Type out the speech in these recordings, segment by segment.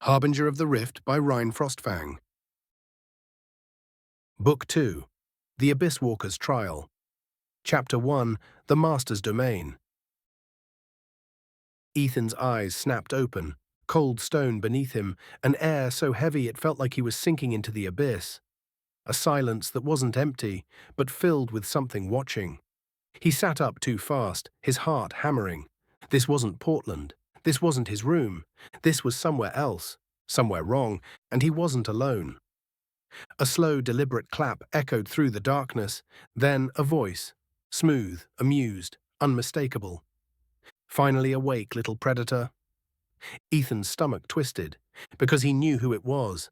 Harbinger of the Rift by RineFrostfang. Book 2, The Abyss Walker's Trial. Chapter 1, The Master's Domain. Ethan's eyes snapped open, cold stone beneath him, an air so heavy it felt like he was sinking into the abyss. A silence that wasn't empty, but filled with something watching. He sat up too fast, his heart hammering. This wasn't Portland. This wasn't his room. This was somewhere else, somewhere wrong, and he wasn't alone. A slow, deliberate clap echoed through the darkness, then a voice, smooth, amused, unmistakable. "Finally awake, little predator." Ethan's stomach twisted, because he knew who it was.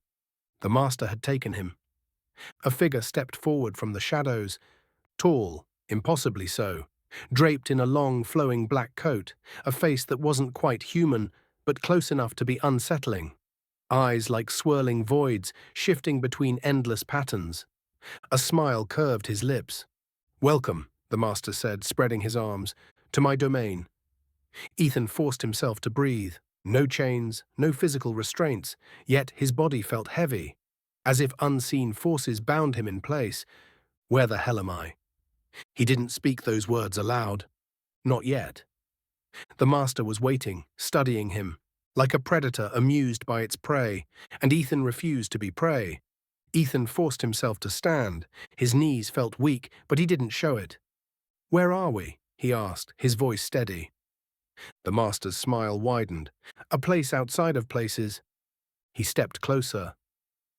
The master had taken him. A figure stepped forward from the shadows, tall, impossibly so, draped in a long, flowing black coat, a face that wasn't quite human, but close enough to be unsettling. Eyes like swirling voids, shifting between endless patterns. A smile curved his lips. "Welcome," the master said, spreading his arms, "to my domain." Ethan forced himself to breathe. No chains, no physical restraints, yet his body felt heavy, as if unseen forces bound him in place. "Where the hell am I?" He didn't speak those words aloud. Not yet. The master was waiting, studying him, like a predator amused by its prey, and Ethan refused to be prey. Ethan forced himself to stand. His knees felt weak, but he didn't show it. "Where are we?" he asked, his voice steady. The master's smile widened. "A place outside of places." He stepped closer.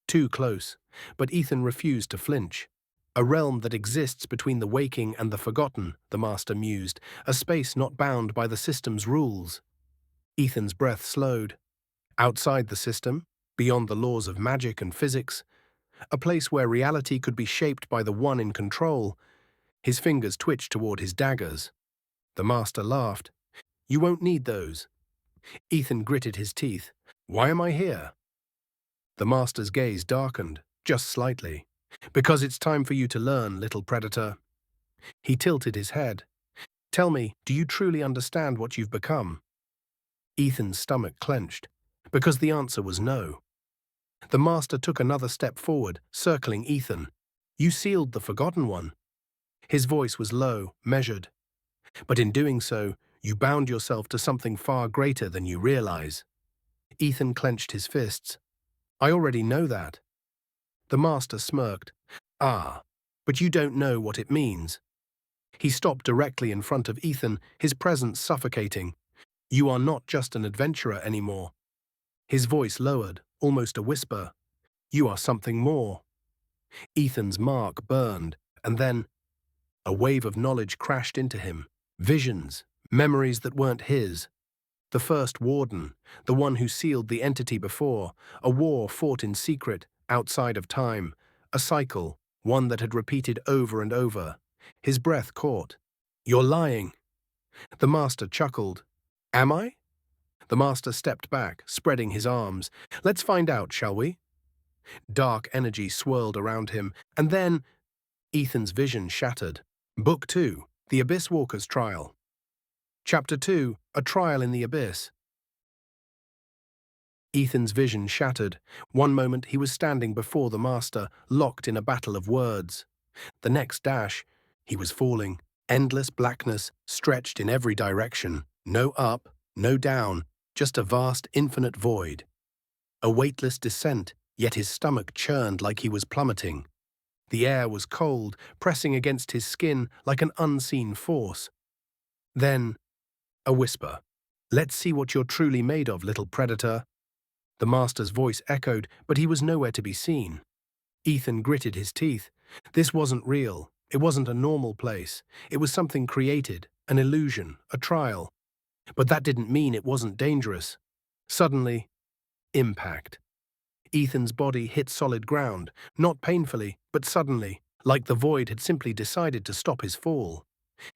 Too close, but Ethan refused to flinch. "A realm that exists between the waking and the forgotten," the master mused, "a space not bound by the system's rules." Ethan's breath slowed. Outside the system, beyond the laws of magic and physics, a place where reality could be shaped by the one in control. His fingers twitched toward his daggers. The master laughed. "You won't need those." Ethan gritted his teeth. "Why am I here?" The master's gaze darkened, just slightly. "Because it's time for you to learn, little predator." He tilted his head. "Tell me, do you truly understand what you've become?" Ethan's stomach clenched, because the answer was no. The master took another step forward, circling Ethan. "You sealed the Forgotten One." His voice was low, measured. "But in doing so, you bound yourself to something far greater than you realize." Ethan clenched his fists. "I already know that." The master smirked. "Ah, but you don't know what it means." He stopped directly in front of Ethan, his presence suffocating. "You are not just an adventurer anymore." His voice lowered, almost a whisper. "You are something more." Ethan's mark burned, and then a wave of knowledge crashed into him. Visions, memories that weren't his. The first warden, the one who sealed the entity before, a war fought in secret, outside of time, a cycle, one that had repeated over and over. His breath caught. "You're lying." The master chuckled. "Am I?" The master stepped back, spreading his arms. "Let's find out, shall we?" Dark energy swirled around him, and then Ethan's vision shattered. Book 2, The Abyss Walker's Trial. Chapter 2, A Trial in the Abyss. Ethan's vision shattered. One moment he was standing before the master, locked in a battle of words. The next dash, he was falling. Endless blackness stretched in every direction. No up, no down, just a vast, infinite void. A weightless descent, yet his stomach churned like he was plummeting. The air was cold, pressing against his skin like an unseen force. Then, a whisper. "Let's see what you're truly made of, little predator." The master's voice echoed, but he was nowhere to be seen. Ethan gritted his teeth. This wasn't real. It wasn't a normal place. It was something created, an illusion, a trial. But that didn't mean it wasn't dangerous. Suddenly, impact. Ethan's body hit solid ground, not painfully, but suddenly, like the void had simply decided to stop his fall.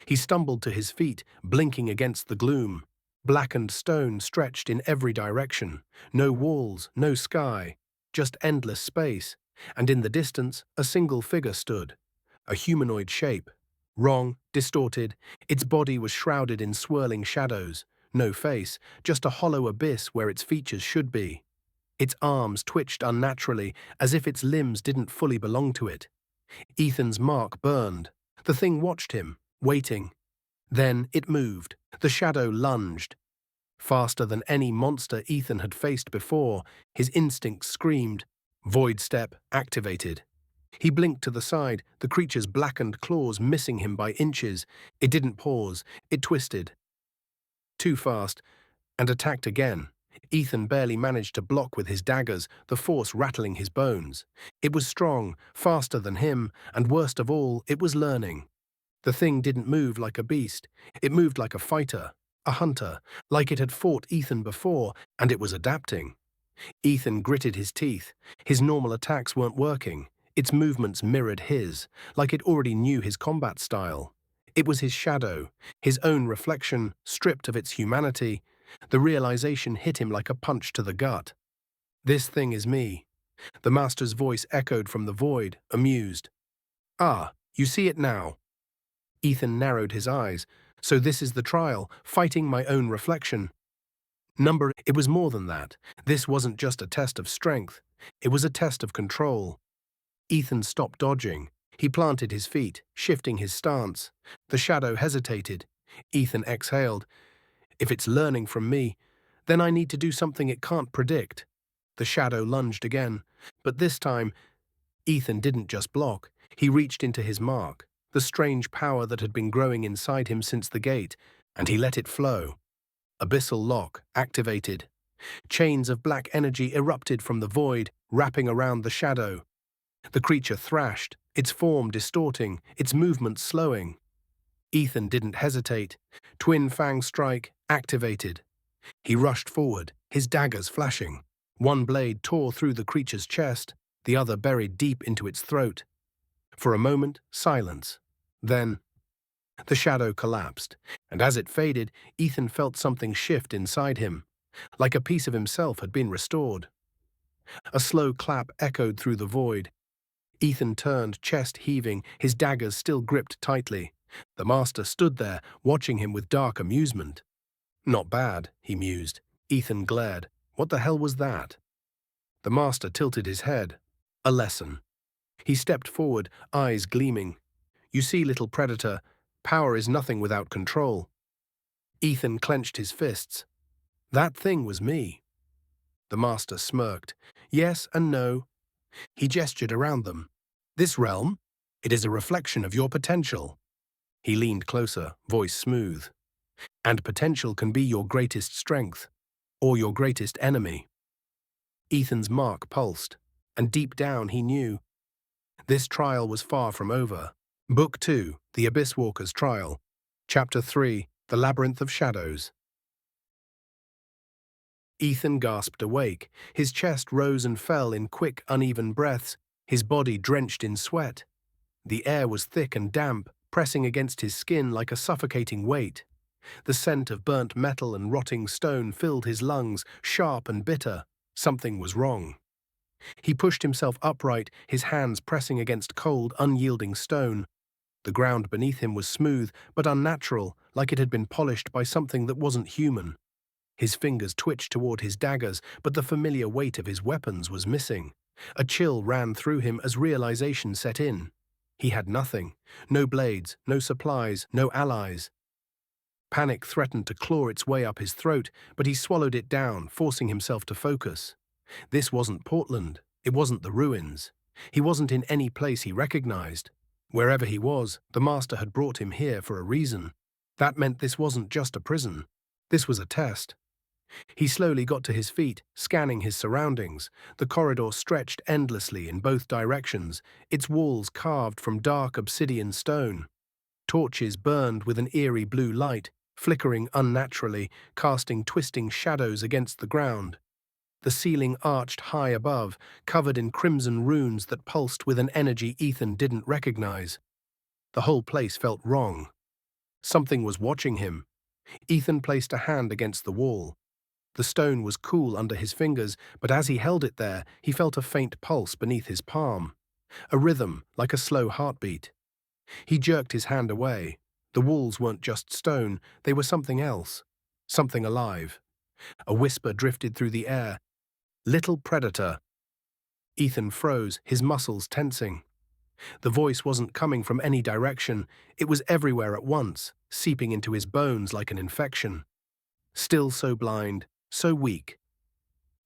He stumbled to his feet, blinking against the gloom. Blackened stone stretched in every direction. No walls, no sky, just endless space. And in the distance, a single figure stood. A humanoid shape. Wrong, distorted, its body was shrouded in swirling shadows. No face, just a hollow abyss where its features should be. Its arms twitched unnaturally, as if its limbs didn't fully belong to it. Ethan's mark burned. The thing watched him, waiting. Then it moved. The shadow lunged. Faster than any monster Ethan had faced before, his instincts screamed. Void step activated. He blinked to the side, the creature's blackened claws missing him by inches. It didn't pause. It twisted. Too fast, and attacked again. Ethan barely managed to block with his daggers, the force rattling his bones. It was strong, faster than him, and worst of all, it was learning. The thing didn't move like a beast. It moved like a fighter, a hunter, like it had fought Ethan before, and it was adapting. Ethan gritted his teeth. His normal attacks weren't working. Its movements mirrored his, like it already knew his combat style. It was his shadow, his own reflection, stripped of its humanity. The realization hit him like a punch to the gut. This thing is me. The master's voice echoed from the void, amused. Ah, you see it now. Ethan narrowed his eyes. So this is the trial, fighting my own reflection. It was more than that. This wasn't just a test of strength. It was a test of control. Ethan stopped dodging. He planted his feet, shifting his stance. The shadow hesitated. Ethan exhaled. If it's learning from me, then I need to do something it can't predict. The shadow lunged again, but this time, Ethan didn't just block. He reached into his mark, the strange power that had been growing inside him since the gate, and he let it flow. Abyssal lock activated. Chains of black energy erupted from the void, wrapping around the shadow. The creature thrashed, its form distorting, its movements slowing. Ethan didn't hesitate. Twin fang strike activated. He rushed forward, his daggers flashing. One blade tore through the creature's chest, the other buried deep into its throat. For a moment, silence. Then, the shadow collapsed, and as it faded, Ethan felt something shift inside him, like a piece of himself had been restored. A slow clap echoed through the void. Ethan turned, chest heaving, his daggers still gripped tightly. The master stood there, watching him with dark amusement. Not bad, he mused. Ethan glared. What the hell was that? The master tilted his head. A lesson. He stepped forward, eyes gleaming. You see, little predator, power is nothing without control. Ethan clenched his fists. That thing was me. The master smirked. Yes and no. He gestured around them. This realm, it is a reflection of your potential. He leaned closer, voice smooth. And potential can be your greatest strength, or your greatest enemy. Ethan's mark pulsed, and deep down he knew. This trial was far from over. Book 2, The Abyss Walker's Trial. Chapter 3, The Labyrinth of Shadows. Ethan gasped awake. His chest rose and fell in quick, uneven breaths, his body drenched in sweat. The air was thick and damp, pressing against his skin like a suffocating weight. The scent of burnt metal and rotting stone filled his lungs, sharp and bitter. Something was wrong. He pushed himself upright, his hands pressing against cold, unyielding stone. The ground beneath him was smooth, but unnatural, like it had been polished by something that wasn't human. His fingers twitched toward his daggers, but the familiar weight of his weapons was missing. A chill ran through him as realization set in. He had nothing. No blades, no supplies, no allies. Panic threatened to claw its way up his throat, but he swallowed it down, forcing himself to focus. This wasn't Portland. It wasn't the ruins. He wasn't in any place he recognized. Wherever he was, the master had brought him here for a reason. That meant this wasn't just a prison. This was a test. He slowly got to his feet, scanning his surroundings. The corridor stretched endlessly in both directions, its walls carved from dark obsidian stone. Torches burned with an eerie blue light, flickering unnaturally, casting twisting shadows against the ground. The ceiling arched high above, covered in crimson runes that pulsed with an energy Ethan didn't recognize. The whole place felt wrong. Something was watching him. Ethan placed a hand against the wall. The stone was cool under his fingers, but as he held it there, he felt a faint pulse beneath his palm. A rhythm, like a slow heartbeat. He jerked his hand away. The walls weren't just stone, they were something else. Something alive. A whisper drifted through the air. Little predator. Ethan froze, his muscles tensing. The voice wasn't coming from any direction, it was everywhere at once, seeping into his bones like an infection. Still so blind, so weak.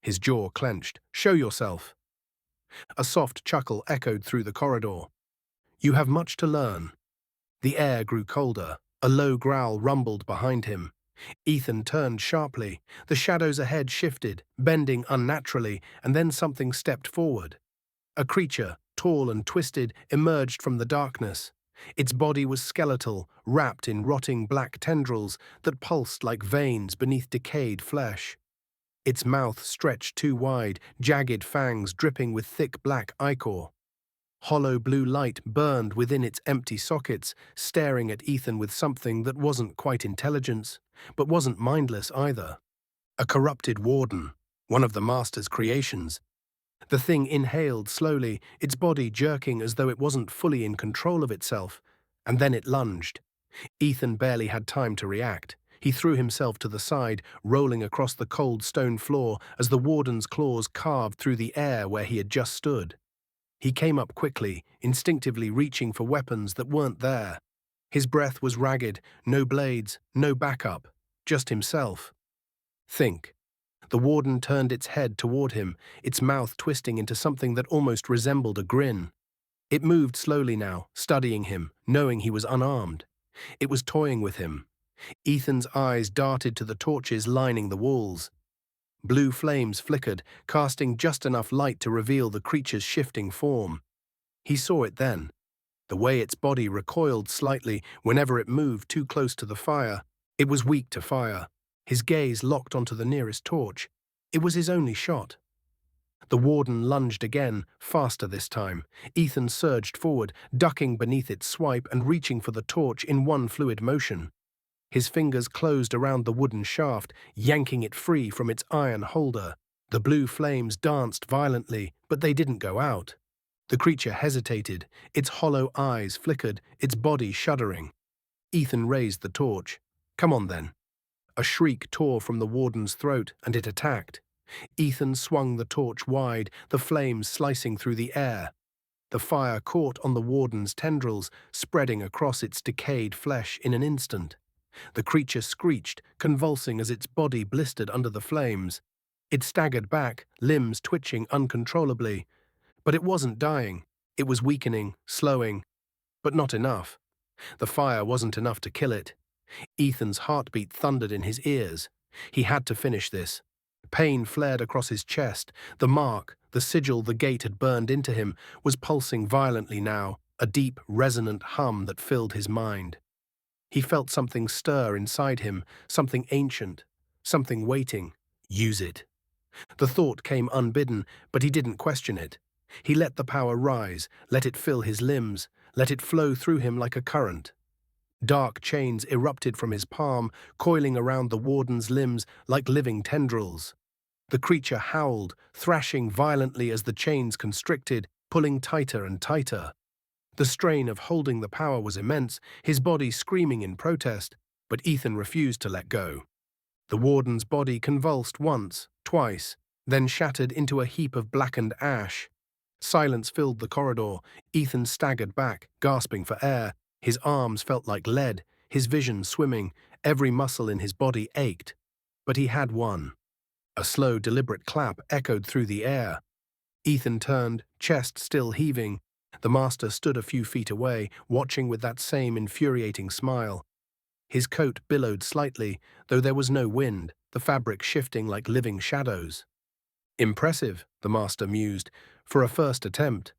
His jaw clenched. Show yourself. A soft chuckle echoed through the corridor. You have much to learn. The air grew colder. A low growl rumbled behind him. Ethan turned sharply. The shadows ahead shifted, bending unnaturally, and then something stepped forward. A creature, tall and twisted, emerged from the darkness. Its body was skeletal, wrapped in rotting black tendrils that pulsed like veins beneath decayed flesh. Its mouth stretched too wide, jagged fangs dripping with thick black ichor. Hollow blue light burned within its empty sockets, staring at Ethan with something that wasn't quite intelligence, but wasn't mindless either. A corrupted warden, one of the Master's creations. The thing inhaled slowly, its body jerking as though it wasn't fully in control of itself, and then it lunged. Ethan barely had time to react. He threw himself to the side, rolling across the cold stone floor as the warden's claws carved through the air where he had just stood. He came up quickly, instinctively reaching for weapons that weren't there. His breath was ragged, no blades, no backup, just himself. Think. The warden turned its head toward him, its mouth twisting into something that almost resembled a grin. It moved slowly now, studying him, knowing he was unarmed. It was toying with him. Ethan's eyes darted to the torches lining the walls. Blue flames flickered, casting just enough light to reveal the creature's shifting form. He saw it then. The way its body recoiled slightly whenever it moved too close to the fire. It was weak to fire. His gaze locked onto the nearest torch. It was his only shot. The warden lunged again, faster this time. Ethan surged forward, ducking beneath its swipe and reaching for the torch in one fluid motion. His fingers closed around the wooden shaft, yanking it free from its iron holder. The blue flames danced violently, but they didn't go out. The creature hesitated, its hollow eyes flickered, its body shuddering. Ethan raised the torch. Come on then. A shriek tore from the warden's throat, and it attacked. Ethan swung the torch wide, the flames slicing through the air. The fire caught on the warden's tendrils, spreading across its decayed flesh in an instant. The creature screeched, convulsing as its body blistered under the flames. It staggered back, limbs twitching uncontrollably. But it wasn't dying. It was weakening, slowing. But not enough. The fire wasn't enough to kill it. Ethan's heartbeat thundered in his ears. He had to finish this. Pain flared across his chest. The mark, the sigil the gate had burned into him, was pulsing violently now, a deep, resonant hum that filled his mind. He felt something stir inside him, something ancient, something waiting. Use it. The thought came unbidden, but he didn't question it. He let the power rise, let it fill his limbs, let it flow through him like a current. Dark chains erupted from his palm, coiling around the warden's limbs like living tendrils. The creature howled, thrashing violently as the chains constricted, pulling tighter and tighter. The strain of holding the power was immense, his body screaming in protest, but Ethan refused to let go. The warden's body convulsed once, twice, then shattered into a heap of blackened ash. Silence filled the corridor. Ethan staggered back, gasping for air. His arms felt like lead, his vision swimming, every muscle in his body ached. But he had won. A slow, deliberate clap echoed through the air. Ethan turned, chest still heaving. The master stood a few feet away, watching with that same infuriating smile. His coat billowed slightly, though there was no wind, the fabric shifting like living shadows. Impressive, the master mused, for a first attempt.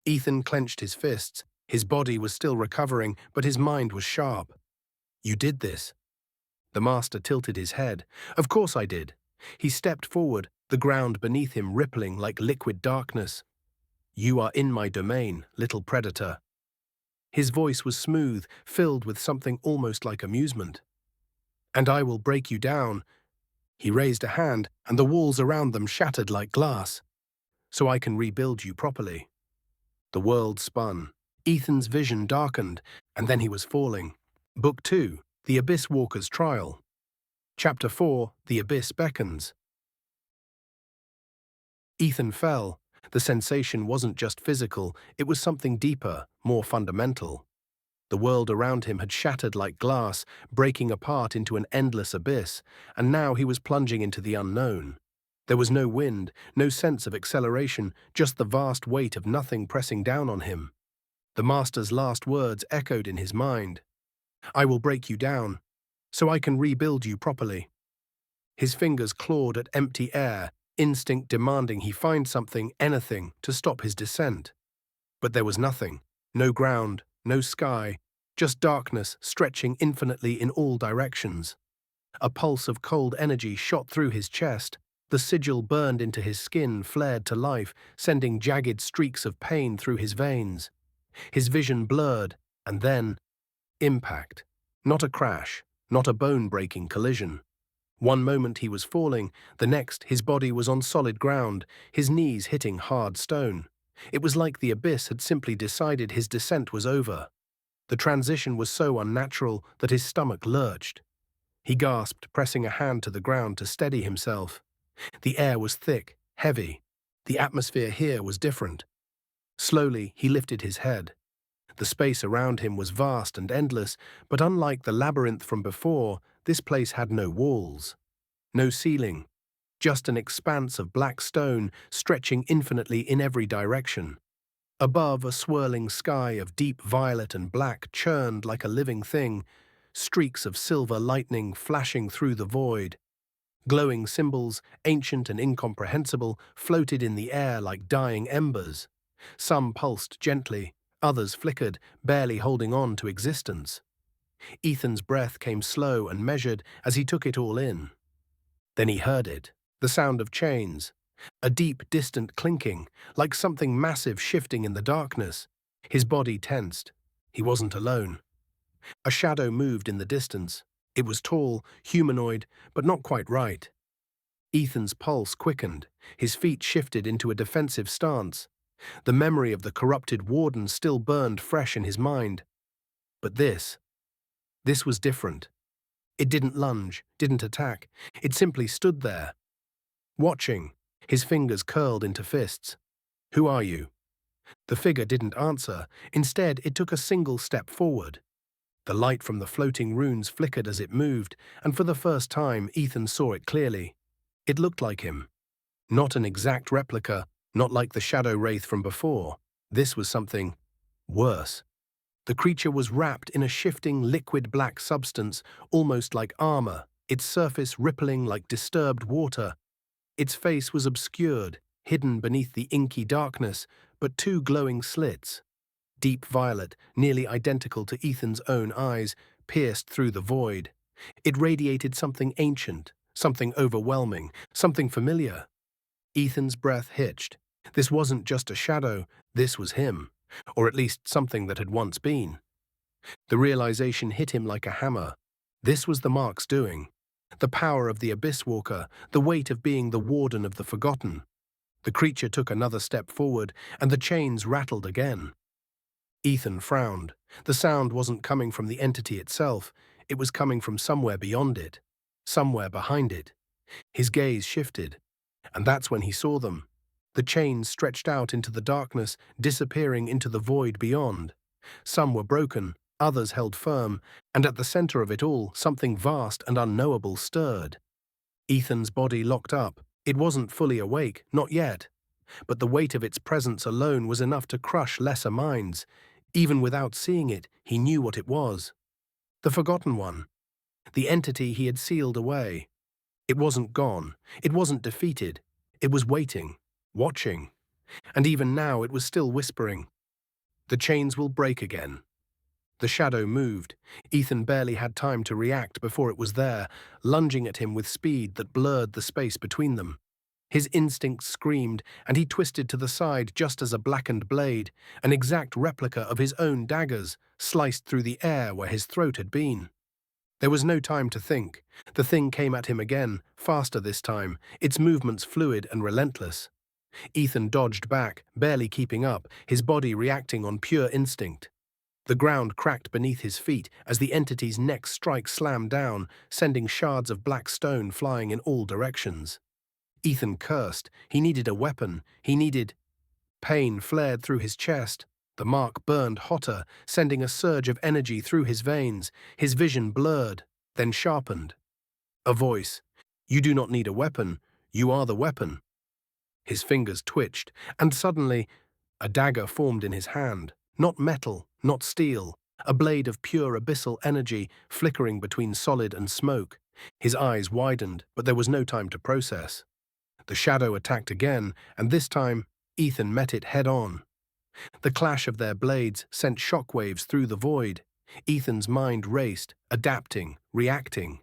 Ethan clenched his fists. His body was still recovering, but his mind was sharp. You did this. The master tilted his head. Of course I did. He stepped forward, the ground beneath him rippling like liquid darkness. You are in my domain, little predator. His voice was smooth, filled with something almost like amusement. And I will break you down. He raised a hand, and the walls around them shattered like glass. So I can rebuild you properly. The world spun. Ethan's vision darkened, and then he was falling. Book 2, The Abyss Walker's Trial. Chapter 4, The Abyss Beckons. Ethan fell. The sensation wasn't just physical, it was something deeper, more fundamental. The world around him had shattered like glass, breaking apart into an endless abyss, and now he was plunging into the unknown. There was no wind, no sense of acceleration, just the vast weight of nothing pressing down on him. The master's last words echoed in his mind. "I will break you down, so I can rebuild you properly." His fingers clawed at empty air, instinct demanding he find something, anything, to stop his descent. But there was nothing. No ground, no sky, just darkness stretching infinitely in all directions. A pulse of cold energy shot through his chest. The sigil burned into his skin, flared to life, sending jagged streaks of pain through his veins. His vision blurred, and then impact. Not a crash, not a bone-breaking collision. One moment he was falling, the next his body was on solid ground, his knees hitting hard stone. It was like the abyss had simply decided his descent was over. The transition was so unnatural that his stomach lurched. He gasped, pressing a hand to the ground to steady himself. The air was thick, heavy. The atmosphere here was different. Slowly, he lifted his head. The space around him was vast and endless, but unlike the labyrinth from before, this place had no walls. No ceiling. Just an expanse of black stone stretching infinitely in every direction. Above, a swirling sky of deep violet and black churned like a living thing, streaks of silver lightning flashing through the void. Glowing symbols, ancient and incomprehensible, floated in the air like dying embers. Some pulsed gently, others flickered, barely holding on to existence. Ethan's breath came slow and measured as he took it all in. Then he heard it, the sound of chains. A deep, distant clinking, like something massive shifting in the darkness. His body tensed. He wasn't alone. A shadow moved in the distance. It was tall, humanoid, but not quite right. Ethan's pulse quickened. His feet shifted into a defensive stance. The memory of the corrupted warden still burned fresh in his mind. But this was different. It didn't lunge, didn't attack. It simply stood there, watching. His fingers curled into fists. "Who are you?" The figure didn't answer. Instead, it took a single step forward. The light from the floating runes flickered as it moved, and for the first time, Ethan saw it clearly. It looked like him. Not an exact replica, not like the shadow wraith from before. This was something worse. The creature was wrapped in a shifting, liquid black substance, almost like armor, its surface rippling like disturbed water. Its face was obscured, hidden beneath the inky darkness, but two glowing slits. Deep violet, nearly identical to Ethan's own eyes, pierced through the void. It radiated something ancient, something overwhelming, something familiar. Ethan's breath hitched. This wasn't just a shadow, this was him, or at least something that had once been. The realization hit him like a hammer. This was the Mark's doing. The power of the Abyss Walker, the weight of being the warden of the Forgotten. The creature took another step forward, and the chains rattled again. Ethan frowned. The sound wasn't coming from the entity itself, it was coming from somewhere beyond it, somewhere behind it. His gaze shifted, and that's when he saw them. The chains stretched out into the darkness, disappearing into the void beyond. Some were broken, others held firm, and at the center of it all, something vast and unknowable stirred. Ethan's body locked up. It wasn't fully awake, not yet. But the weight of its presence alone was enough to crush lesser minds. Even without seeing it, he knew what it was. The Forgotten One. The entity he had sealed away. It wasn't gone. It wasn't defeated. It was waiting, watching. And even now it was still whispering. The chains will break again. The shadow moved. Ethan barely had time to react before it was there, lunging at him with speed that blurred the space between them. His instincts screamed, and he twisted to the side just as a blackened blade, an exact replica of his own daggers, sliced through the air where his throat had been. There was no time to think. The thing came at him again, faster this time, its movements fluid and relentless. Ethan dodged back, barely keeping up, his body reacting on pure instinct. The ground cracked beneath his feet as the entity's next strike slammed down, sending shards of black stone flying in all directions. Ethan cursed. He needed a weapon. He needed... Pain flared through his chest. The mark burned hotter, sending a surge of energy through his veins. His vision blurred, then sharpened. A voice. "You do not need a weapon. You are the weapon." His fingers twitched, and suddenly a dagger formed in his hand. Not metal, not steel. A blade of pure abyssal energy flickering between solid and smoke. His eyes widened, but there was no time to process. The shadow attacked again, and this time Ethan met it head-on. The clash of their blades sent shockwaves through the void. Ethan's mind raced, adapting, reacting.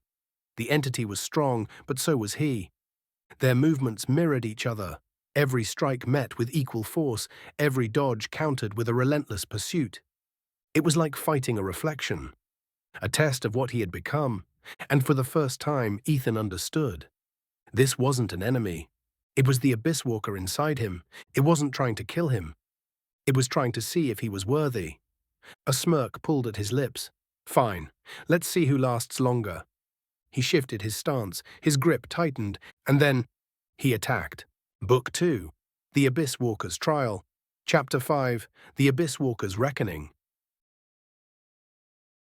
The entity was strong, but so was he. Their movements mirrored each other. Every strike met with equal force, every dodge countered with a relentless pursuit. It was like fighting a reflection, a test of what he had become, and for the first time Ethan understood. This wasn't an enemy. It was the Abyss Walker inside him. It wasn't trying to kill him. It was trying to see if he was worthy. A smirk pulled at his lips. Fine, let's see who lasts longer. He shifted his stance, his grip tightened, and then he attacked. Book 2, The Abyss Walker's Trial. Chapter 5, The Abyss Walker's Reckoning.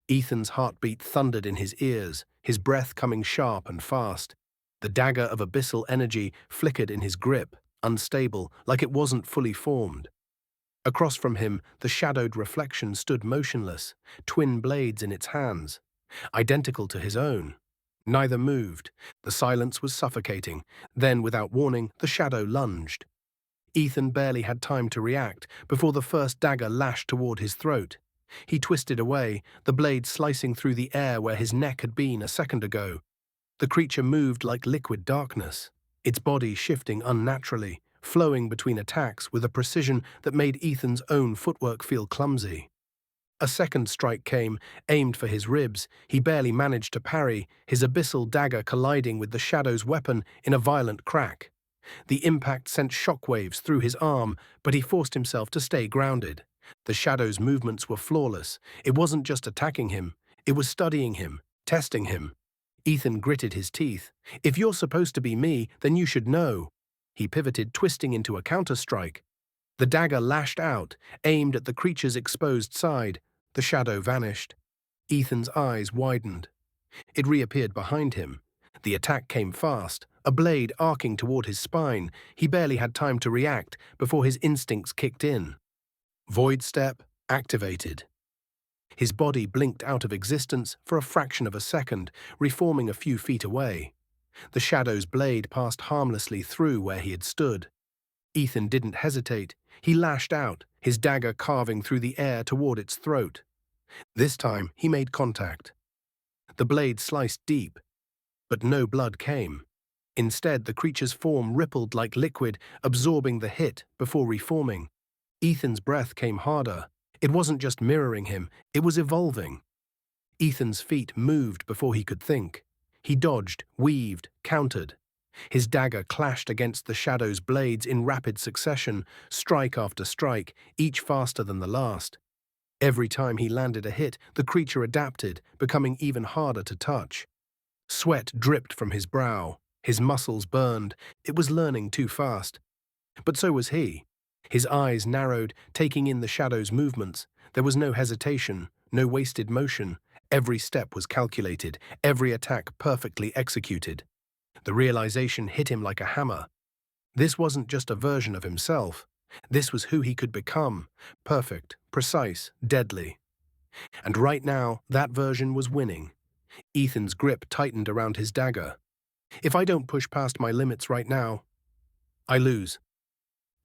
Ethan's heartbeat thundered in his ears, his breath coming sharp and fast. The dagger of abyssal energy flickered in his grip, unstable, like it wasn't fully formed. Across from him, the shadowed reflection stood motionless, twin blades in its hands, identical to his own. Neither moved. The silence was suffocating. Then, without warning, the shadow lunged. Ethan barely had time to react before the first dagger lashed toward his throat. He twisted away, the blade slicing through the air where his neck had been a second ago. The creature moved like liquid darkness, its body shifting unnaturally, flowing between attacks with a precision that made Ethan's own footwork feel clumsy. A second strike came, aimed for his ribs. He barely managed to parry, his abyssal dagger colliding with the shadow's weapon in a violent crack. The impact sent shockwaves through his arm, but he forced himself to stay grounded. The shadow's movements were flawless. It wasn't just attacking him, it was studying him, testing him. Ethan gritted his teeth. If you're supposed to be me, then you should know. He pivoted, twisting into a counter-strike. The dagger lashed out, aimed at the creature's exposed side. The shadow vanished. Ethan's eyes widened. It reappeared behind him. The attack came fast, a blade arcing toward his spine. He barely had time to react before his instincts kicked in. Void step activated. His body blinked out of existence for a fraction of a second, reforming a few feet away. The shadow's blade passed harmlessly through where he had stood. Ethan didn't hesitate. He lashed out, his dagger carving through the air toward its throat. This time, he made contact. The blade sliced deep, but no blood came. Instead, the creature's form rippled like liquid, absorbing the hit before reforming. Ethan's breath came harder. It wasn't just mirroring him, it was evolving. Ethan's feet moved before he could think. He dodged, weaved, countered. His dagger clashed against the shadow's blades in rapid succession, strike after strike, each faster than the last. Every time he landed a hit, the creature adapted, becoming even harder to touch. Sweat dripped from his brow. His muscles burned. It was learning too fast. But so was he. His eyes narrowed, taking in the shadow's movements. There was no hesitation, no wasted motion. Every step was calculated, every attack perfectly executed. The realization hit him like a hammer. This wasn't just a version of himself. This was who he could become. Perfect, precise, deadly. And right now, that version was winning. Ethan's grip tightened around his dagger. If I don't push past my limits right now, I lose.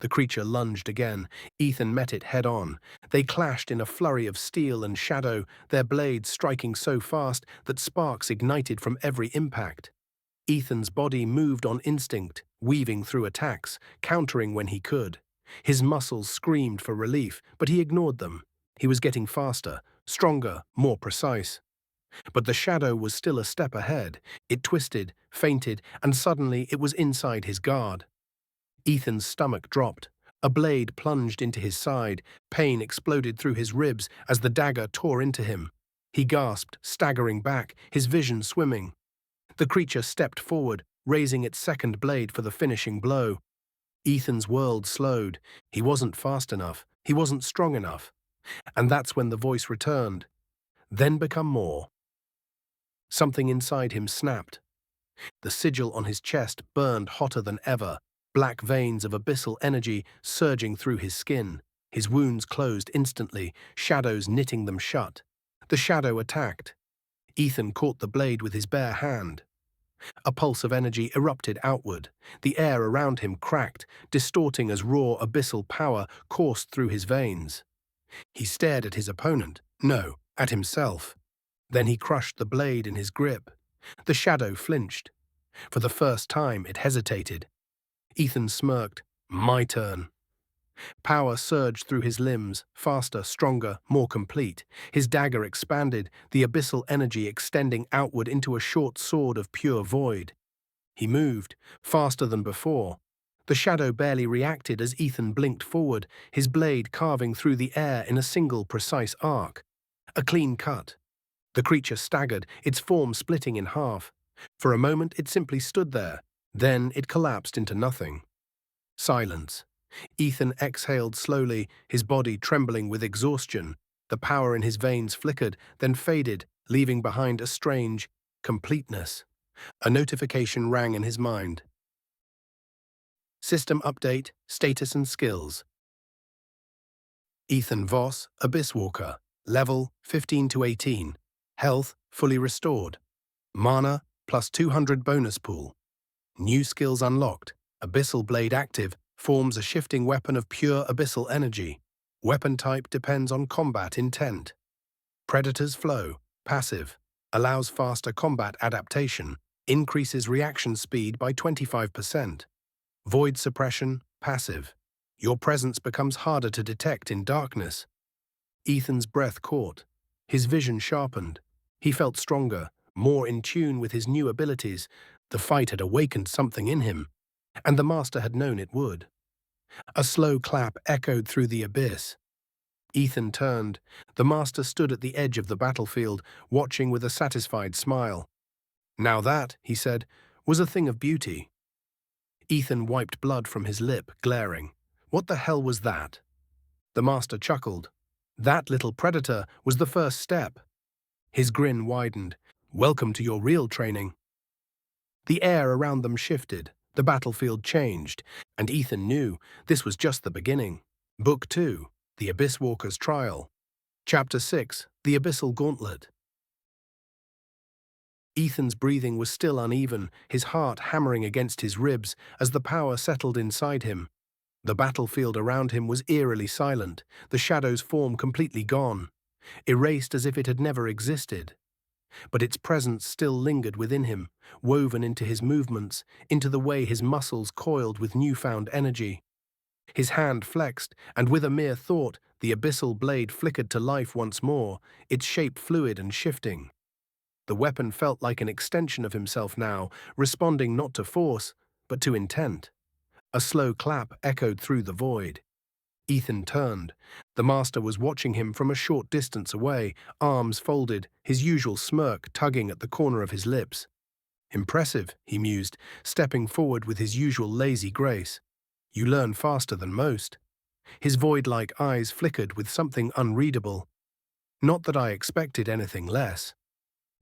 The creature lunged again. Ethan met it head-on. They clashed in a flurry of steel and shadow, their blades striking so fast that sparks ignited from every impact. Ethan's body moved on instinct, weaving through attacks, countering when he could. His muscles screamed for relief, but he ignored them. He was getting faster, stronger, more precise. But the shadow was still a step ahead. It twisted, feinted, and suddenly it was inside his guard. Ethan's stomach dropped. A blade plunged into his side. Pain exploded through his ribs as the dagger tore into him. He gasped, staggering back, his vision swimming. The creature stepped forward, raising its second blade for the finishing blow. Ethan's world slowed. He wasn't fast enough. He wasn't strong enough. And that's when the voice returned. Then become more. Something inside him snapped. The sigil on his chest burned hotter than ever, black veins of abyssal energy surging through his skin. His wounds closed instantly, shadows knitting them shut. The shadow attacked. Ethan caught the blade with his bare hand. A pulse of energy erupted outward. The air around him cracked, distorting as raw abyssal power coursed through his veins. He stared at his opponent, no, at himself. Then he crushed the blade in his grip. The shadow flinched. For the first time, it hesitated. Ethan smirked. My turn. Power surged through his limbs, faster, stronger, more complete. His dagger expanded, the abyssal energy extending outward into a short sword of pure void. He moved, faster than before. The shadow barely reacted as Ethan blinked forward, his blade carving through the air in a single precise arc. A clean cut. The creature staggered, its form splitting in half. For a moment it simply stood there. Then it collapsed into nothing. Silence. Ethan exhaled slowly, his body trembling with exhaustion. The power in his veins flickered, then faded, leaving behind a strange completeness. A notification rang in his mind. System update, status and skills. Ethan Voss, Abyss Walker. Level 15 to 18. Health fully restored. Mana plus 200 bonus pool. New skills unlocked. Abyssal Blade active. Forms a shifting weapon of pure abyssal energy. Weapon type depends on combat intent. Predator's Flow, passive. Allows faster combat adaptation. Increases reaction speed by 25%. Void Suppression, passive. Your presence becomes harder to detect in darkness. Ethan's breath caught. His vision sharpened. He felt stronger, more in tune with his new abilities. The fight had awakened something in him, and the master had known it would. A slow clap echoed through the abyss. Ethan turned. The master stood at the edge of the battlefield, watching with a satisfied smile. Now that, he said, was a thing of beauty. Ethan wiped blood from his lip, glaring. What the hell was that? The master chuckled. That little predator was the first step. His grin widened. Welcome to your real training. The air around them shifted. The battlefield changed, and Ethan knew this was just the beginning. Book 2, The Abyss Walker's Trial. Chapter 6, The Abyssal Gauntlet. Ethan's breathing was still uneven, his heart hammering against his ribs as the power settled inside him. The battlefield around him was eerily silent, the shadow's form completely gone, erased as if it had never existed. But its presence still lingered within him, woven into his movements, into the way his muscles coiled with newfound energy. His hand flexed, and with a mere thought, the abyssal blade flickered to life once more, its shape fluid and shifting. The weapon felt like an extension of himself now, responding not to force, but to intent. A slow clap echoed through the void. Ethan turned. The master was watching him from a short distance away, arms folded, his usual smirk tugging at the corner of his lips. Impressive, he mused, stepping forward with his usual lazy grace. You learn faster than most. His void-like eyes flickered with something unreadable. Not that I expected anything less.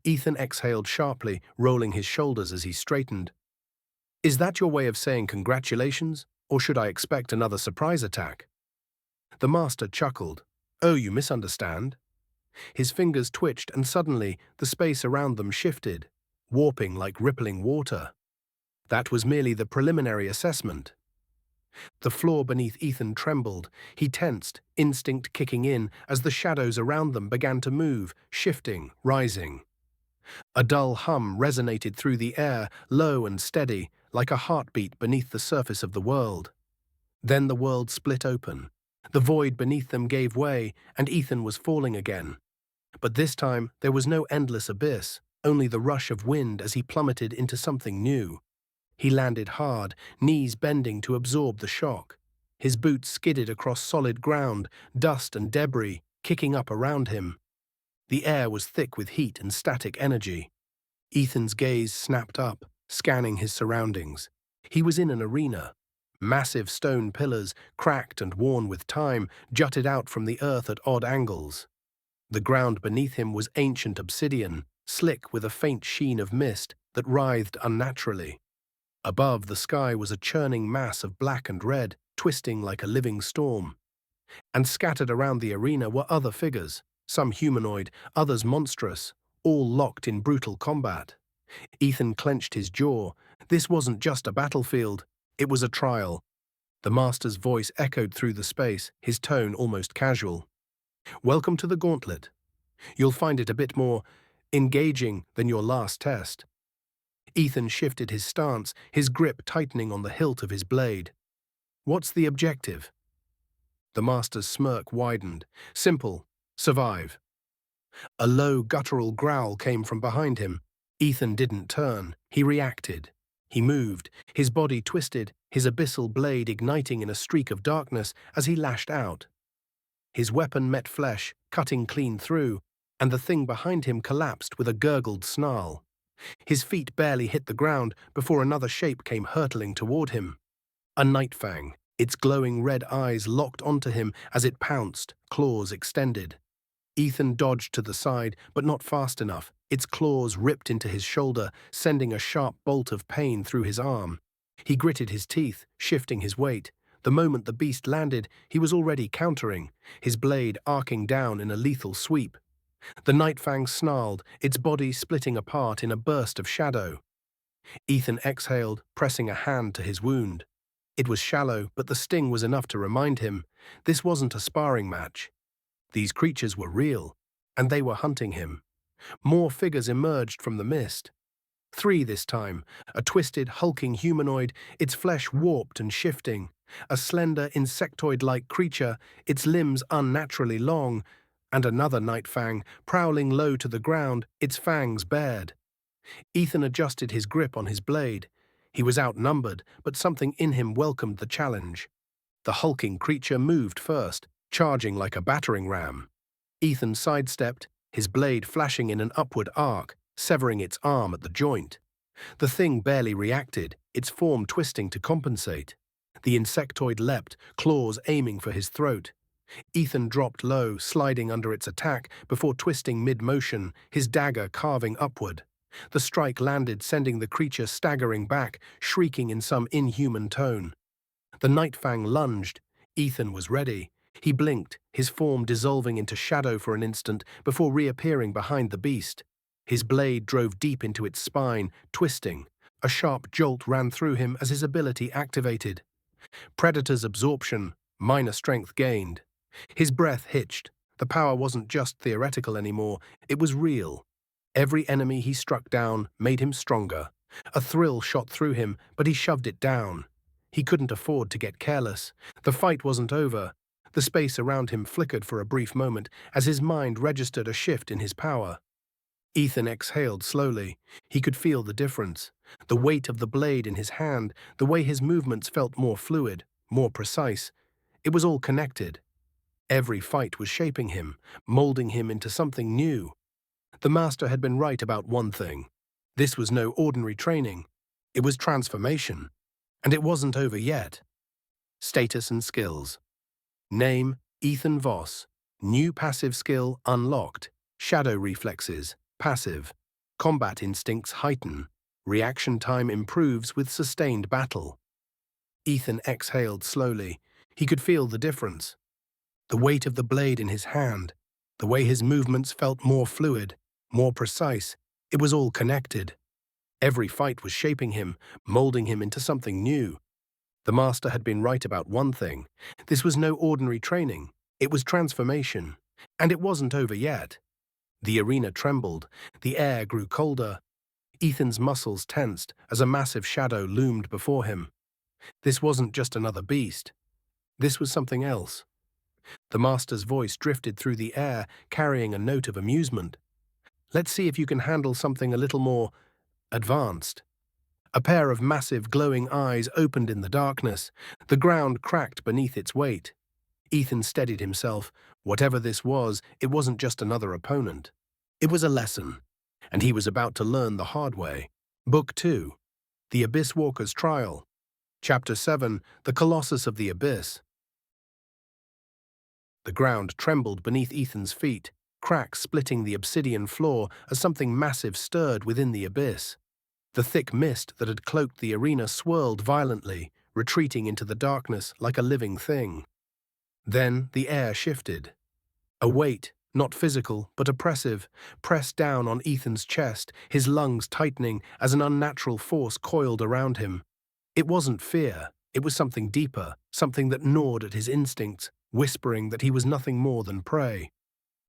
Ethan exhaled sharply, rolling his shoulders as he straightened. Is that your way of saying congratulations, or should I expect another surprise attack? The master chuckled. Oh, you misunderstand. His fingers twitched, and suddenly the space around them shifted, warping like rippling water. That was merely the preliminary assessment. The floor beneath Ethan trembled. He tensed, instinct kicking in as the shadows around them began to move, shifting, rising. A dull hum resonated through the air, low and steady, like a heartbeat beneath the surface of the world. Then the world split open. The void beneath them gave way, and Ethan was falling again. But this time there was no endless abyss, only the rush of wind as he plummeted into something new. He landed hard, knees bending to absorb the shock. His boots skidded across solid ground, dust and debris kicking up around him. The air was thick with heat and static energy. Ethan's gaze snapped up, scanning his surroundings. He was in an arena. Massive stone pillars, cracked and worn with time, jutted out from the earth at odd angles. The ground beneath him was ancient obsidian, slick with a faint sheen of mist that writhed unnaturally. Above, the sky was a churning mass of black and red, twisting like a living storm. And scattered around the arena were other figures, some humanoid, others monstrous, all locked in brutal combat. Ethan clenched his jaw. This wasn't just a battlefield, it was a trial. The master's voice echoed through the space, his tone almost casual. "Welcome to the gauntlet. You'll find it a bit more engaging than your last test." Ethan shifted his stance, his grip tightening on the hilt of his blade. "What's the objective?" The master's smirk widened. "Simple. Survive." A low, guttural growl came from behind him. Ethan didn't turn. He reacted. He moved, his body twisted, his abyssal blade igniting in a streak of darkness as he lashed out. His weapon met flesh, cutting clean through, and the thing behind him collapsed with a gurgled snarl. His feet barely hit the ground before another shape came hurtling toward him. A nightfang, its glowing red eyes locked onto him as it pounced, claws extended. Ethan dodged to the side, but not fast enough. Its claws ripped into his shoulder, sending a sharp bolt of pain through his arm. He gritted his teeth, shifting his weight. The moment the beast landed, he was already countering, his blade arcing down in a lethal sweep. The nightfang snarled, its body splitting apart in a burst of shadow. Ethan exhaled, pressing a hand to his wound. It was shallow, but the sting was enough to remind him this wasn't a sparring match. These creatures were real, and they were hunting him. More figures emerged from the mist. 3 this time, a twisted, hulking humanoid, its flesh warped and shifting. A slender, insectoid-like creature, its limbs unnaturally long, and another nightfang, prowling low to the ground, its fangs bared. Ethan adjusted his grip on his blade. He was outnumbered, but something in him welcomed the challenge. The hulking creature moved first, charging like a battering ram. Ethan sidestepped, his blade flashing in an upward arc, severing its arm at the joint. The thing barely reacted, its form twisting to compensate. The insectoid leapt, claws aiming for his throat. Ethan dropped low, sliding under its attack before twisting mid-motion, his dagger carving upward. The strike landed, sending the creature staggering back, shrieking in some inhuman tone. The nightfang lunged. Ethan was ready. He blinked, his form dissolving into shadow for an instant before reappearing behind the beast. His blade drove deep into its spine, twisting. A sharp jolt ran through him as his ability activated. Predator's absorption, minor strength gained. His breath hitched. The power wasn't just theoretical anymore, it was real. Every enemy he struck down made him stronger. A thrill shot through him, but he shoved it down. He couldn't afford to get careless. The fight wasn't over. The space around him flickered for a brief moment as his mind registered a shift in his power. Ethan exhaled slowly. He could feel the difference. The weight of the blade in his hand, the way his movements felt more fluid, more precise. It was all connected. Every fight was shaping him, molding him into something new. The master had been right about one thing. This was no ordinary training. It was transformation. And it wasn't over yet. Status and skills. Name, Ethan Voss. New passive skill unlocked. Shadow reflexes, passive. Combat instincts heighten. Reaction time improves with sustained battle. Ethan exhaled slowly. He could feel the difference. The weight of the blade in his hand, the way his movements felt more fluid, more precise. It was all connected. Every fight was shaping him, molding him into something new. The master had been right about one thing. This was no ordinary training. It was transformation. And it wasn't over yet. The arena trembled. The air grew colder. Ethan's muscles tensed as a massive shadow loomed before him. This wasn't just another beast. This was something else. The master's voice drifted through the air, carrying a note of amusement. Let's see if you can handle something a little more advanced. A pair of massive glowing eyes opened in the darkness. The ground cracked beneath its weight. Ethan steadied himself. Whatever this was, it wasn't just another opponent. It was a lesson, and he was about to learn the hard way. Book 2. The Abyss Walker's Trial. Chapter 7, The Colossus of the Abyss. The ground trembled beneath Ethan's feet, cracks splitting the obsidian floor as something massive stirred within the abyss. The thick mist that had cloaked the arena swirled violently, retreating into the darkness like a living thing. Then the air shifted. A weight, not physical but oppressive, pressed down on Ethan's chest, his lungs tightening as an unnatural force coiled around him. It wasn't fear, it was something deeper, something that gnawed at his instincts, whispering that he was nothing more than prey.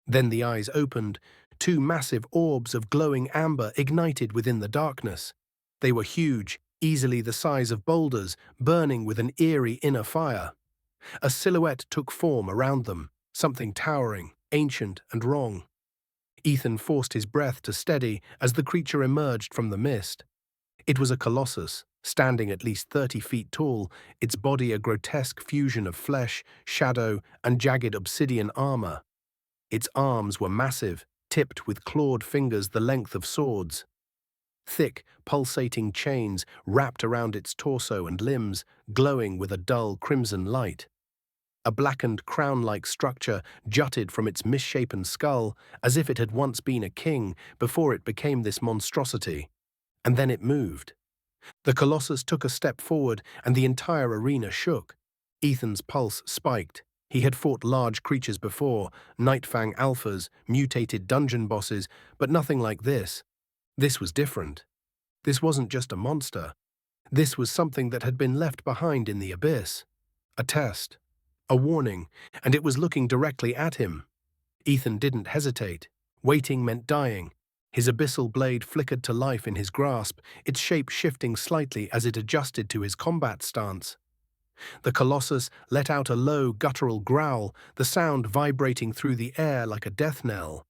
Then the eyes opened. Two massive orbs of glowing amber ignited within the darkness. They were huge, easily the size of boulders, burning with an eerie inner fire. A silhouette took form around them, something towering, ancient and wrong. Ethan forced his breath to steady as the creature emerged from the mist. It was a colossus, standing at least 30 feet tall, its body a grotesque fusion of flesh, shadow, and jagged obsidian armor. Its arms were massive, tipped with clawed fingers the length of swords. Thick, pulsating chains wrapped around its torso and limbs, glowing with a dull crimson light. A blackened crown-like structure jutted from its misshapen skull, as if it had once been a king before it became this monstrosity. And then it moved. The colossus took a step forward, and the entire arena shook. Ethan's pulse spiked. He had fought large creatures before, Nightfang alphas, mutated dungeon bosses, but nothing like this. This was different. This wasn't just a monster. This was something that had been left behind in the abyss. A test. A warning, and it was looking directly at him. Ethan didn't hesitate. Waiting meant dying. His abyssal blade flickered to life in his grasp, its shape shifting slightly as it adjusted to his combat stance. The colossus let out a low, guttural growl, the sound vibrating through the air like a death knell.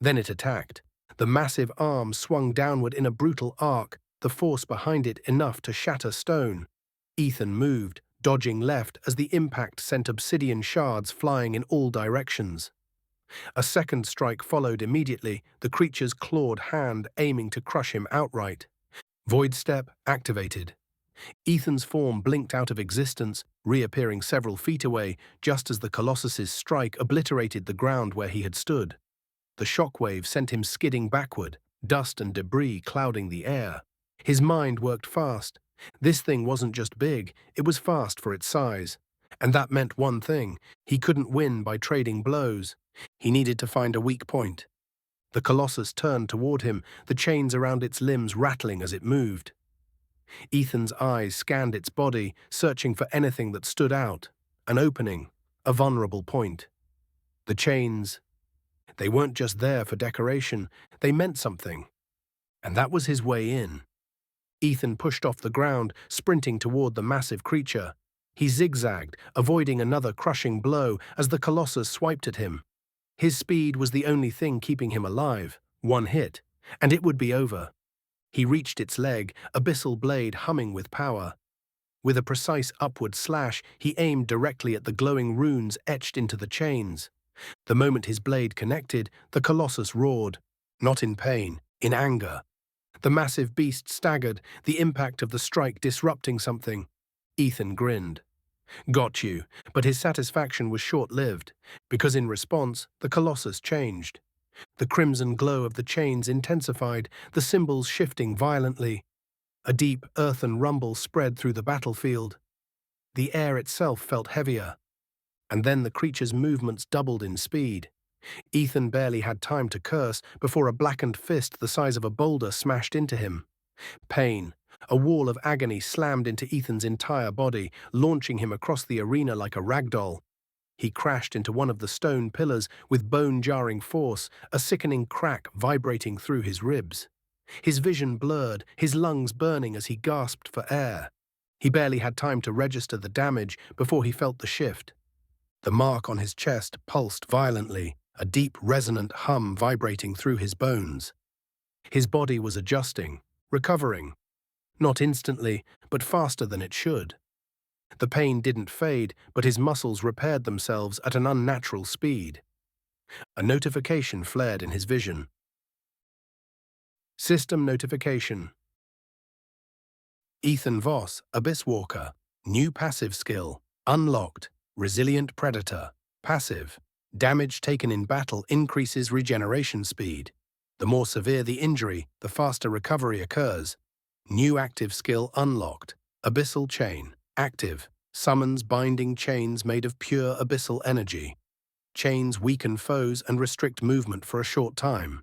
Then it attacked. The massive arm swung downward in a brutal arc, the force behind it enough to shatter stone. Ethan moved, dodging left as the impact sent obsidian shards flying in all directions. A second strike followed immediately, the creature's clawed hand aiming to crush him outright. Void Step activated. Ethan's form blinked out of existence, reappearing several feet away, just as the colossus's strike obliterated the ground where he had stood. The shockwave sent him skidding backward, dust and debris clouding the air. His mind worked fast. This thing wasn't just big, it was fast for its size. And that meant one thing: he couldn't win by trading blows. He needed to find a weak point. The colossus turned toward him, the chains around its limbs rattling as it moved. Ethan's eyes scanned its body, searching for anything that stood out. An opening, a vulnerable point. The chains, they weren't just there for decoration, they meant something. And that was his way in. Ethan pushed off the ground, sprinting toward the massive creature. He zigzagged, avoiding another crushing blow as the colossus swiped at him. His speed was the only thing keeping him alive. One hit, and it would be over. He reached its leg, abyssal blade humming with power. With a precise upward slash, he aimed directly at the glowing runes etched into the chains. The moment his blade connected, the colossus roared. Not in pain, in anger. The massive beast staggered, the impact of the strike disrupting something. Ethan grinned. Got you, but his satisfaction was short-lived, because in response, the colossus changed. The crimson glow of the chains intensified, the symbols shifting violently. A deep, earthen rumble spread through the battlefield. The air itself felt heavier. And then the creature's movements doubled in speed. Ethan barely had time to curse before a blackened fist the size of a boulder smashed into him. Pain, a wall of agony slammed into Ethan's entire body, launching him across the arena like a ragdoll. He crashed into one of the stone pillars with bone-jarring force, a sickening crack vibrating through his ribs. His vision blurred, his lungs burning as he gasped for air. He barely had time to register the damage before he felt the shift. The mark on his chest pulsed violently, a deep, resonant hum vibrating through his bones. His body was adjusting, recovering. Not instantly, but faster than it should. The pain didn't fade, but his muscles repaired themselves at an unnatural speed. A notification flared in his vision. System notification. Ethan Voss, Abyss Walker. New passive skill. Unlocked. Resilient Predator. Passive. Damage taken in battle increases regeneration speed. The more severe the injury, the faster recovery occurs. New active skill unlocked. Abyssal Chain. Active. Summons binding chains made of pure abyssal energy. Chains weaken foes and restrict movement for a short time.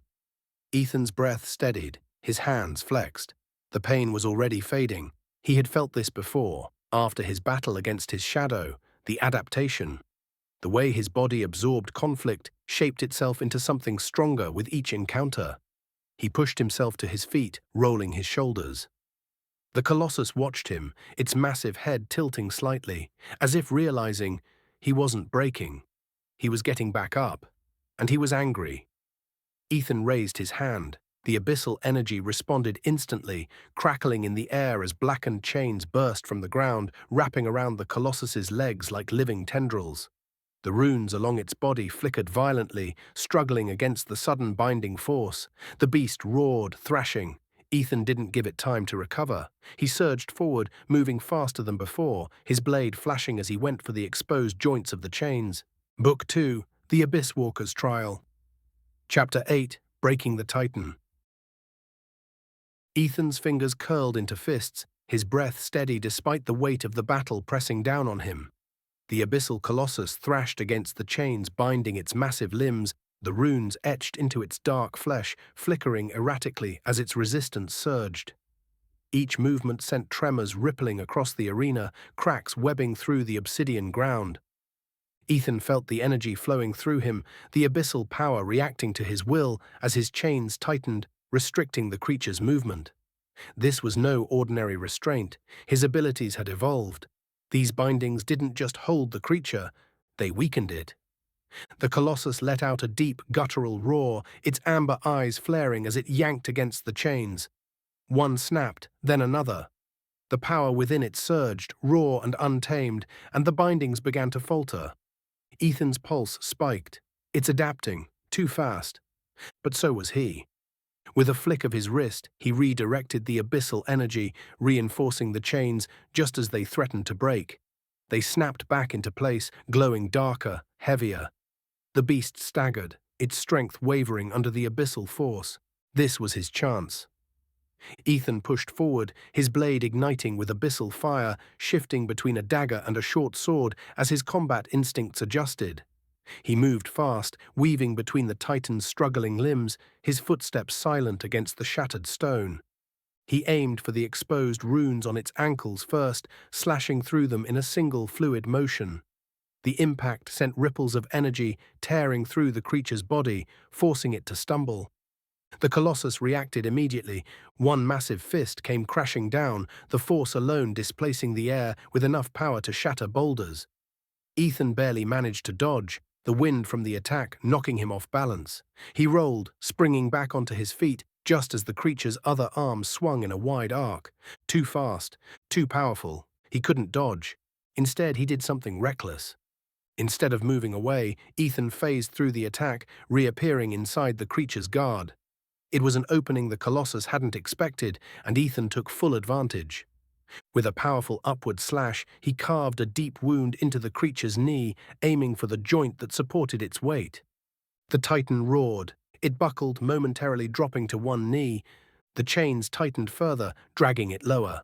Ethan's breath steadied, his hands flexed. The pain was already fading. He had felt this before, after his battle against his shadow, the adaptation. The way his body absorbed conflict shaped itself into something stronger with each encounter. He pushed himself to his feet, rolling his shoulders. The colossus watched him, its massive head tilting slightly, as if realizing he wasn't breaking. He was getting back up, and he was angry. Ethan raised his hand. The abyssal energy responded instantly, crackling in the air as blackened chains burst from the ground, wrapping around the colossus's legs like living tendrils. The runes along its body flickered violently, struggling against the sudden binding force. The beast roared, thrashing. Ethan didn't give it time to recover. He surged forward, moving faster than before, his blade flashing as he went for the exposed joints of the chains. Book 2, The Abyss Walker's Trial. Chapter 8, Breaking the Titan. Ethan's fingers curled into fists, his breath steady despite the weight of the battle pressing down on him. The abyssal colossus thrashed against the chains binding its massive limbs, the runes etched into its dark flesh, flickering erratically as its resistance surged. Each movement sent tremors rippling across the arena, cracks webbing through the obsidian ground. Ethan felt the energy flowing through him, the abyssal power reacting to his will as his chains tightened, restricting the creature's movement. This was no ordinary restraint. His abilities had evolved. These bindings didn't just hold the creature, they weakened it. The colossus let out a deep, guttural roar, its amber eyes flaring as it yanked against the chains. One snapped, then another. The power within it surged, raw and untamed, and the bindings began to falter. Ethan's pulse spiked. It's adapting, too fast. But so was he. With a flick of his wrist, he redirected the abyssal energy, reinforcing the chains just as they threatened to break. They snapped back into place, glowing darker, heavier. The beast staggered, its strength wavering under the abyssal force. This was his chance. Ethan pushed forward, his blade igniting with abyssal fire, shifting between a dagger and a short sword as his combat instincts adjusted. He moved fast, weaving between the titan's struggling limbs, his footsteps silent against the shattered stone. He aimed for the exposed runes on its ankles first, slashing through them in a single fluid motion. The impact sent ripples of energy tearing through the creature's body, forcing it to stumble. The colossus reacted immediately. One massive fist came crashing down, the force alone displacing the air with enough power to shatter boulders. Ethan barely managed to dodge, the wind from the attack knocking him off balance. He rolled, springing back onto his feet just as the creature's other arm swung in a wide arc. Too fast, too powerful. He couldn't dodge. Instead, he did something reckless. Instead of moving away, Ethan phased through the attack, reappearing inside the creature's guard. It was an opening the colossus hadn't expected, and Ethan took full advantage. With a powerful upward slash, he carved a deep wound into the creature's knee, aiming for the joint that supported its weight. The titan roared. It buckled, momentarily dropping to one knee. The chains tightened further, dragging it lower.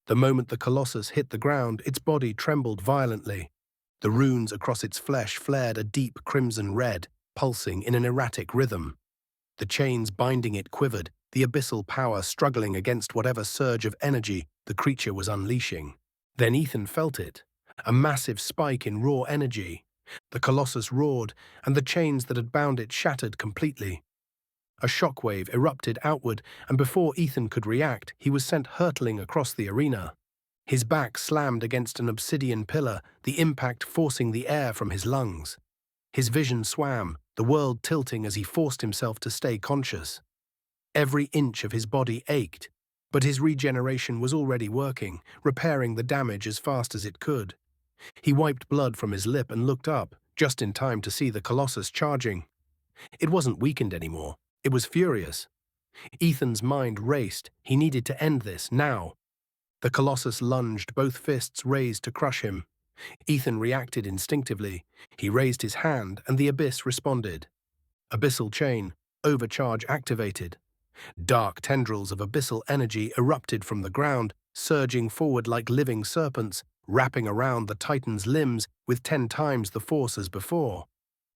The moment the colossus hit the ground, its body trembled violently. The runes across its flesh flared a deep crimson red, pulsing in an erratic rhythm. The chains binding it quivered, the abyssal power struggling against whatever surge of energy the creature was unleashing. Then Ethan felt it, a massive spike in raw energy. The colossus roared, and the chains that had bound it shattered completely. A shockwave erupted outward, and before Ethan could react, he was sent hurtling across the arena. His back slammed against an obsidian pillar, the impact forcing the air from his lungs. His vision swam, the world tilting as he forced himself to stay conscious. Every inch of his body ached, but his regeneration was already working, repairing the damage as fast as it could. He wiped blood from his lip and looked up, just in time to see the colossus charging. It wasn't weakened anymore, it was furious. Ethan's mind raced. He needed to end this, now. The colossus lunged, both fists raised to crush him. Ethan reacted instinctively. He raised his hand, and the abyss responded. Abyssal chain, overcharge activated. Dark tendrils of abyssal energy erupted from the ground, surging forward like living serpents, wrapping around the titan's limbs with 10 times the force as before.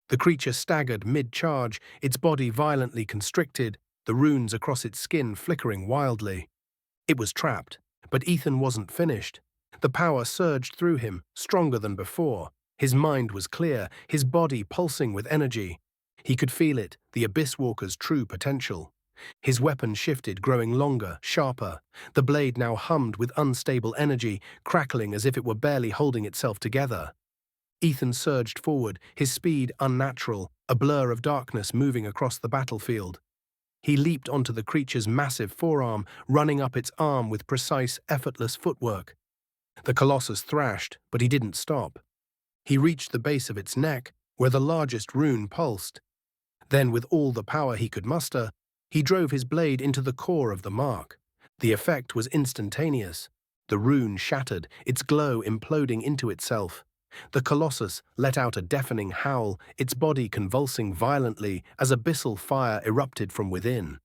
The creature staggered mid-charge, its body violently constricted, the runes across its skin flickering wildly. It was trapped, but Ethan wasn't finished. The power surged through him, stronger than before. His mind was clear, his body pulsing with energy. He could feel it, the Abyss Walker's true potential. His weapon shifted, growing longer, sharper. The blade now hummed with unstable energy, crackling as if it were barely holding itself together. Ethan surged forward, his speed unnatural, a blur of darkness moving across the battlefield. He leaped onto the creature's massive forearm, running up its arm with precise, effortless footwork. The colossus thrashed, but he didn't stop. He reached the base of its neck, where the largest rune pulsed. Then, with all the power he could muster, he drove his blade into the core of the mark. The effect was instantaneous. The rune shattered, its glow imploding into itself. The colossus let out a deafening howl, its body convulsing violently as abyssal fire erupted from within.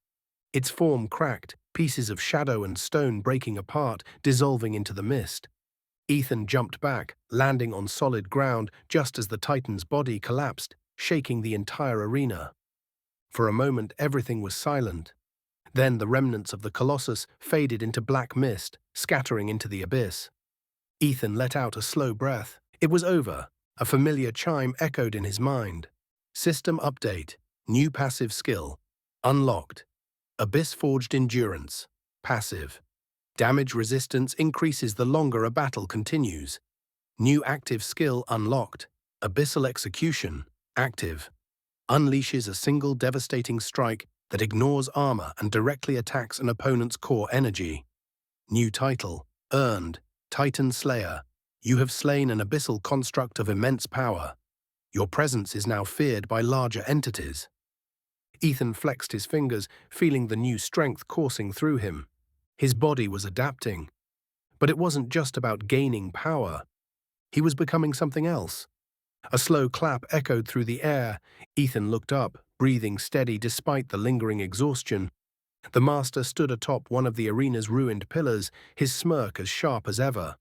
Its form cracked, pieces of shadow and stone breaking apart, dissolving into the mist. Ethan jumped back, landing on solid ground just as the titan's body collapsed, shaking the entire arena. For a moment, everything was silent. Then the remnants of the colossus faded into black mist, scattering into the abyss. Ethan let out a slow breath. It was over. A familiar chime echoed in his mind. System update. New passive skill. Unlocked. Abyss Forged Endurance. Passive. Damage resistance increases the longer a battle continues. New active skill unlocked. Abyssal Execution. Active. Unleashes a single devastating strike that ignores armor and directly attacks an opponent's core energy. New title. Earned. Titan Slayer. You have slain an abyssal construct of immense power. Your presence is now feared by larger entities. Ethan flexed his fingers, feeling the new strength coursing through him. His body was adapting. But it wasn't just about gaining power. He was becoming something else. A slow clap echoed through the air. Ethan looked up, breathing steady despite the lingering exhaustion. The master stood atop one of the arena's ruined pillars, his smirk as sharp as ever.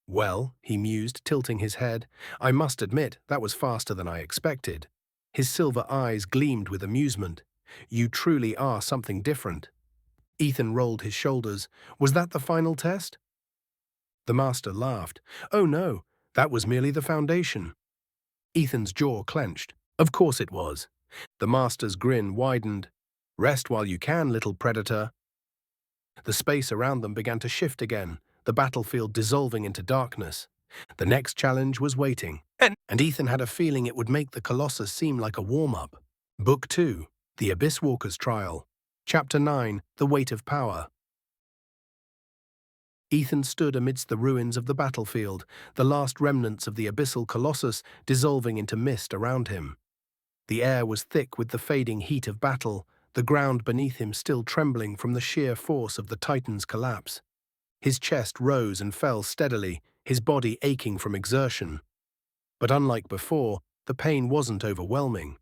Well, he mused, tilting his head, I must admit that was faster than I expected. His silver eyes gleamed with amusement. You truly are something different. Ethan rolled his shoulders. Was that the final test? The master laughed. Oh no, that was merely the foundation. Ethan's jaw clenched. Of course it was. The master's grin widened. Rest while you can, little predator. The space around them began to shift again, the battlefield dissolving into darkness. The next challenge was waiting, and Ethan had a feeling it would make the Colossus seem like a warm-up. Book 2, The Abyss Walker's Trial. Chapter 9, The Weight of Power. Ethan stood amidst the ruins of the battlefield, the last remnants of the abyssal colossus dissolving into mist around him. The air was thick with the fading heat of battle, the ground beneath him still trembling from the sheer force of the Titan's collapse. His chest rose and fell steadily, his body aching from exertion. But unlike before, the pain wasn't overwhelming.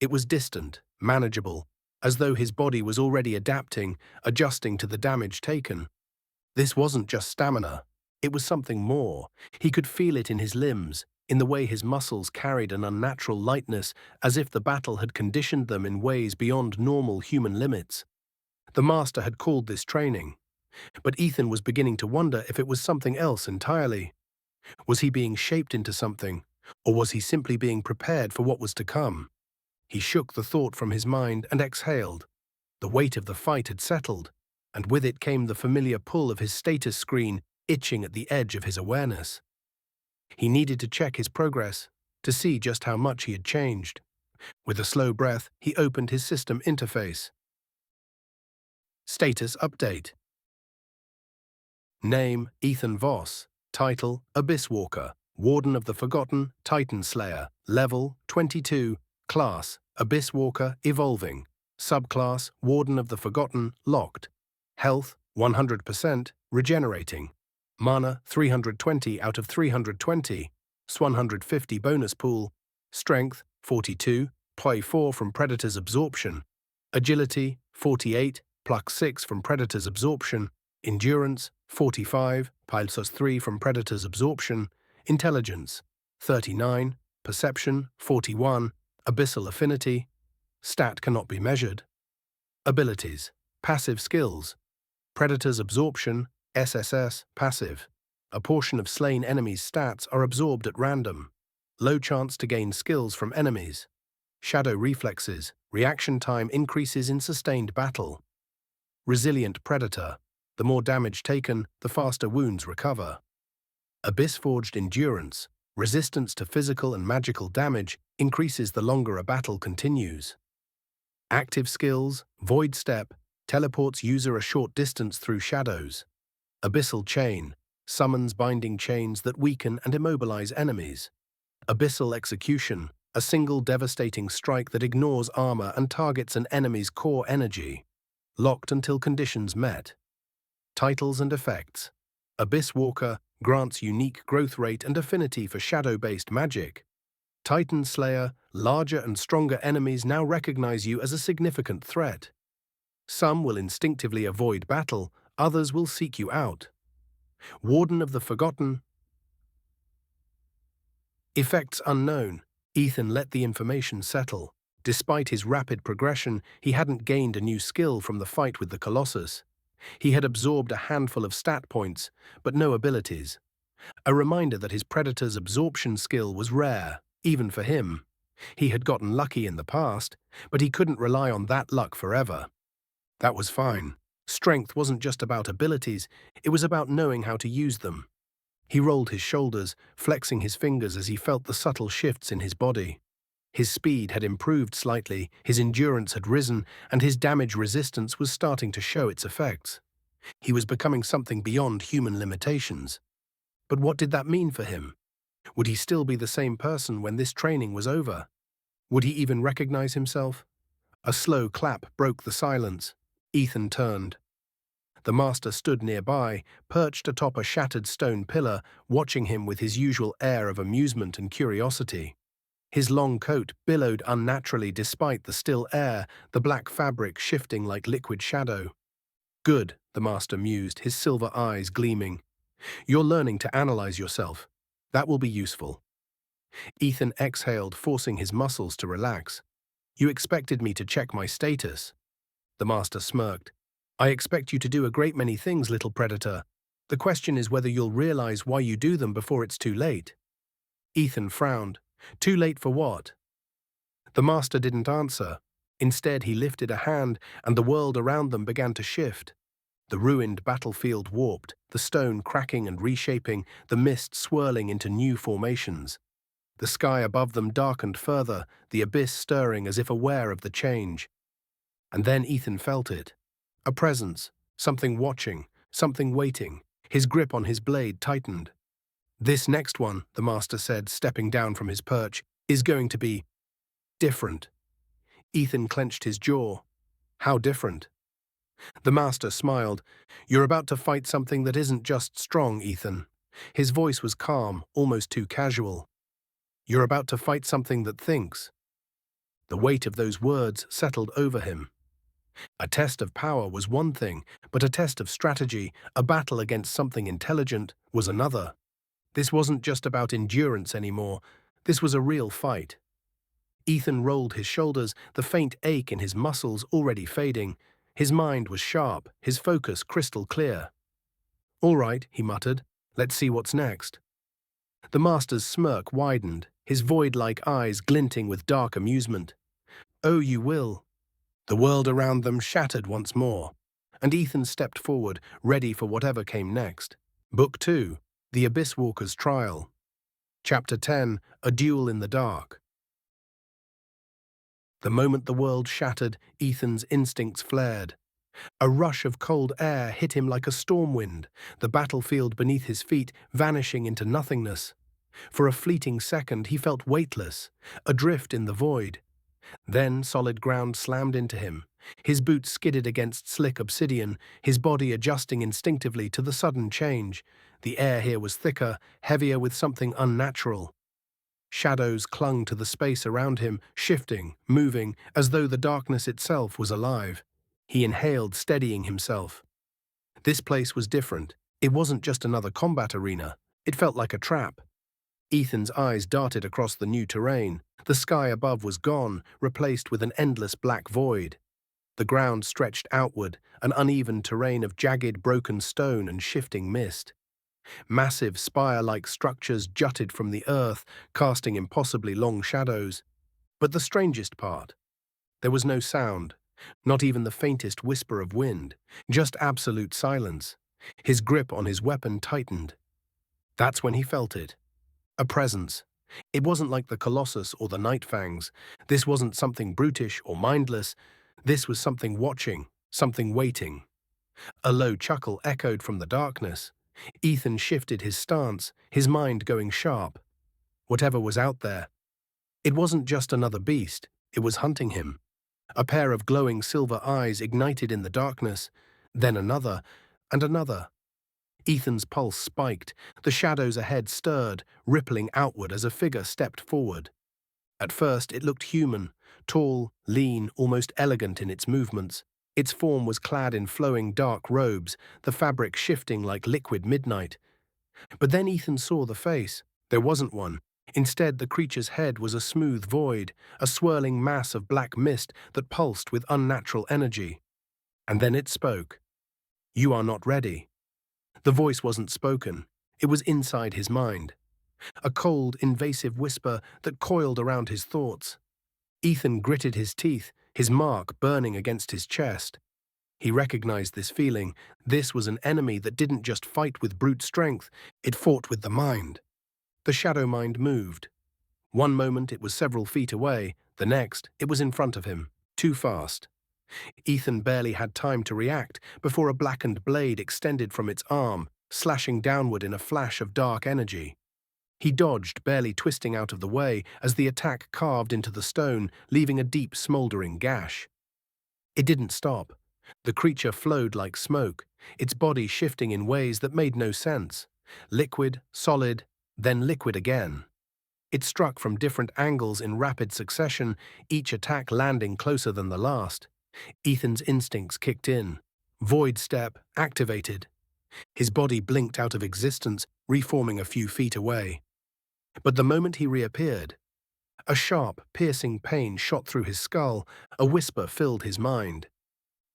It was distant, manageable, as though his body was already adapting, adjusting to the damage taken. This wasn't just stamina. It was something more. He could feel it in his limbs, in the way his muscles carried an unnatural lightness, as if the battle had conditioned them in ways beyond normal human limits. The master had called this training. But Ethan was beginning to wonder if it was something else entirely. Was he being shaped into something, or was he simply being prepared for what was to come? He shook the thought from his mind and exhaled. The weight of the fight had settled, and with it came the familiar pull of his status screen itching at the edge of his awareness. He needed to check his progress, to see just how much he had changed. With a slow breath, he opened his system interface. Status update. Name, Ethan Voss. Title, Abyss Walker. Warden of the Forgotten, Titan Slayer. Level, 22. Class, Abyss Walker, Evolving. Subclass, Warden of the Forgotten, Locked. Health, 100%, Regenerating. Mana 320 out of 320, S150 bonus pool, Strength 42, +4 from Predator's Absorption, Agility 48, +6 from Predator's Absorption, Endurance 45, +3 from Predator's Absorption, Intelligence 39, Perception 41, Abyssal Affinity, Stat cannot be measured. Abilities, Passive Skills, Predator's Absorption, SSS, passive. A portion of slain enemies' stats are absorbed at random. Low chance to gain skills from enemies. Shadow Reflexes, reaction time increases in sustained battle. Resilient Predator, the more damage taken, the faster wounds recover. Abyss-forged Endurance, resistance to physical and magical damage increases the longer a battle continues. Active Skills, Void Step, teleports user a short distance through shadows. Abyssal Chain, summons binding chains that weaken and immobilize enemies. Abyssal Execution, a single devastating strike that ignores armor and targets an enemy's core energy. Locked until conditions met. Titles and Effects. Abyss Walker grants unique growth rate and affinity for shadow-based magic. Titan Slayer, larger and stronger enemies now recognize you as a significant threat. Some will instinctively avoid battle, others will seek you out. Warden of the Forgotten. Effects unknown. Ethan let the information settle. Despite his rapid progression, he hadn't gained a new skill from the fight with the colossus. He had absorbed a handful of stat points, but no abilities. A reminder that his Predator's Absorption skill was rare, even for him. He had gotten lucky in the past, but he couldn't rely on that luck forever. That was fine. Strength wasn't just about abilities, it was about knowing how to use them. He rolled his shoulders, flexing his fingers as he felt the subtle shifts in his body. His speed had improved slightly, his endurance had risen, and his damage resistance was starting to show its effects. He was becoming something beyond human limitations. But what did that mean for him? Would he still be the same person when this training was over? Would he even recognize himself? A slow clap broke the silence. Ethan turned. The master stood nearby, perched atop a shattered stone pillar, watching him with his usual air of amusement and curiosity. His long coat billowed unnaturally despite the still air, the black fabric shifting like liquid shadow. Good, the master mused, his silver eyes gleaming. You're learning to analyze yourself. That will be useful. Ethan exhaled, forcing his muscles to relax. You expected me to check my status. The master smirked. I expect you to do a great many things, little predator. The question is whether you'll realize why you do them before it's too late. Ethan frowned. Too late for what? The master didn't answer. Instead, he lifted a hand, and the world around them began to shift. The ruined battlefield warped, the stone cracking and reshaping, the mist swirling into new formations. The sky above them darkened further, the abyss stirring as if aware of the change. And then Ethan felt it. A presence, something watching, something waiting. His grip on his blade tightened. This next one, the master said, stepping down from his perch, is going to be different. Ethan clenched his jaw. How different? The master smiled. You're about to fight something that isn't just strong, Ethan. His voice was calm, almost too casual. You're about to fight something that thinks. The weight of those words settled over him. A test of power was one thing, but a test of strategy, a battle against something intelligent, was another. This wasn't just about endurance anymore. This was a real fight. Ethan rolled his shoulders, the faint ache in his muscles already fading. His mind was sharp, his focus crystal clear. All right, he muttered. Let's see what's next. The master's smirk widened, his void-like eyes glinting with dark amusement. Oh, you will. The world around them shattered once more, and Ethan stepped forward, ready for whatever came next. Book 2, The Abyss Walker's Trial. Chapter 10, A Duel in the Dark. The moment the world shattered, Ethan's instincts flared. A rush of cold air hit him like a storm wind, the battlefield beneath his feet vanishing into nothingness. For a fleeting second, he felt weightless, adrift in the void. Then solid ground slammed into him, His boots skidded against slick obsidian, his body adjusting instinctively to the sudden change. The air here was thicker, heavier with something unnatural. Shadows clung to the space around him, shifting, moving, as though the darkness itself was alive. He inhaled, steadying himself. This place was different. It wasn't just another combat arena. It felt like a trap. Ethan's eyes darted across the new terrain. The sky above was gone, replaced with an endless black void. The ground stretched outward, an uneven terrain of jagged, broken stone and shifting mist. Massive, spire-like structures jutted from the earth, casting impossibly long shadows. But the strangest part, there was no sound, not even the faintest whisper of wind, just absolute silence. His grip on his weapon tightened. That's when he felt it. A presence. It wasn't like the colossus or the nightfangs. This wasn't something brutish or mindless. This was something watching, something waiting. A low chuckle echoed from the darkness. Ethan shifted his stance, his mind going sharp. Whatever was out there. It wasn't just another beast, it was hunting him. A pair of glowing silver eyes ignited in the darkness, then another, and another. Ethan's pulse spiked, the shadows ahead stirred, rippling outward as a figure stepped forward. At first it looked human, tall, lean, almost elegant in its movements. Its form was clad in flowing dark robes, the fabric shifting like liquid midnight. But then Ethan saw the face. There wasn't one. Instead, the creature's head was a smooth void, a swirling mass of black mist that pulsed with unnatural energy. And then it spoke. "You are not ready." The voice wasn't spoken. It was inside his mind. A cold, invasive whisper that coiled around his thoughts. Ethan gritted his teeth, his mark burning against his chest. He recognized this feeling. This was an enemy that didn't just fight with brute strength, it fought with the mind. The shadow mind moved. One moment it was several feet away, the next it was in front of him, too fast. Ethan barely had time to react before a blackened blade extended from its arm, slashing downward in a flash of dark energy. He dodged, barely twisting out of the way as the attack carved into the stone, leaving a deep, smoldering gash. It didn't stop. The creature flowed like smoke, its body shifting in ways that made no sense. Liquid, solid, then liquid again. It struck from different angles in rapid succession, each attack landing closer than the last. Ethan's instincts kicked in. Void step activated. His body blinked out of existence, reforming a few feet away. But the moment he reappeared, a sharp, piercing pain shot through his skull, a whisper filled his mind.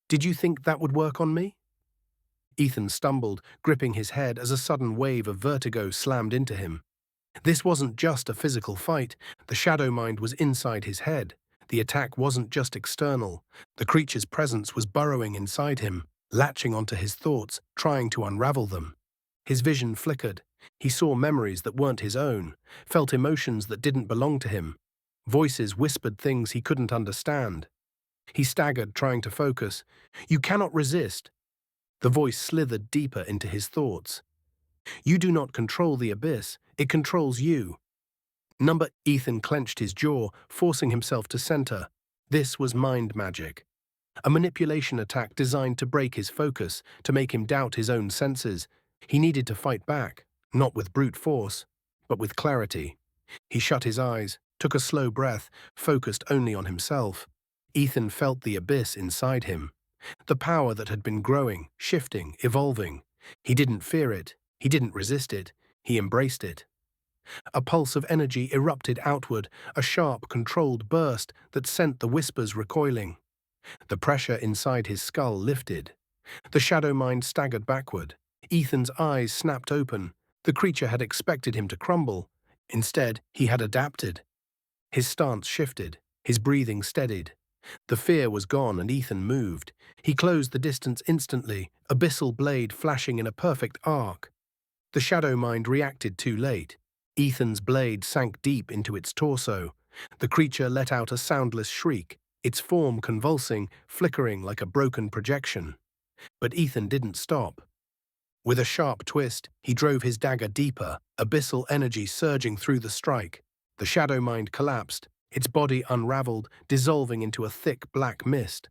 "Did you think that would work on me?" Ethan stumbled, gripping his head as a sudden wave of vertigo slammed into him. This wasn't just a physical fight, the shadow mind was inside his head. The attack wasn't just external, the creature's presence was burrowing inside him, latching onto his thoughts, trying to unravel them. His vision flickered. He saw memories that weren't his own, felt emotions that didn't belong to him. Voices whispered things he couldn't understand. He staggered, trying to focus. "You cannot resist." The voice slithered deeper into his thoughts. "You do not control the abyss, it controls you." Ethan clenched his jaw, forcing himself to center. This was mind magic. A manipulation attack designed to break his focus, to make him doubt his own senses. He needed to fight back, not with brute force, but with clarity. He shut his eyes, took a slow breath, focused only on himself. Ethan felt the abyss inside him. The power that had been growing, shifting, evolving. He didn't fear it. He didn't resist it. He embraced it. A pulse of energy erupted outward, a sharp, controlled burst that sent the whispers recoiling. The pressure inside his skull lifted. The shadow mind staggered backward. Ethan's eyes snapped open. The creature had expected him to crumble. Instead, he had adapted. His stance shifted. His breathing steadied. The fear was gone and Ethan moved. He closed the distance instantly, abyssal blade flashing in a perfect arc. The shadow mind reacted too late. Ethan's blade sank deep into its torso. The creature let out a soundless shriek, its form convulsing, flickering like a broken projection. But Ethan didn't stop. With a sharp twist, he drove his dagger deeper, abyssal energy surging through the strike. The shadow mind collapsed, its body unraveled, dissolving into a thick black mist.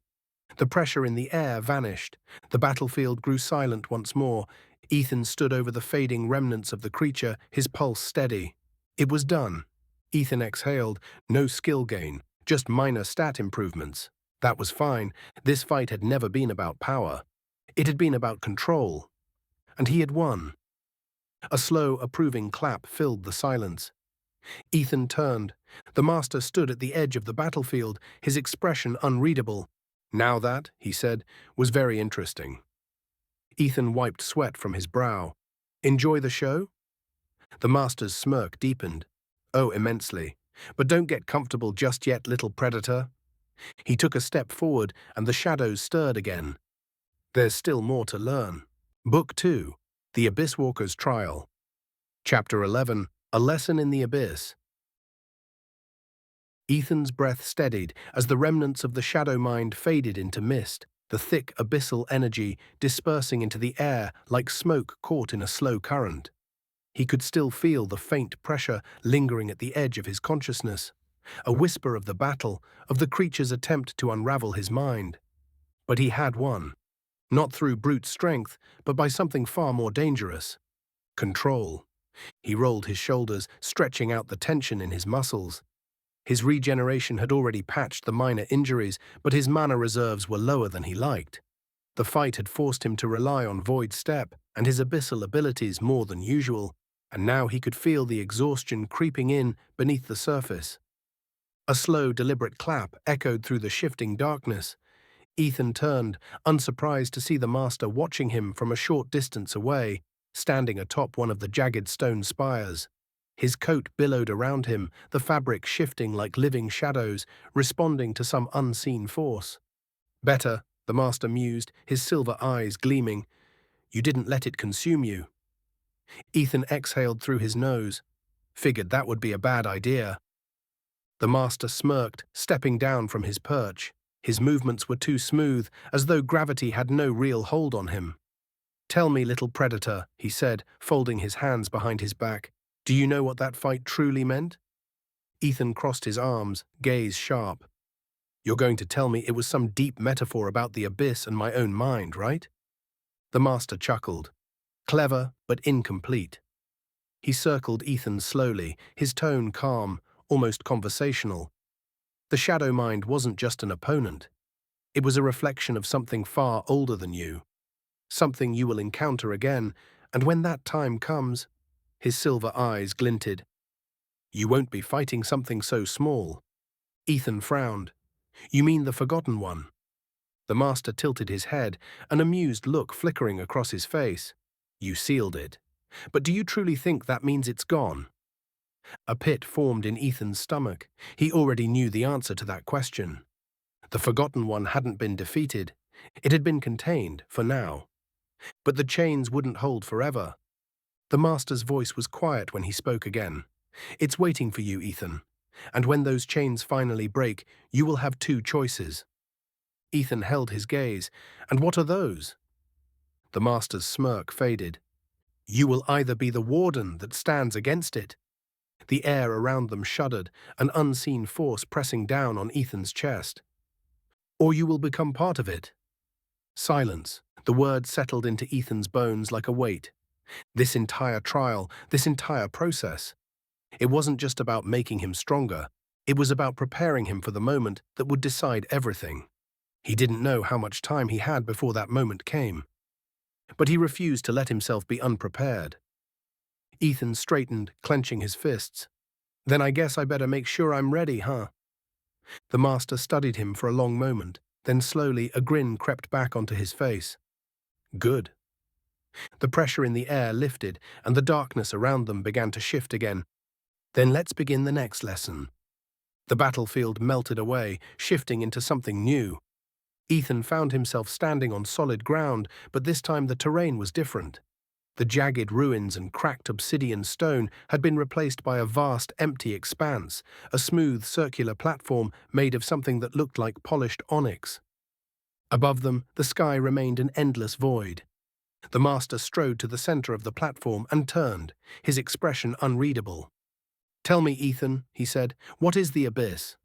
The pressure in the air vanished. The battlefield grew silent once more. Ethan stood over the fading remnants of the creature, his pulse steady. It was done. Ethan exhaled. No skill gain, just minor stat improvements. That was fine. This fight had never been about power. It had been about control. And he had won. A slow, approving clap filled the silence. Ethan turned. The master stood at the edge of the battlefield, his expression unreadable. Now that, he said, was very interesting. Ethan wiped sweat from his brow. Enjoy the show? The master's smirk deepened. Oh, immensely. But don't get comfortable just yet, little predator. He took a step forward, and the shadows stirred again. There's still more to learn. Book 2, The Abyss Walker's Trial. Chapter 11, A Lesson in the Abyss. Ethan's breath steadied as the remnants of the shadow mind faded into mist, the thick abyssal energy dispersing into the air like smoke caught in a slow current. He could still feel the faint pressure lingering at the edge of his consciousness, a whisper of the battle, of the creature's attempt to unravel his mind. But he had won, not through brute strength, but by something far more dangerous. Control. He rolled his shoulders, stretching out the tension in his muscles. His regeneration had already patched the minor injuries, but his mana reserves were lower than he liked. The fight had forced him to rely on Void Step and his abyssal abilities more than usual, and now he could feel the exhaustion creeping in beneath the surface. A slow, deliberate clap echoed through the shifting darkness. Ethan turned, unsurprised to see the master watching him from a short distance away, standing atop one of the jagged stone spires. His coat billowed around him, the fabric shifting like living shadows, responding to some unseen force. Better, the master mused, his silver eyes gleaming. You didn't let it consume you. Ethan exhaled through his nose. Figured that would be a bad idea. The master smirked, stepping down from his perch. His movements were too smooth, as though gravity had no real hold on him. Tell me, little predator, he said, folding his hands behind his back. Do you know what that fight truly meant? Ethan crossed his arms, gaze sharp. You're going to tell me it was some deep metaphor about the abyss and my own mind, right? The master chuckled. Clever, but incomplete. He circled Ethan slowly, his tone calm, almost conversational. The shadow mind wasn't just an opponent. It was a reflection of something far older than you. Something you will encounter again, and when that time comes, his silver eyes glinted. You won't be fighting something so small. Ethan frowned. You mean the Forgotten One? The master tilted his head, an amused look flickering across his face. You sealed it. But do you truly think that means it's gone? A pit formed in Ethan's stomach. He already knew the answer to that question. The Forgotten One hadn't been defeated. It had been contained, for now. But the chains wouldn't hold forever. The master's voice was quiet when he spoke again. It's waiting for you, Ethan. And when those chains finally break, you will have two choices. Ethan held his gaze. And what are those? The master's smirk faded. You will either be the warden that stands against it. The air around them shuddered, an unseen force pressing down on Ethan's chest. Or you will become part of it. Silence. The word settled into Ethan's bones like a weight. This entire trial, this entire process. It wasn't just about making him stronger. It was about preparing him for the moment that would decide everything. He didn't know how much time he had before that moment came. But he refused to let himself be unprepared. Ethan straightened, clenching his fists. Then I guess I better make sure I'm ready, huh? The master studied him for a long moment, then slowly a grin crept back onto his face. Good. The pressure in the air lifted, and the darkness around them began to shift again. Then let's begin the next lesson. The battlefield melted away, shifting into something new. Ethan found himself standing on solid ground, but this time the terrain was different. The jagged ruins and cracked obsidian stone had been replaced by a vast, empty expanse, a smooth, circular platform made of something that looked like polished onyx. Above them, the sky remained an endless void. The master strode to the center of the platform and turned, his expression unreadable. Tell me, Ethan, he said, what is the abyss?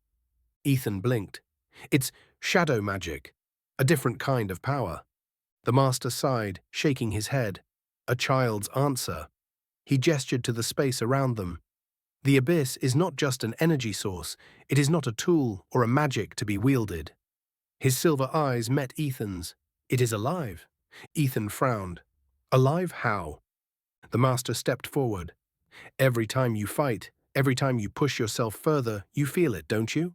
Ethan blinked. It's shadow magic. A different kind of power. The master sighed, shaking his head. A child's answer. He gestured to the space around them. The abyss is not just an energy source, it is not a tool or a magic to be wielded. His silver eyes met Ethan's. It is alive. Ethan frowned. Alive how? The master stepped forward. Every time you fight, every time you push yourself further, you feel it, don't you?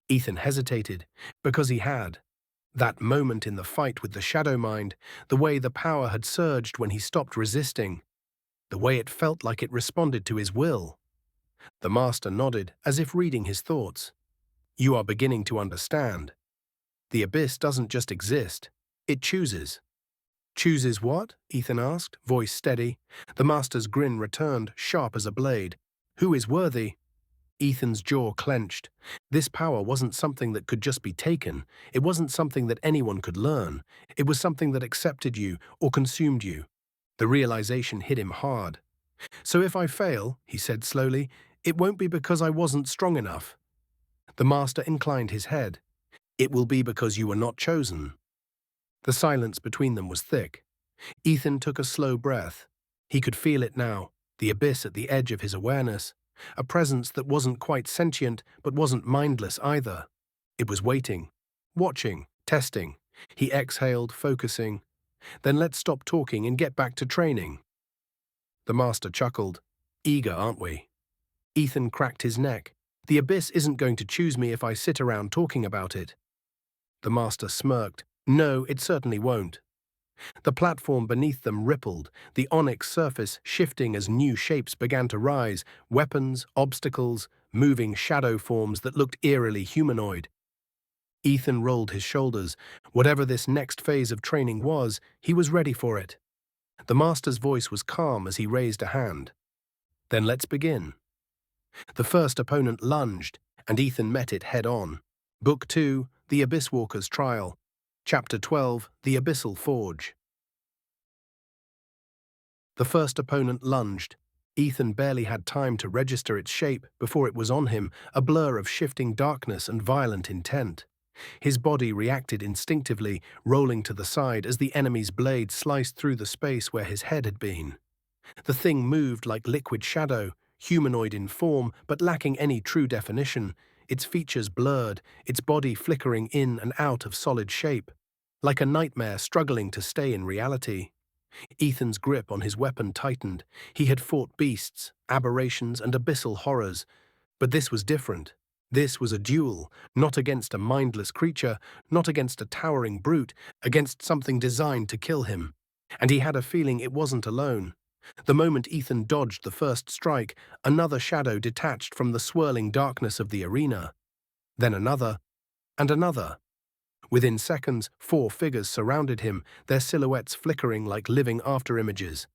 Ethan hesitated, because he had. That moment in the fight with the shadow mind, the way the power had surged when he stopped resisting, the way it felt like it responded to his will. The master nodded, as if reading his thoughts. You are beginning to understand. The abyss doesn't just exist, it chooses. Chooses what? Ethan asked, voice steady. The master's grin returned, sharp as a blade. Who is worthy? Ethan's jaw clenched. This power wasn't something that could just be taken. It wasn't something that anyone could learn. It was something that accepted you or consumed you. The realization hit him hard. So if I fail, he said slowly, it won't be because I wasn't strong enough. The master inclined his head. It will be because you were not chosen. The silence between them was thick. Ethan took a slow breath. He could feel it now, the abyss at the edge of his awareness, a presence that wasn't quite sentient but wasn't mindless either. It was waiting, watching, testing. He exhaled, focusing. Then let's stop talking and get back to training. The master chuckled. Eager, aren't we? Ethan cracked his neck. The abyss isn't going to choose me if I sit around talking about it. The master smirked. No, it certainly won't. The platform beneath them rippled, the onyx surface shifting as new shapes began to rise, weapons, obstacles, moving shadow forms that looked eerily humanoid. Ethan rolled his shoulders. Whatever this next phase of training was, he was ready for it. The master's voice was calm as he raised a hand. Then let's begin. The first opponent lunged, and Ethan met it head-on. Book 2, The Abyss Walker's Trial. Chapter 12, The Abyssal Forge. The first opponent lunged. Ethan barely had time to register its shape before it was on him, a blur of shifting darkness and violent intent. His body reacted instinctively, rolling to the side as the enemy's blade sliced through the space where his head had been. The thing moved like liquid shadow, humanoid in form but lacking any true definition, its features blurred, its body flickering in and out of solid shape, like a nightmare struggling to stay in reality. Ethan's grip on his weapon tightened. He had fought beasts, aberrations, and abyssal horrors, but this was different. This was a duel, not against a mindless creature, not against a towering brute, against something designed to kill him. And he had a feeling it wasn't alone. The moment Ethan dodged the first strike, another shadow detached from the swirling darkness of the arena. Then another, and another. Within seconds, 4 figures surrounded him, their silhouettes flickering like living afterimages.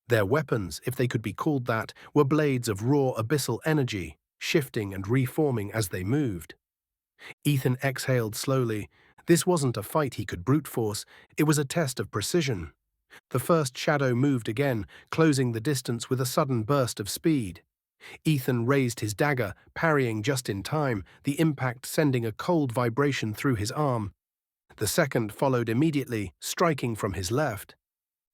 Their weapons, if they could be called that, were blades of raw abyssal energy, shifting and reforming as they moved. Ethan exhaled slowly. This wasn't a fight he could brute force, it was a test of precision. The first shadow moved again, closing the distance with a sudden burst of speed. Ethan raised his dagger, parrying just in time, the impact sending a cold vibration through his arm. The second followed immediately, striking from his left.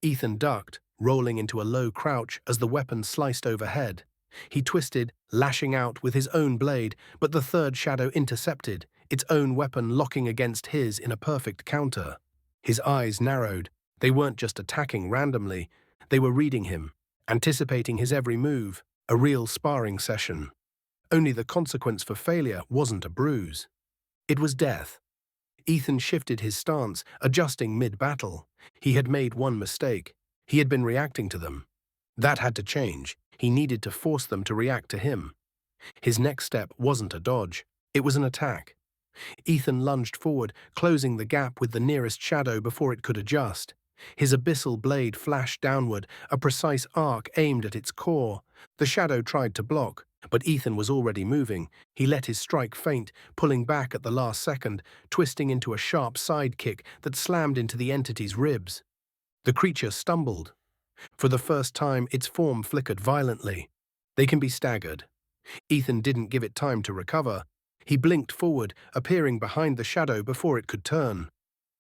Ethan ducked, rolling into a low crouch as the weapon sliced overhead. He twisted, lashing out with his own blade, but the third shadow intercepted, its own weapon locking against his in a perfect counter. His eyes narrowed. They weren't just attacking randomly, they were reading him, anticipating his every move, a real sparring session. Only the consequence for failure wasn't a bruise. It was death. Ethan shifted his stance, adjusting mid-battle. He had made one mistake. He had been reacting to them. That had to change. He needed to force them to react to him. His next step wasn't a dodge. It was an attack. Ethan lunged forward, closing the gap with the nearest shadow before it could adjust. His abyssal blade flashed downward, a precise arc aimed at its core. The shadow tried to block, but Ethan was already moving. He let his strike faint, pulling back at the last second, twisting into a sharp side kick that slammed into the entity's ribs. The creature stumbled. For the first time, its form flickered violently. They can be staggered. Ethan didn't give it time to recover. He blinked forward, appearing behind the shadow before it could turn.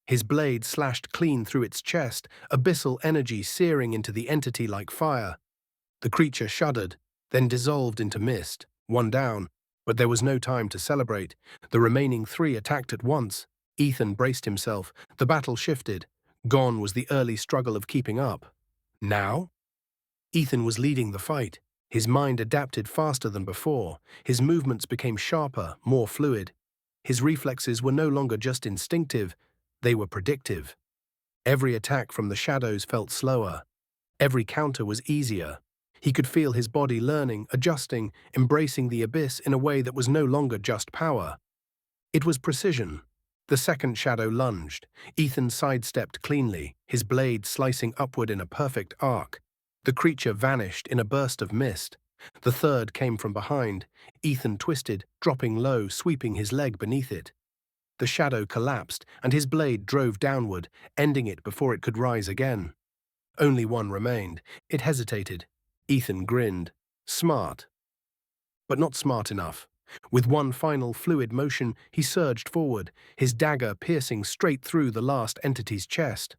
His blade slashed clean through its chest, abyssal energy searing into the entity like fire. The creature shuddered, then dissolved into mist, one down. But there was no time to celebrate. The remaining three attacked at once. Ethan braced himself. The battle shifted. Gone was the early struggle of keeping up. Now? Ethan was leading the fight. His mind adapted faster than before. His movements became sharper, more fluid. His reflexes were no longer just instinctive, they were predictive. Every attack from the shadows felt slower. Every counter was easier. He could feel his body learning, adjusting, embracing the abyss in a way that was no longer just power. It was precision. The second shadow lunged. Ethan sidestepped cleanly, his blade slicing upward in a perfect arc. The creature vanished in a burst of mist. The third came from behind. Ethan twisted, dropping low, sweeping his leg beneath it. The shadow collapsed, and his blade drove downward, ending it before it could rise again. Only one remained. It hesitated. Ethan grinned. Smart. But not smart enough. With one final fluid motion, he surged forward, his dagger piercing straight through the last entity's chest.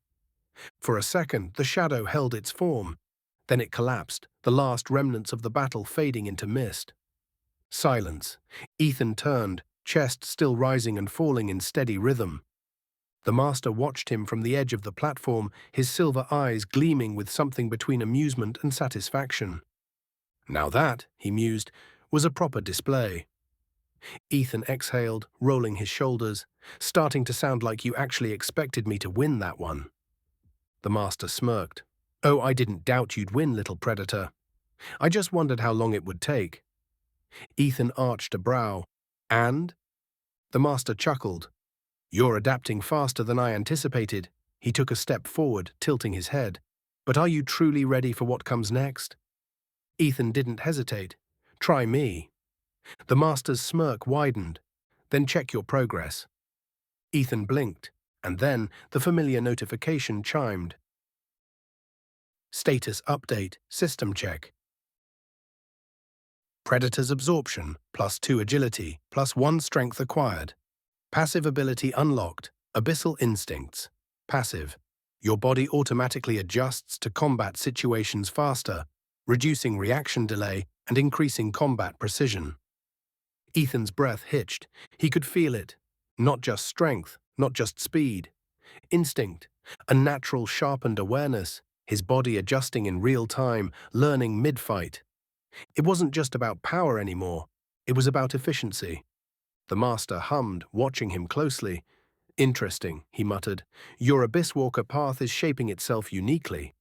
For a second, the shadow held its form. Then it collapsed, the last remnants of the battle fading into mist. Silence. Ethan turned, chest still rising and falling in steady rhythm. The master watched him from the edge of the platform, his silver eyes gleaming with something between amusement and satisfaction. Now that, he mused, was a proper display. Ethan exhaled, rolling his shoulders, starting to sound like you actually expected me to win that one. The master smirked. Oh, I didn't doubt you'd win, little predator. I just wondered how long it would take. Ethan arched a brow. And? The master chuckled. You're adapting faster than I anticipated. He took a step forward, tilting his head. But are you truly ready for what comes next? Ethan didn't hesitate. Try me. The master's smirk widened. Then check your progress. Ethan blinked, and then the familiar notification chimed. Status update, system check. Predator's absorption, +2 agility, +1 strength acquired. Passive ability unlocked, abyssal instincts. Passive. Your body automatically adjusts to combat situations faster, reducing reaction delay and increasing combat precision. Ethan's breath hitched. He could feel it. Not just strength, not just speed. Instinct, a natural sharpened awareness, his body adjusting in real time, learning mid-fight. It wasn't just about power anymore. It was about efficiency. The master hummed, watching him closely. Interesting, he muttered. Your Abyss Walker path is shaping itself uniquely.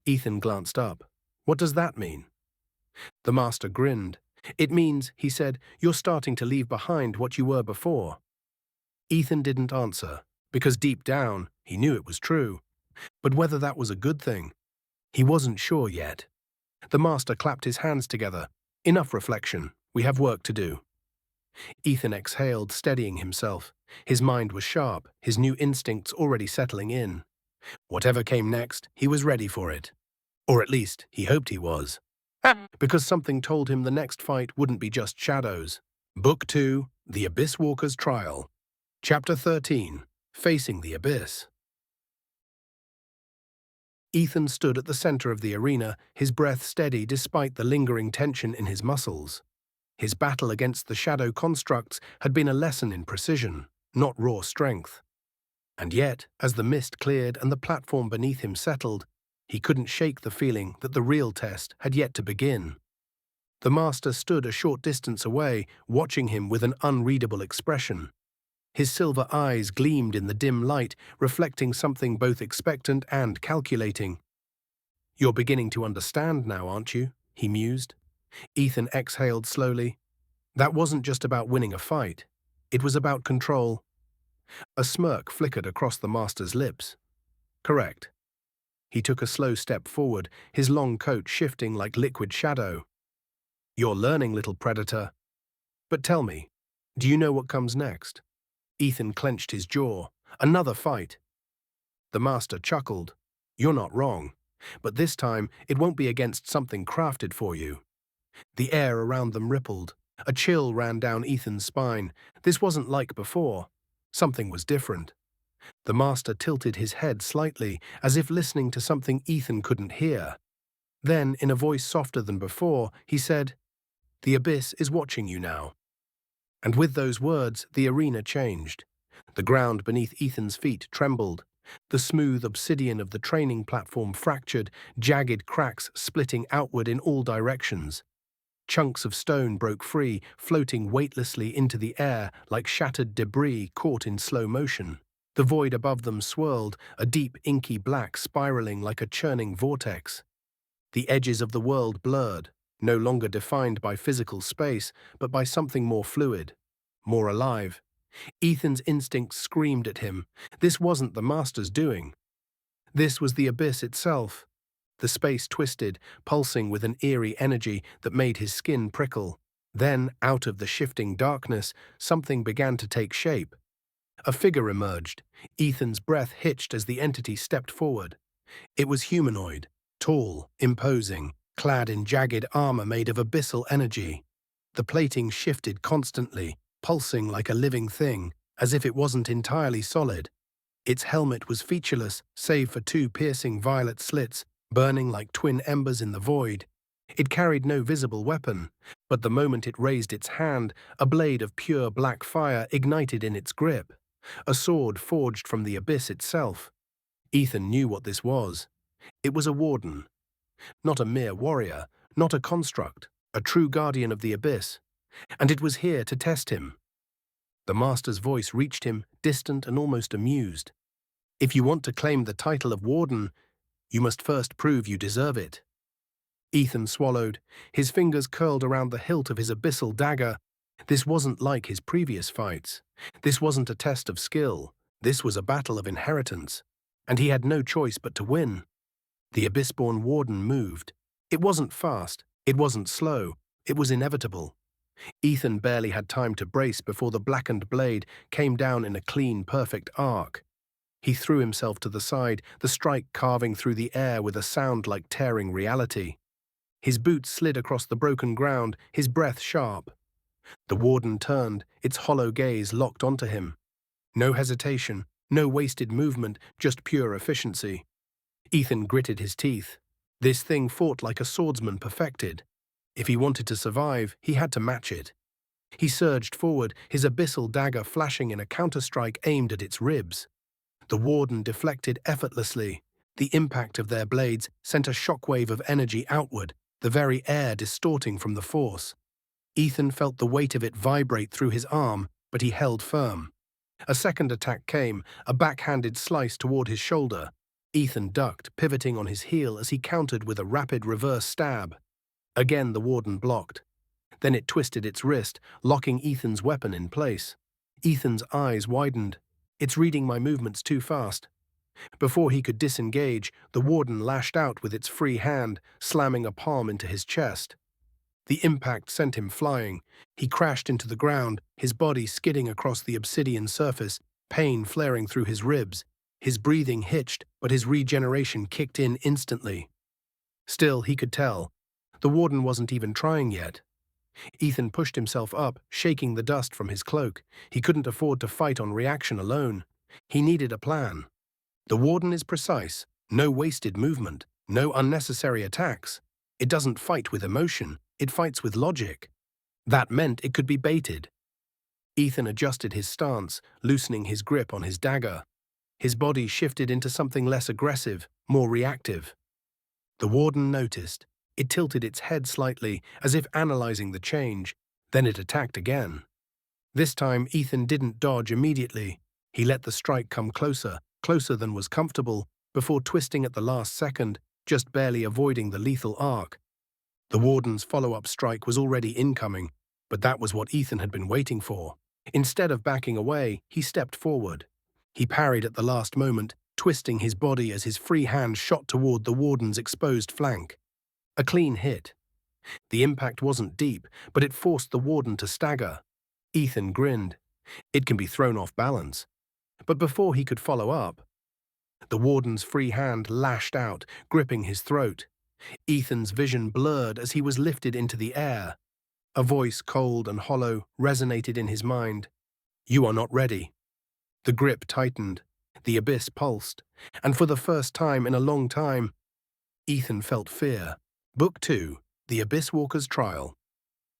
Ethan glanced up. What does that mean? The master grinned. It means, he said, you're starting to leave behind what you were before. Ethan didn't answer, because deep down, he knew it was true. But whether that was a good thing, he wasn't sure yet. The master clapped his hands together. Enough reflection. We have work to do. Ethan exhaled, steadying himself. His mind was sharp, his new instincts already settling in. Whatever came next, he was ready for it. Or at least, he hoped he was. Because something told him the next fight wouldn't be just shadows. Book 2, The Abyss Walker's Trial. Chapter 13, Facing the Abyss. Ethan stood at the center of the arena, his breath steady despite the lingering tension in his muscles. His battle against the shadow constructs had been a lesson in precision, not raw strength. And yet, as the mist cleared and the platform beneath him settled, he couldn't shake the feeling that the real test had yet to begin. The master stood a short distance away, watching him with an unreadable expression. His silver eyes gleamed in the dim light, reflecting something both expectant and calculating. You're beginning to understand now, aren't you? He mused. Ethan exhaled slowly. That wasn't just about winning a fight. It was about control. A smirk flickered across the master's lips. Correct. He took a slow step forward, his long coat shifting like liquid shadow. You're learning, little predator. But tell me, do you know what comes next? Ethan clenched his jaw. Another fight. The master chuckled. You're not wrong. But this time, it won't be against something crafted for you. The air around them rippled. A chill ran down Ethan's spine. This wasn't like before. Something was different. The master tilted his head slightly, as if listening to something Ethan couldn't hear. Then, in a voice softer than before, he said, "The abyss is watching you now." And with those words, the arena changed. The ground beneath Ethan's feet trembled. The smooth obsidian of the training platform fractured, jagged cracks splitting outward in all directions. Chunks of stone broke free, floating weightlessly into the air like shattered debris caught in slow motion. The void above them swirled, a deep inky black spiraling like a churning vortex. The edges of the world blurred, no longer defined by physical space, but by something more fluid, more alive. Ethan's instincts screamed at him. This wasn't the master's doing. This was the abyss itself. The space twisted, pulsing with an eerie energy that made his skin prickle. Then, out of the shifting darkness, something began to take shape. A figure emerged. Ethan's breath hitched as the entity stepped forward. It was humanoid, tall, imposing, clad in jagged armor made of abyssal energy. The plating shifted constantly, pulsing like a living thing, as if it wasn't entirely solid. Its helmet was featureless, save for two piercing violet slits, burning like twin embers in the void. It carried no visible weapon, but the moment it raised its hand, a blade of pure black fire ignited in its grip. A sword forged from the abyss itself. Ethan knew what this was. It was a warden. Not a mere warrior, not a construct, a true guardian of the abyss. And it was here to test him. The master's voice reached him, distant and almost amused. "If you want to claim the title of warden, you must first prove you deserve it." Ethan swallowed, his fingers curled around the hilt of his abyssal dagger. This wasn't like his previous fights. This wasn't a test of skill. This was a battle of inheritance. And he had no choice but to win. The abyss-born warden moved. It wasn't fast. It wasn't slow. It was inevitable. Ethan barely had time to brace before the blackened blade came down in a clean, perfect arc. He threw himself to the side, the strike carving through the air with a sound like tearing reality. His boots slid across the broken ground, his breath sharp. The warden turned, its hollow gaze locked onto him. No hesitation, no wasted movement, just pure efficiency. Ethan gritted his teeth. This thing fought like a swordsman perfected. If he wanted to survive, he had to match it. He surged forward, his abyssal dagger flashing in a counterstrike aimed at its ribs. The warden deflected effortlessly. The impact of their blades sent a shockwave of energy outward, the very air distorting from the force. Ethan felt the weight of it vibrate through his arm, but he held firm. A second attack came, a backhanded slice toward his shoulder. Ethan ducked, pivoting on his heel as he countered with a rapid reverse stab. Again the warden blocked. Then it twisted its wrist, locking Ethan's weapon in place. Ethan's eyes widened. "It's reading my movements too fast." Before he could disengage, the warden lashed out with its free hand, slamming a palm into his chest. The impact sent him flying. He crashed into the ground, his body skidding across the obsidian surface, pain flaring through his ribs. His breathing hitched, but his regeneration kicked in instantly. Still, he could tell. The warden wasn't even trying yet. Ethan pushed himself up, shaking the dust from his cloak. He couldn't afford to fight on reaction alone. He needed a plan. The warden is precise. No wasted movement. No unnecessary attacks. It doesn't fight with emotion. It fights with logic. That meant it could be baited. Ethan adjusted his stance, loosening his grip on his dagger. His body shifted into something less aggressive, more reactive. The warden noticed. It tilted its head slightly, as if analyzing the change. Then it attacked again. This time, Ethan didn't dodge immediately. He let the strike come closer, closer than was comfortable, before twisting at the last second, just barely avoiding the lethal arc. The warden's follow-up strike was already incoming, but that was what Ethan had been waiting for. Instead of backing away, he stepped forward. He parried at the last moment, twisting his body as his free hand shot toward the warden's exposed flank. A clean hit. The impact wasn't deep, but it forced the warden to stagger. Ethan grinned. It can be thrown off balance. But before he could follow up, the warden's free hand lashed out, gripping his throat. Ethan's vision blurred as he was lifted into the air. A voice, cold and hollow, resonated in his mind. "You are not ready." The grip tightened. The abyss pulsed, and for the first time in a long time, Ethan felt fear. Book 2, The Abyss Walker's Trial.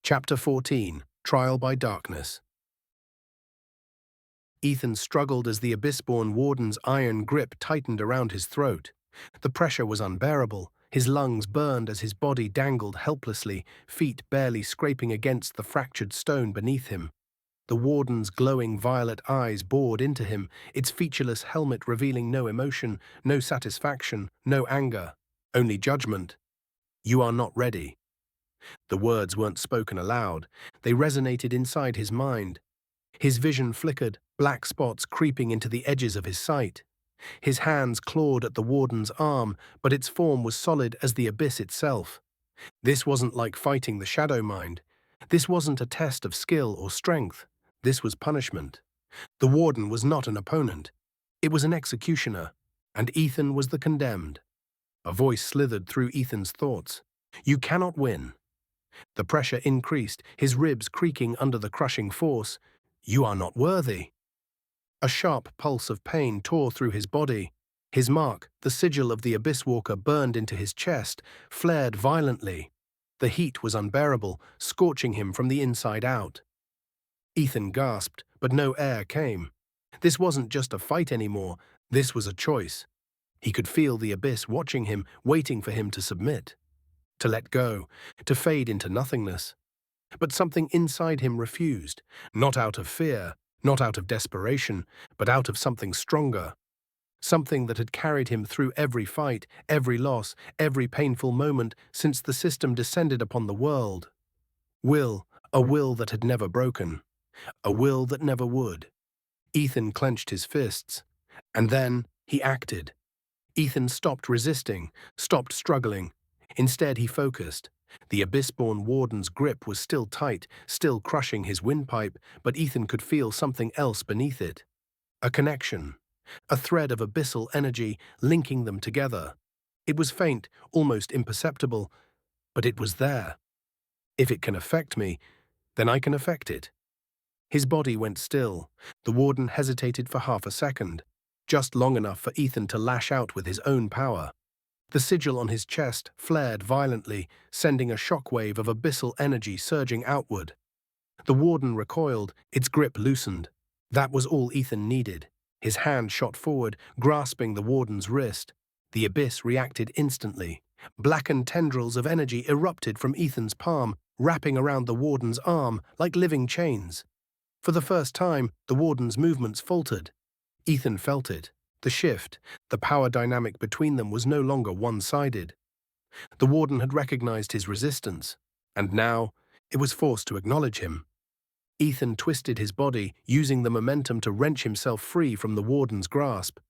Chapter 14, Trial by Darkness. Ethan struggled as the abyss-born warden's iron grip tightened around his throat. The pressure was unbearable. His lungs burned as his body dangled helplessly, feet barely scraping against the fractured stone beneath him. The warden's glowing violet eyes bored into him, its featureless helmet revealing no emotion, no satisfaction, no anger, only judgment. "You are not ready." The words weren't spoken aloud. They resonated inside his mind. His vision flickered, black spots creeping into the edges of his sight. His hands clawed at the warden's arm, but its form was solid as the abyss itself. This wasn't like fighting the shadow mind. This wasn't a test of skill or strength. This was punishment. The warden was not an opponent. It was an executioner, and Ethan was the condemned. A voice slithered through Ethan's thoughts. "You cannot win." The pressure increased, his ribs creaking under the crushing force. "You are not worthy." A sharp pulse of pain tore through his body. His mark, the sigil of the Abyss Walker, burned into his chest, flared violently. The heat was unbearable, scorching him from the inside out. Ethan gasped, but no air came. This wasn't just a fight anymore, this was a choice. He could feel the abyss watching him, waiting for him to submit, to let go, to fade into nothingness. But something inside him refused, not out of fear, not out of desperation, but out of something stronger. Something that had carried him through every fight, every loss, every painful moment since the system descended upon the world. Will, a will that had never broken. A will that never would. Ethan clenched his fists. And then he acted. Ethan stopped resisting, stopped struggling. Instead, he focused. The abyss-born warden's grip was still tight, still crushing his windpipe, but Ethan could feel something else beneath it. A connection. A thread of abyssal energy linking them together. It was faint, almost imperceptible, but it was there. If it can affect me, then I can affect it. His body went still. The warden hesitated for half a second, just long enough for Ethan to lash out with his own power. The sigil on his chest flared violently, sending a shockwave of abyssal energy surging outward. The warden recoiled, its grip loosened. That was all Ethan needed. His hand shot forward, grasping the warden's wrist. The abyss reacted instantly. Blackened tendrils of energy erupted from Ethan's palm, wrapping around the warden's arm like living chains. For the first time, the warden's movements faltered. Ethan felt it. The shift, the power dynamic between them was no longer one-sided. The warden had recognized his resistance, and now it was forced to acknowledge him. Ethan twisted his body, using the momentum to wrench himself free from the warden's grasp.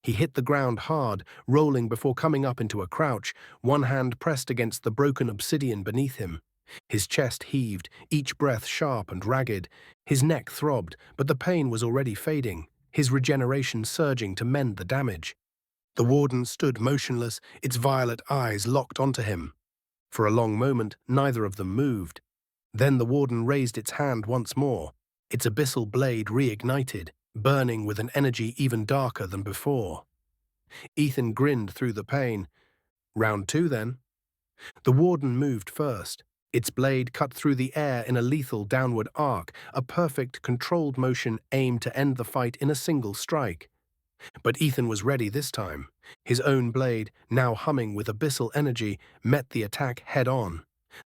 He hit the ground hard, rolling before coming up into a crouch, one hand pressed against the broken obsidian beneath him. His chest heaved, each breath sharp and ragged. His neck throbbed, but the pain was already fading, his regeneration surging to mend the damage. The warden stood motionless, its violet eyes locked onto him. For a long moment, neither of them moved. Then the warden raised its hand once more, its abyssal blade reignited, burning with an energy even darker than before. Ethan grinned through the pain. Round 2, then. The warden moved first. Its blade cut through the air in a lethal downward arc, a perfect, controlled motion aimed to end the fight in a single strike. But Ethan was ready this time. His own blade, now humming with abyssal energy, met the attack head-on.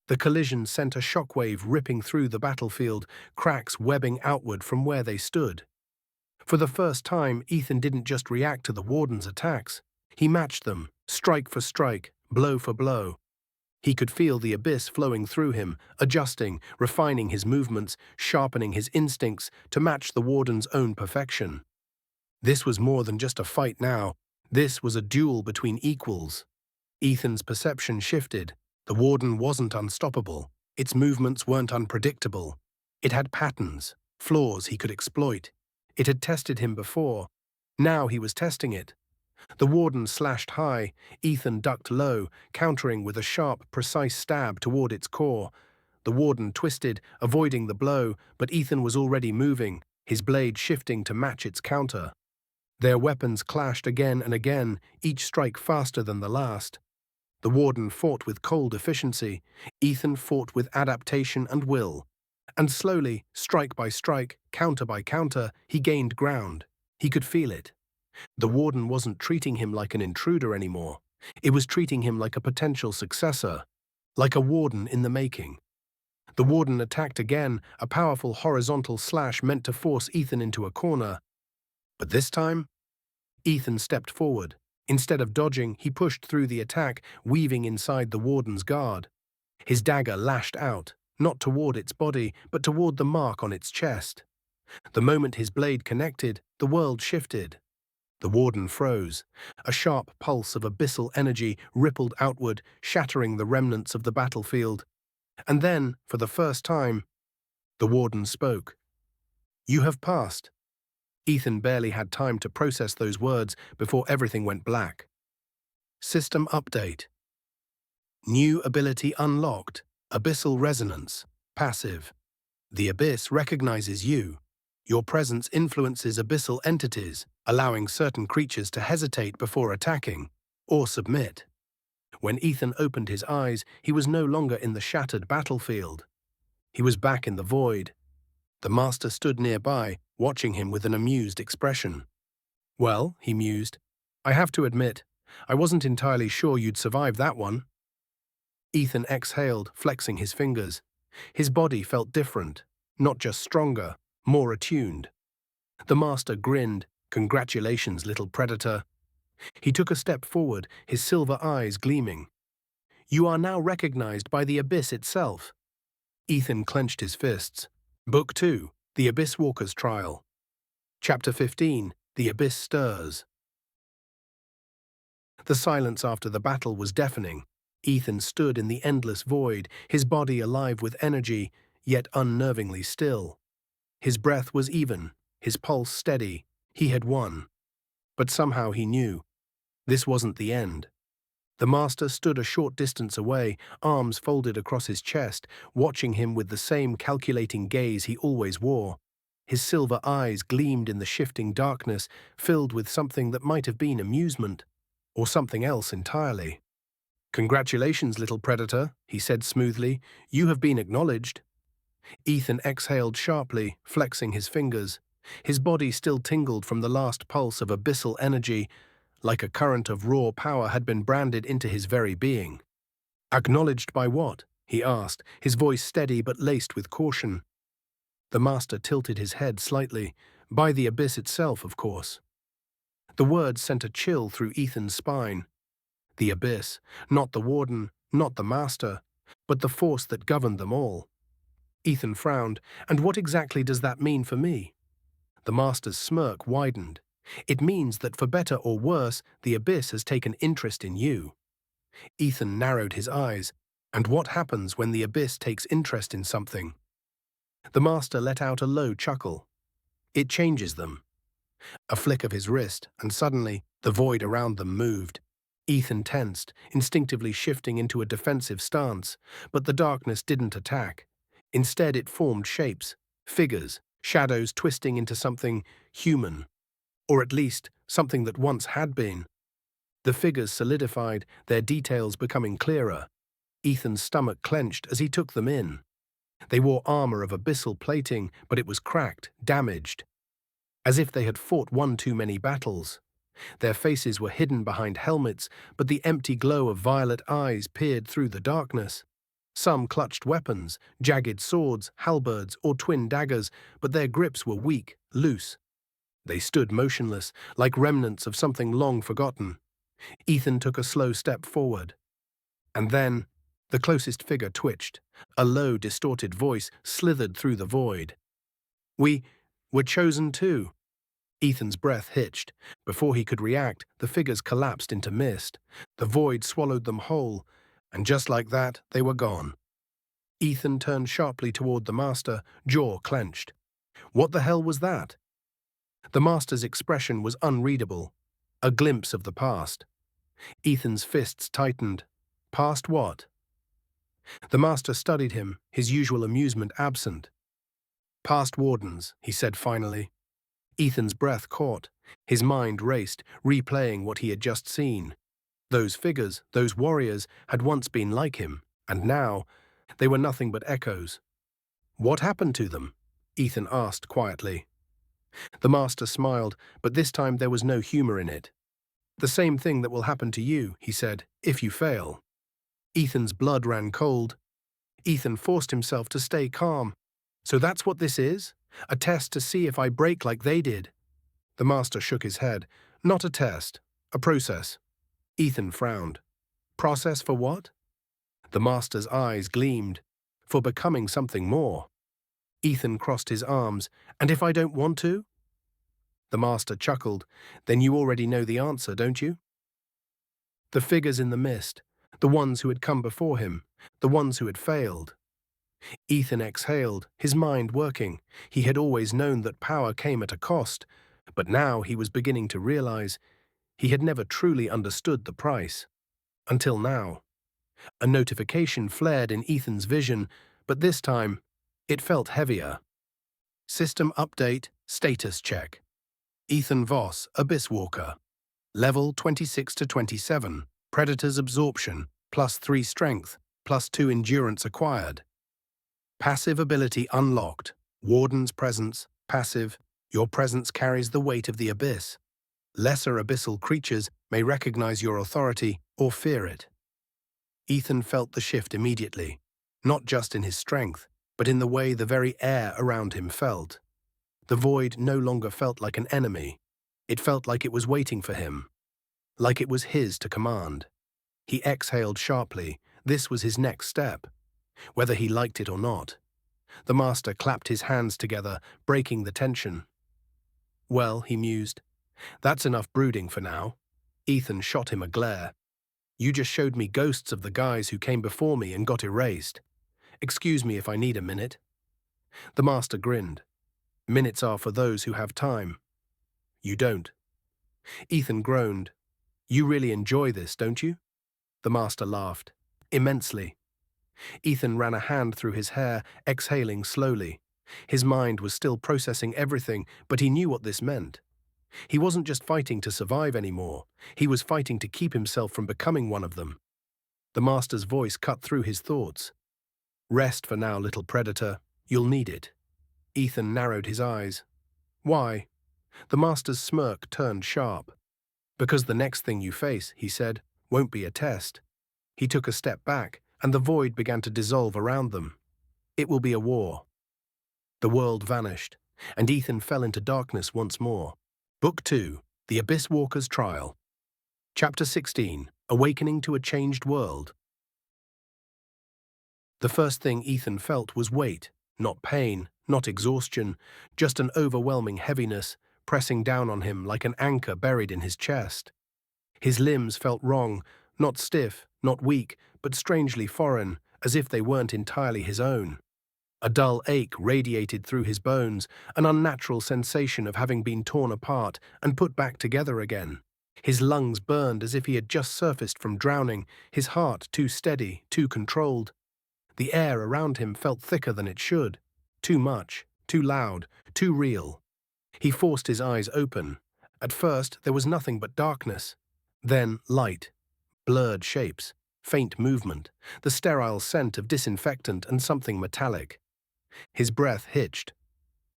The collision sent a shockwave ripping through the battlefield, cracks webbing outward from where they stood. For the first time, Ethan didn't just react to the warden's attacks. He matched them, strike for strike, blow for blow. He could feel the abyss flowing through him, adjusting, refining his movements, sharpening his instincts to match the warden's own perfection. This was more than just a fight now. This was a duel between equals. Ethan's perception shifted. The warden wasn't unstoppable. Its movements weren't unpredictable. It had patterns, flaws he could exploit. It had tested him before. Now he was testing it. The warden slashed high. Ethan ducked low, countering with a sharp, precise stab toward its core. The warden twisted, avoiding the blow, but Ethan was already moving, his blade shifting to match its counter. Their weapons clashed again and again, each strike faster than the last. The warden fought with cold efficiency. Ethan fought with adaptation and will. And slowly, strike by strike, counter by counter, he gained ground. He could feel it. The warden wasn't treating him like an intruder anymore. It was treating him like a potential successor, like a warden in the making. The warden attacked again, a powerful horizontal slash meant to force Ethan into a corner. But this time, Ethan stepped forward. Instead of dodging, he pushed through the attack, weaving inside the warden's guard. His dagger lashed out, not toward its body, but toward the mark on its chest. The moment his blade connected, the world shifted. The warden froze. A sharp pulse of abyssal energy rippled outward, shattering the remnants of the battlefield. And then, for the first time, the warden spoke. "You have passed." Ethan barely had time to process those words before everything went black. System update. New ability unlocked. Abyssal resonance. Passive. The abyss recognizes you. Your presence influences abyssal entities, allowing certain creatures to hesitate before attacking or submit. When Ethan opened his eyes, he was no longer in the shattered battlefield. He was back in the void. The master stood nearby, watching him with an amused expression. "Well," he mused, "I have to admit, I wasn't entirely sure you'd survive that one." Ethan exhaled, flexing his fingers. His body felt different, not just stronger, more attuned. The master grinned. "Congratulations, little predator." He took a step forward, his silver eyes gleaming. "You are now recognized by the abyss itself." Ethan clenched his fists. Book 2, The Abyss Walker's Trial. Chapter 15, The Abyss Stirs. The silence after the battle was deafening. Ethan stood in the endless void, his body alive with energy, yet unnervingly still. His breath was even, his pulse steady. He had won. But somehow he knew. This wasn't the end. The master stood a short distance away, arms folded across his chest, watching him with the same calculating gaze he always wore. His silver eyes gleamed in the shifting darkness, filled with something that might have been amusement, or something else entirely. "Congratulations, little predator," he said smoothly. "You have been acknowledged." Ethan exhaled sharply, flexing his fingers. His body still tingled from the last pulse of abyssal energy, like a current of raw power had been branded into his very being. "Acknowledged by what?" he asked, his voice steady but laced with caution. The master tilted his head slightly. "By the abyss itself, of course." The words sent a chill through Ethan's spine. The abyss, not the warden, not the master, but the force that governed them all. Ethan frowned. "And what exactly does that mean for me?" The master's smirk widened. "It means that for better or worse, the abyss has taken interest in you." Ethan narrowed his eyes. "And what happens when the abyss takes interest in something?" The master let out a low chuckle. "It changes them." A flick of his wrist, and suddenly, the void around them moved. Ethan tensed, instinctively shifting into a defensive stance, but the darkness didn't attack. Instead, it formed shapes, figures, shadows twisting into something human. Or at least, something that once had been. The figures solidified, their details becoming clearer. Ethan's stomach clenched as he took them in. They wore armor of abyssal plating, but it was cracked, damaged. As if they had fought one too many battles. Their faces were hidden behind helmets, but the empty glow of violet eyes peered through the darkness. Some clutched weapons, jagged swords, halberds, or twin daggers, but their grips were weak, loose. They stood motionless, like remnants of something long forgotten. Ethan took a slow step forward. And then, the closest figure twitched. A low, distorted voice slithered through the void. "We were chosen too." Ethan's breath hitched. Before he could react, the figures collapsed into mist. The void swallowed them whole, and just like that, they were gone. Ethan turned sharply toward the master, jaw clenched. What the hell was that? The master's expression was unreadable. A glimpse of the past. Ethan's fists tightened. Past what? The master studied him, his usual amusement absent. "Past wardens," he said finally. Ethan's breath caught. His mind raced, replaying what he had just seen. Those figures, those warriors, had once been like him, and now they were nothing but echoes. "What happened to them?" Ethan asked quietly. The master smiled, but this time there was no humor in it. "The same thing that will happen to you," he said, "if you fail." Ethan's blood ran cold. Ethan forced himself to stay calm. "So that's what this is? A test to see if I break like they did?" The master shook his head. "Not a test. A process." Ethan frowned. "Process for what?" The master's eyes gleamed. "For becoming something more." Ethan crossed his arms. "And if I don't want to?" The master chuckled. "Then you already know the answer, don't you?" The figures in the mist, the ones who had come before him, the ones who had failed. Ethan exhaled, his mind working. He had always known that power came at a cost, but now he was beginning to realize he had never truly understood the price. Until now. A notification flared in Ethan's vision, but this time, it felt heavier. System update, status check. Ethan Voss, Abyss Walker. Level 26 to 27. Predator's Absorption, +3 Strength, +2 Endurance acquired. Passive ability unlocked. Warden's Presence, passive. Your presence carries the weight of the abyss. Lesser abyssal creatures may recognize your authority or fear it. Ethan felt the shift immediately, not just in his strength, but in the way the very air around him felt. The void no longer felt like an enemy. It felt like it was waiting for him, like it was his to command. He exhaled sharply. This was his next step, whether he liked it or not. The master clapped his hands together, breaking the tension. "Well," he mused, "that's enough brooding for now." Ethan shot him a glare. "You just showed me ghosts of the guys who came before me and got erased. Excuse me if I need a minute." The master grinned. "Minutes are for those who have time." "You don't." Ethan groaned. "You really enjoy this, don't you?" The master laughed. "Immensely." Ethan ran a hand through his hair, exhaling slowly. His mind was still processing everything, but he knew what this meant. He wasn't just fighting to survive anymore. He was fighting to keep himself from becoming one of them. The master's voice cut through his thoughts. "Rest for now, little predator. You'll need it." Ethan narrowed his eyes. "Why?" The master's smirk turned sharp. "Because the next thing you face," he said, "won't be a test." He took a step back, and the void began to dissolve around them. "It will be a war." The world vanished, and Ethan fell into darkness once more. Book 2, The Abyss Walker's Trial. Chapter 16, Awakening to a Changed World. The first thing Ethan felt was weight, not pain, not exhaustion, just an overwhelming heaviness pressing down on him like an anchor buried in his chest. His limbs felt wrong, not stiff, not weak, but strangely foreign, as if they weren't entirely his own. A dull ache radiated through his bones, an unnatural sensation of having been torn apart and put back together again. His lungs burned as if he had just surfaced from drowning, his heart too steady, too controlled. The air around him felt thicker than it should. Too much, too loud, too real. He forced his eyes open. At first, there was nothing but darkness. Then light, blurred shapes, faint movement, the sterile scent of disinfectant and something metallic. His breath hitched.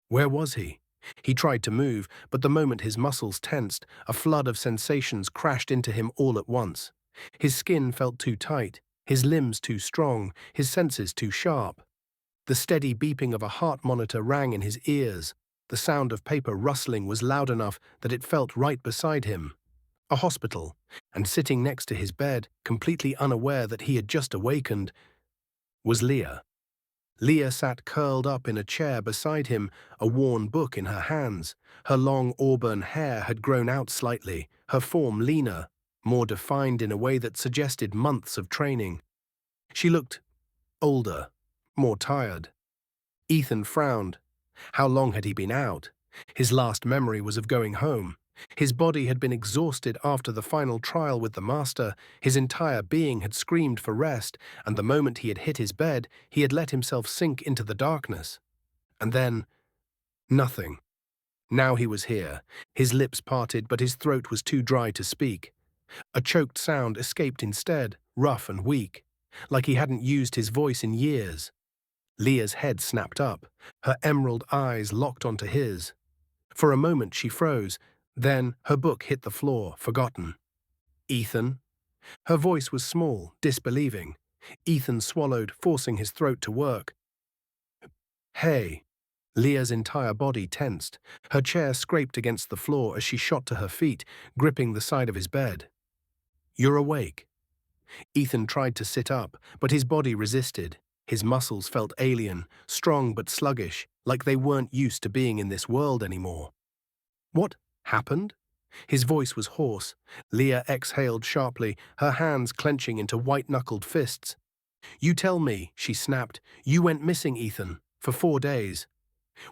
Where was he? He tried to move, but the moment his muscles tensed, a flood of sensations crashed into him all at once. His skin felt too tight, his limbs too strong, his senses too sharp. The steady beeping of a heart monitor rang in his ears. The sound of paper rustling was loud enough that it felt right beside him. A hospital, and sitting next to his bed, completely unaware that he had just awakened, was Leah. Leah sat curled up in a chair beside him, a worn book in her hands. Her long auburn hair had grown out slightly, her form leaner, more defined in a way that suggested months of training. She looked older, more tired. Ethan frowned. How long had he been out? His last memory was of going home. His body had been exhausted after the final trial with the master. His entire being had screamed for rest, and the moment he had hit his bed, he had let himself sink into the darkness. And then, nothing. Now he was here. His lips parted, but his throat was too dry to speak. A choked sound escaped instead, rough and weak, like he hadn't used his voice in years. Leah's head snapped up, her emerald eyes locked onto his. For a moment she froze, then her book hit the floor, forgotten. Ethan? Her voice was small, disbelieving. Ethan swallowed, forcing his throat to work. Hey. Leah's entire body tensed. Her chair scraped against the floor as she shot to her feet, gripping the side of his bed. You're awake. Ethan tried to sit up, but his body resisted. His muscles felt alien, strong but sluggish, like they weren't used to being in this world anymore. What happened? His voice was hoarse. Leah exhaled sharply, her hands clenching into white-knuckled fists. You tell me, she snapped. You went missing, Ethan, for 4 days.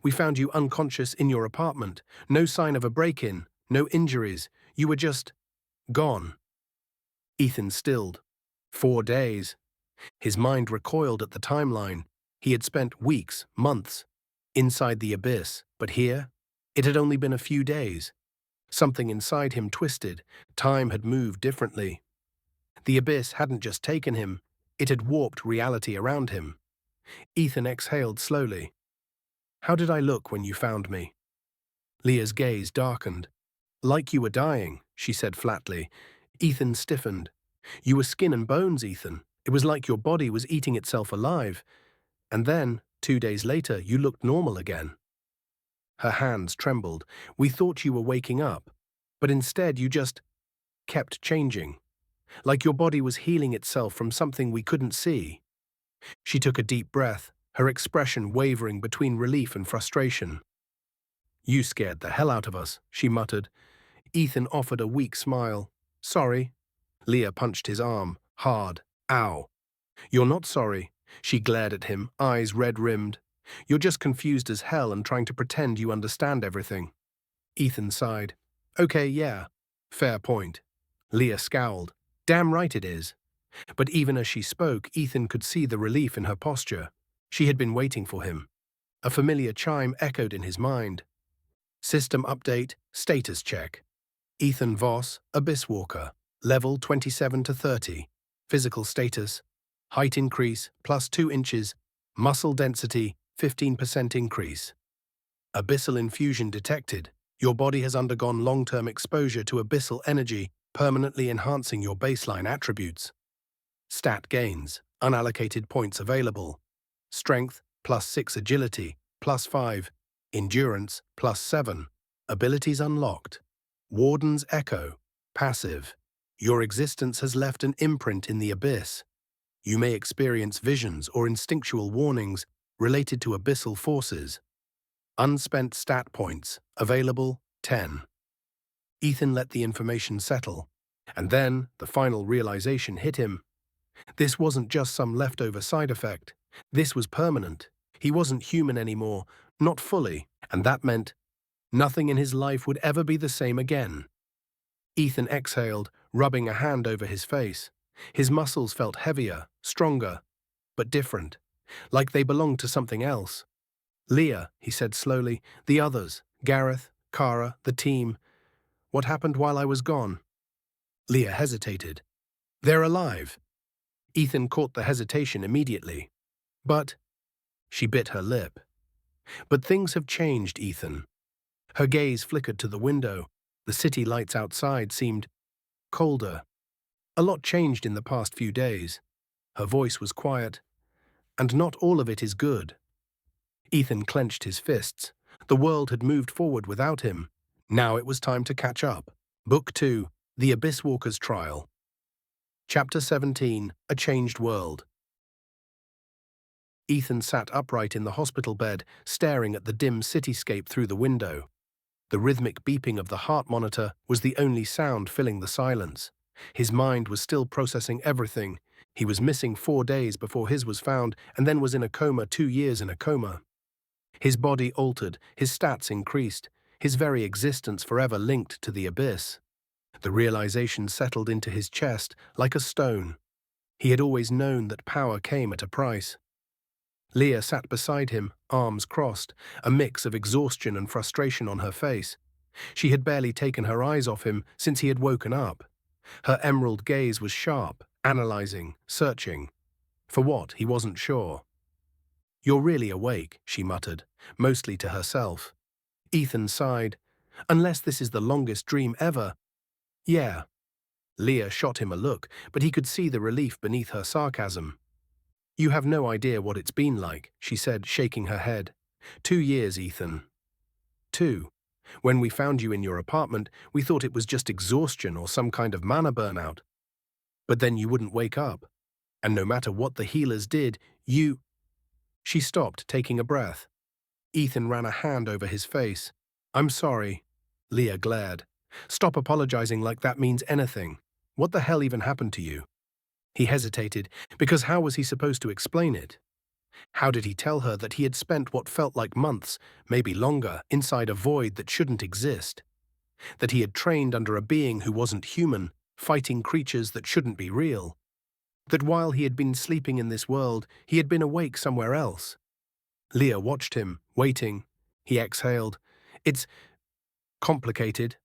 We found you unconscious in your apartment. No sign of a break-in, no injuries. You were just gone. Ethan stilled. 4 days. His mind recoiled at the timeline. He had spent weeks, months, inside the abyss, but here, it had only been a few days. Something inside him twisted. Time had moved differently. The abyss hadn't just taken him, it had warped reality around him. Ethan exhaled slowly. How did I look when you found me? Leah's gaze darkened. Like you were dying, she said flatly. Ethan stiffened. You were skin and bones, Ethan. It was like your body was eating itself alive. And then, 2 days later, you looked normal again. Her hands trembled. We thought you were waking up, but instead you just kept changing. Like your body was healing itself from something we couldn't see. She took a deep breath, her expression wavering between relief and frustration. You scared the hell out of us, she muttered. Ethan offered a weak smile. Sorry. Leah punched his arm, hard. Ow. You're not sorry. She glared at him, eyes red-rimmed. You're just confused as hell and trying to pretend you understand everything. Ethan sighed. Okay, yeah. Fair point. Leah scowled. Damn right it is. But even as she spoke, Ethan could see the relief in her posture. She had been waiting for him. A familiar chime echoed in his mind. System update, status check. Ethan Voss, Abyss Walker, level 27 to 30. Physical status, height increase, +2 inches, muscle density, 15% increase. Abyssal infusion detected. Your body has undergone long-term exposure to abyssal energy, permanently enhancing your baseline attributes. Stat gains, unallocated points available. Strength, +6 agility, +5. Endurance, +7. Abilities unlocked. Warden's Echo, passive. Your existence has left an imprint in the abyss. You may experience visions or instinctual warnings related to abyssal forces. Unspent stat points, available, 10. Ethan let the information settle, and then the final realization hit him. This wasn't just some leftover side effect. This was permanent. He wasn't human anymore, not fully, and that meant nothing in his life would ever be the same again. Ethan exhaled, rubbing a hand over his face. His muscles felt heavier, stronger, but different, like they belonged to something else. Leah, he said slowly, the others, Gareth, Kara, the team. What happened while I was gone? Leah hesitated. They're alive. Ethan caught the hesitation immediately. But, she bit her lip. But things have changed, Ethan. Her gaze flickered to the window. The city lights outside seemed colder. A lot changed in the past few days. Her voice was quiet. And not all of it is good. Ethan clenched his fists. The world had moved forward without him. Now it was time to catch up. Book 2, The Abyss Walker's Trial. Chapter 17, A Changed World. Ethan sat upright in the hospital bed, staring at the dim cityscape through the window. The rhythmic beeping of the heart monitor was the only sound filling the silence. His mind was still processing everything. He was missing 4 days before his was found, and then was in a coma 2 years in a coma. His body altered, his stats increased, his very existence forever linked to the abyss. The realization settled into his chest like a stone. He had always known that power came at a price. Leah sat beside him, arms crossed, a mix of exhaustion and frustration on her face. She had barely taken her eyes off him since he had woken up. Her emerald gaze was sharp, analyzing, searching. For what, he wasn't sure. "You're really awake," she muttered, mostly to herself. Ethan sighed. "Unless this is the longest dream ever." "Yeah." Leah shot him a look, but he could see the relief beneath her sarcasm. "You have no idea what it's been like," she said, shaking her head. 2 years, Ethan. 2. When we found you in your apartment, we thought it was just exhaustion or some kind of mana burnout. But then you wouldn't wake up. And no matter what the healers did, you—" She stopped, taking a breath. Ethan ran a hand over his face. "I'm sorry." Leah glared. "Stop apologizing like that means anything. What the hell even happened to you?" He hesitated, because how was he supposed to explain it? How did he tell her that he had spent what felt like months, maybe longer, inside a void that shouldn't exist? That he had trained under a being who wasn't human, fighting creatures that shouldn't be real? That while he had been sleeping in this world, he had been awake somewhere else? Leah watched him, waiting. He exhaled. "It's complicated."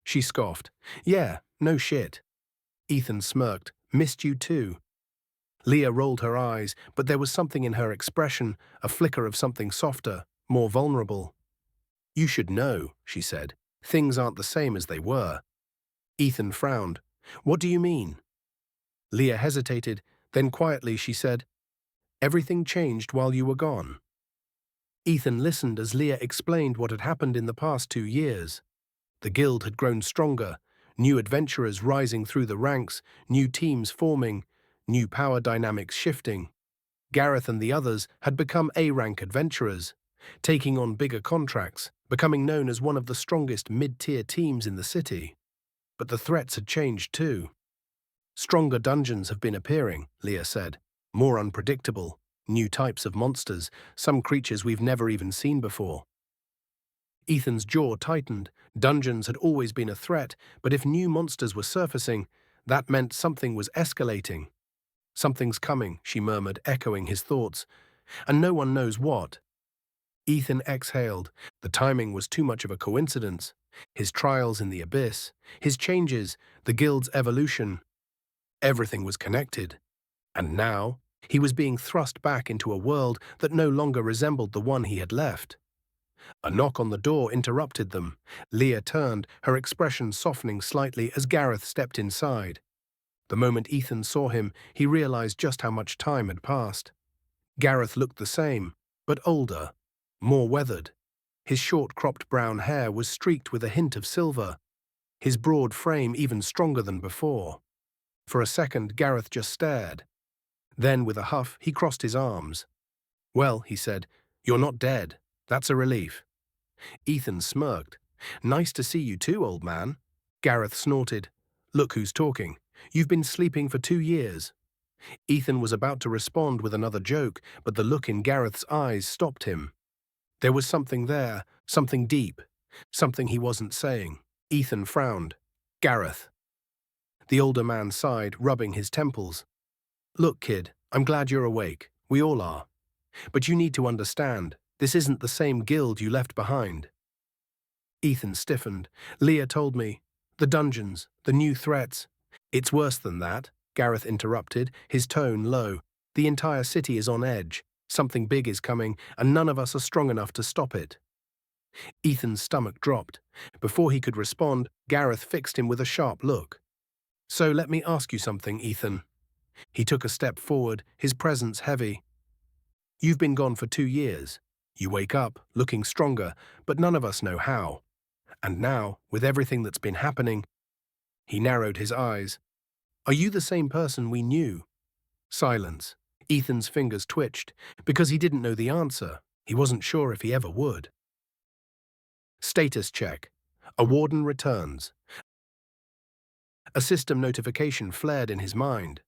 She scoffed. "Yeah, no shit." Ethan smirked. "Missed you too." Leah rolled her eyes, but there was something in her expression, a flicker of something softer, more vulnerable. "You should know," she said. "Things aren't the same as they were." Ethan frowned. "What do you mean?" Leah hesitated, then quietly she said, "Everything changed while you were gone." Ethan listened as Leah explained what had happened in the past 2 years. The guild had grown stronger, new adventurers rising through the ranks, new teams forming, new power dynamics shifting. Gareth and the others had become A-rank adventurers, taking on bigger contracts, becoming known as one of the strongest mid-tier teams in the city. But the threats had changed too. "Stronger dungeons have been appearing," Leah said. "More unpredictable, new types of monsters, some creatures we've never even seen before." Ethan's jaw tightened. Dungeons had always been a threat, but if new monsters were surfacing, that meant something was escalating. "Something's coming," she murmured, echoing his thoughts. "And no one knows what." Ethan exhaled. The timing was too much of a coincidence. His trials in the abyss, his changes, the guild's evolution. Everything was connected. And now, he was being thrust back into a world that no longer resembled the one he had left. A knock on the door interrupted them. Leah turned, her expression softening slightly as Gareth stepped inside. The moment Ethan saw him, he realized just how much time had passed. Gareth looked the same, but older, more weathered. His short-cropped brown hair was streaked with a hint of silver, his broad frame even stronger than before. For a second, Gareth just stared. Then, with a huff, he crossed his arms. "Well," he said, "you're not dead. That's a relief." Ethan smirked. "Nice to see you too, old man." Gareth snorted. "Look who's talking. You've been sleeping for 2 years." Ethan was about to respond with another joke, but the look in Gareth's eyes stopped him. There was something there, something deep, something he wasn't saying. Ethan frowned. "Gareth." The older man sighed, rubbing his temples. "Look, kid, I'm glad you're awake. We all are. But you need to understand, this isn't the same guild you left behind." Ethan stiffened. "Leah told me. The dungeons, the new threats." "It's worse than that," Gareth interrupted, his tone low. "The entire city is on edge. Something big is coming, and none of us are strong enough to stop it." Ethan's stomach dropped. Before he could respond, Gareth fixed him with a sharp look. "So let me ask you something, Ethan." He took a step forward, his presence heavy. "You've been gone for 2 years. You wake up, looking stronger, but none of us know how. And now, with everything that's been happening—" He narrowed his eyes. "Are you the same person we knew?" Silence. Ethan's fingers twitched, because he didn't know the answer. He wasn't sure if he ever would. Status check. A warden returns. A system notification flared in his mind.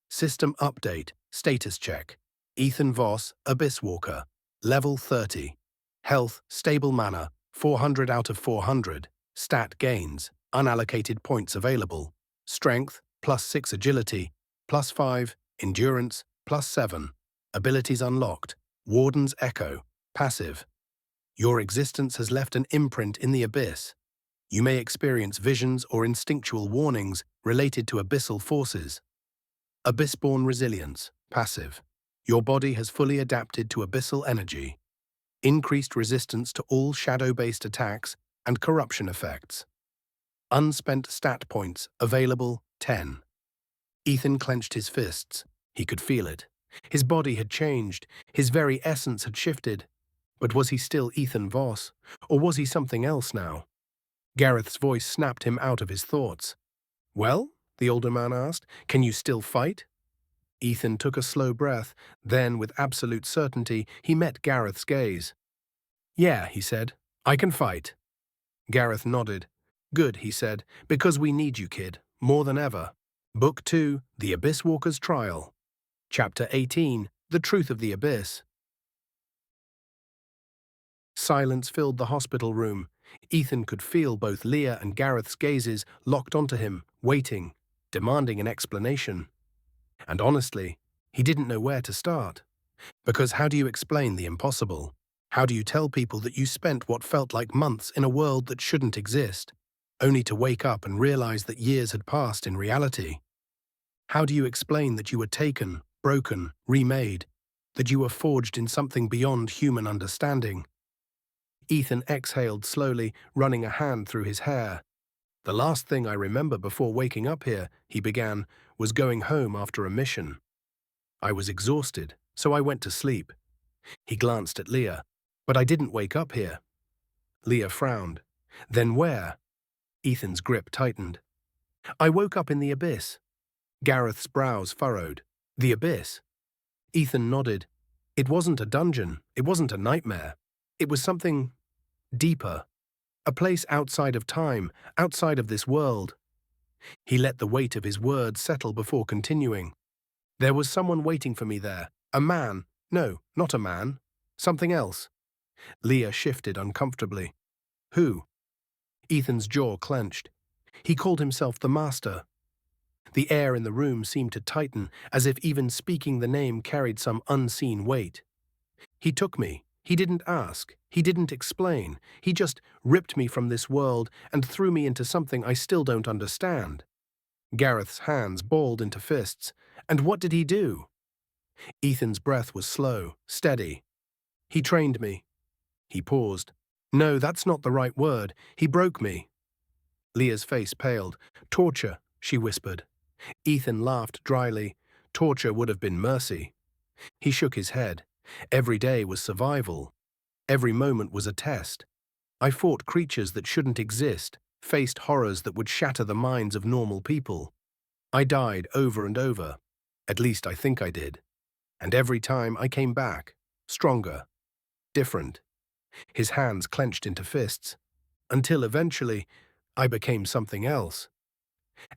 System update. Status check. Ethan Voss, Abyss Walker. Level 30. Health, stable mana, 400 out of 400. Stat gains, unallocated points available. Strength, +6 agility, +5, endurance, +7. Abilities unlocked. Warden's Echo. Passive. Your existence has left an imprint in the abyss. You may experience visions or instinctual warnings related to abyssal forces. Abyssborne Resilience. Passive. Your body has fully adapted to abyssal energy. Increased resistance to all shadow-based attacks and corruption effects. Unspent stat points available 10. Ethan clenched his fists. He could feel it. His body had changed. His very essence had shifted. But was he still Ethan Voss, or was he something else now? Gareth's voice snapped him out of his thoughts. "Well?" the older man asked. "Can you still fight?" Ethan took a slow breath. Then, with absolute certainty, he met Gareth's gaze. "Yeah," he said. "I can fight." Gareth nodded. "Good," he said, "because we need you, kid, more than ever." Book 2, The Abyss Walker's Trial. Chapter 18, The Truth of the Abyss. Silence filled the hospital room. Ethan could feel both Leah and Gareth's gazes locked onto him, waiting, demanding an explanation. And honestly, he didn't know where to start. Because how do you explain the impossible? How do you tell people that you spent what felt like months in a world that shouldn't exist, only to wake up and realize that years had passed in reality? How do you explain that you were taken, broken, remade, that you were forged in something beyond human understanding? Ethan exhaled slowly, running a hand through his hair. "The last thing I remember before waking up here," he began, "was going home after a mission. I was exhausted, so I went to sleep." He glanced at Leah. "But I didn't wake up here." Leah frowned. "Then where?" Ethan's grip tightened. "I woke up in the abyss." Gareth's brows furrowed. "The abyss?" Ethan nodded. "It wasn't a dungeon. It wasn't a nightmare. It was something deeper. A place outside of time, outside of this world." He let the weight of his words settle before continuing. "There was someone waiting for me there. A man. No, not a man. Something else." Leah shifted uncomfortably. "Who?" Ethan's jaw clenched. "He called himself the Master." The air in the room seemed to tighten, as if even speaking the name carried some unseen weight. "He took me. He didn't ask. He didn't explain. He just ripped me from this world and threw me into something I still don't understand." Gareth's hands balled into fists. "And what did he do?" Ethan's breath was slow, steady. "He trained me." He paused. "No, that's not the right word. He broke me." Leah's face paled. "Torture," she whispered. Ethan laughed dryly. "Torture would have been mercy." He shook his head. "Every day was survival. Every moment was a test. I fought creatures that shouldn't exist, faced horrors that would shatter the minds of normal people. I died over and over. At least I think I did. And every time I came back, stronger, different." His hands clenched into fists. "Until eventually, I became something else."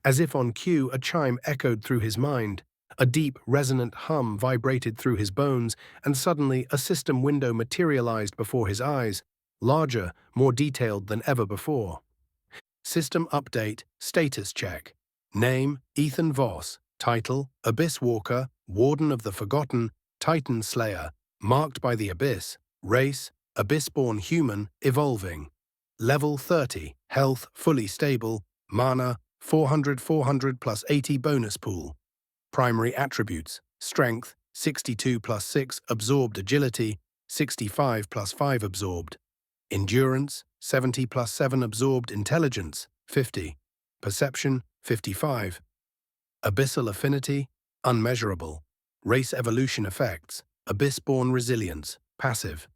As if on cue, a chime echoed through his mind. A deep, resonant hum vibrated through his bones, and suddenly a system window materialized before his eyes, larger, more detailed than ever before. System update, status check. Name, Ethan Voss. Title, Abyss Walker, Warden of the Forgotten, Titan Slayer, marked by the Abyss. Race, Abyssborn Human, evolving. Level 30, health fully stable, mana 400 plus 80 bonus pool. Primary attributes, strength 62 plus 6 absorbed agility, 65 plus 5 absorbed. Endurance 70 plus 7 absorbed intelligence, 50. Perception 55. Abyssal affinity, unmeasurable. Race evolution effects, abyssborne resilience, passive.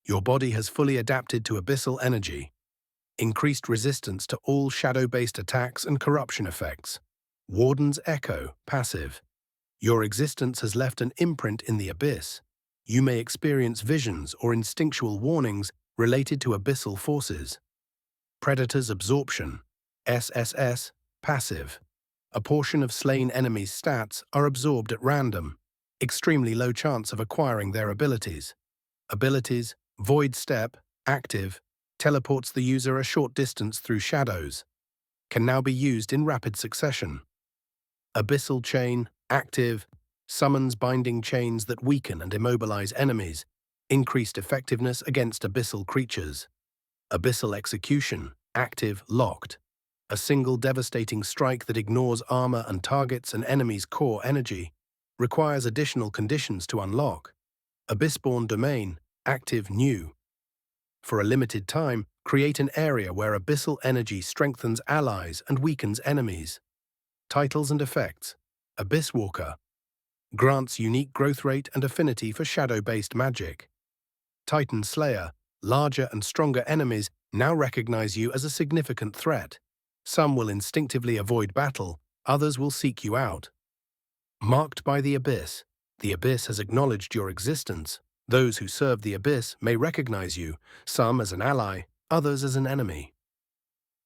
Your body has fully adapted to abyssal energy. Increased resistance to all shadow-based attacks and corruption effects. Warden's Echo, passive. Your existence has left an imprint in the abyss. You may experience visions or instinctual warnings related to abyssal forces. Predator's Absorption, SSS, passive. A portion of slain enemies' stats are absorbed at random. Extremely low chance of acquiring their abilities. Abilities, Void Step, active, teleports the user a short distance through shadows. Can now be used in rapid succession. Abyssal Chain, active, summons binding chains that weaken and immobilize enemies, increased effectiveness against abyssal creatures. Abyssal execution, active, locked. A single devastating strike that ignores armor and targets an enemy's core energy, requires additional conditions to unlock. Abyssborn domain, active, new. For a limited time, create an area where abyssal energy strengthens allies and weakens enemies. Titles and effects. Abyss Walker. Grants unique growth rate and affinity for shadow-based magic. Titan Slayer. Larger and stronger enemies now recognize you as a significant threat. Some will instinctively avoid battle, others will seek you out. Marked by the Abyss. The Abyss has acknowledged your existence. Those who serve the Abyss may recognize you, some as an ally, others as an enemy.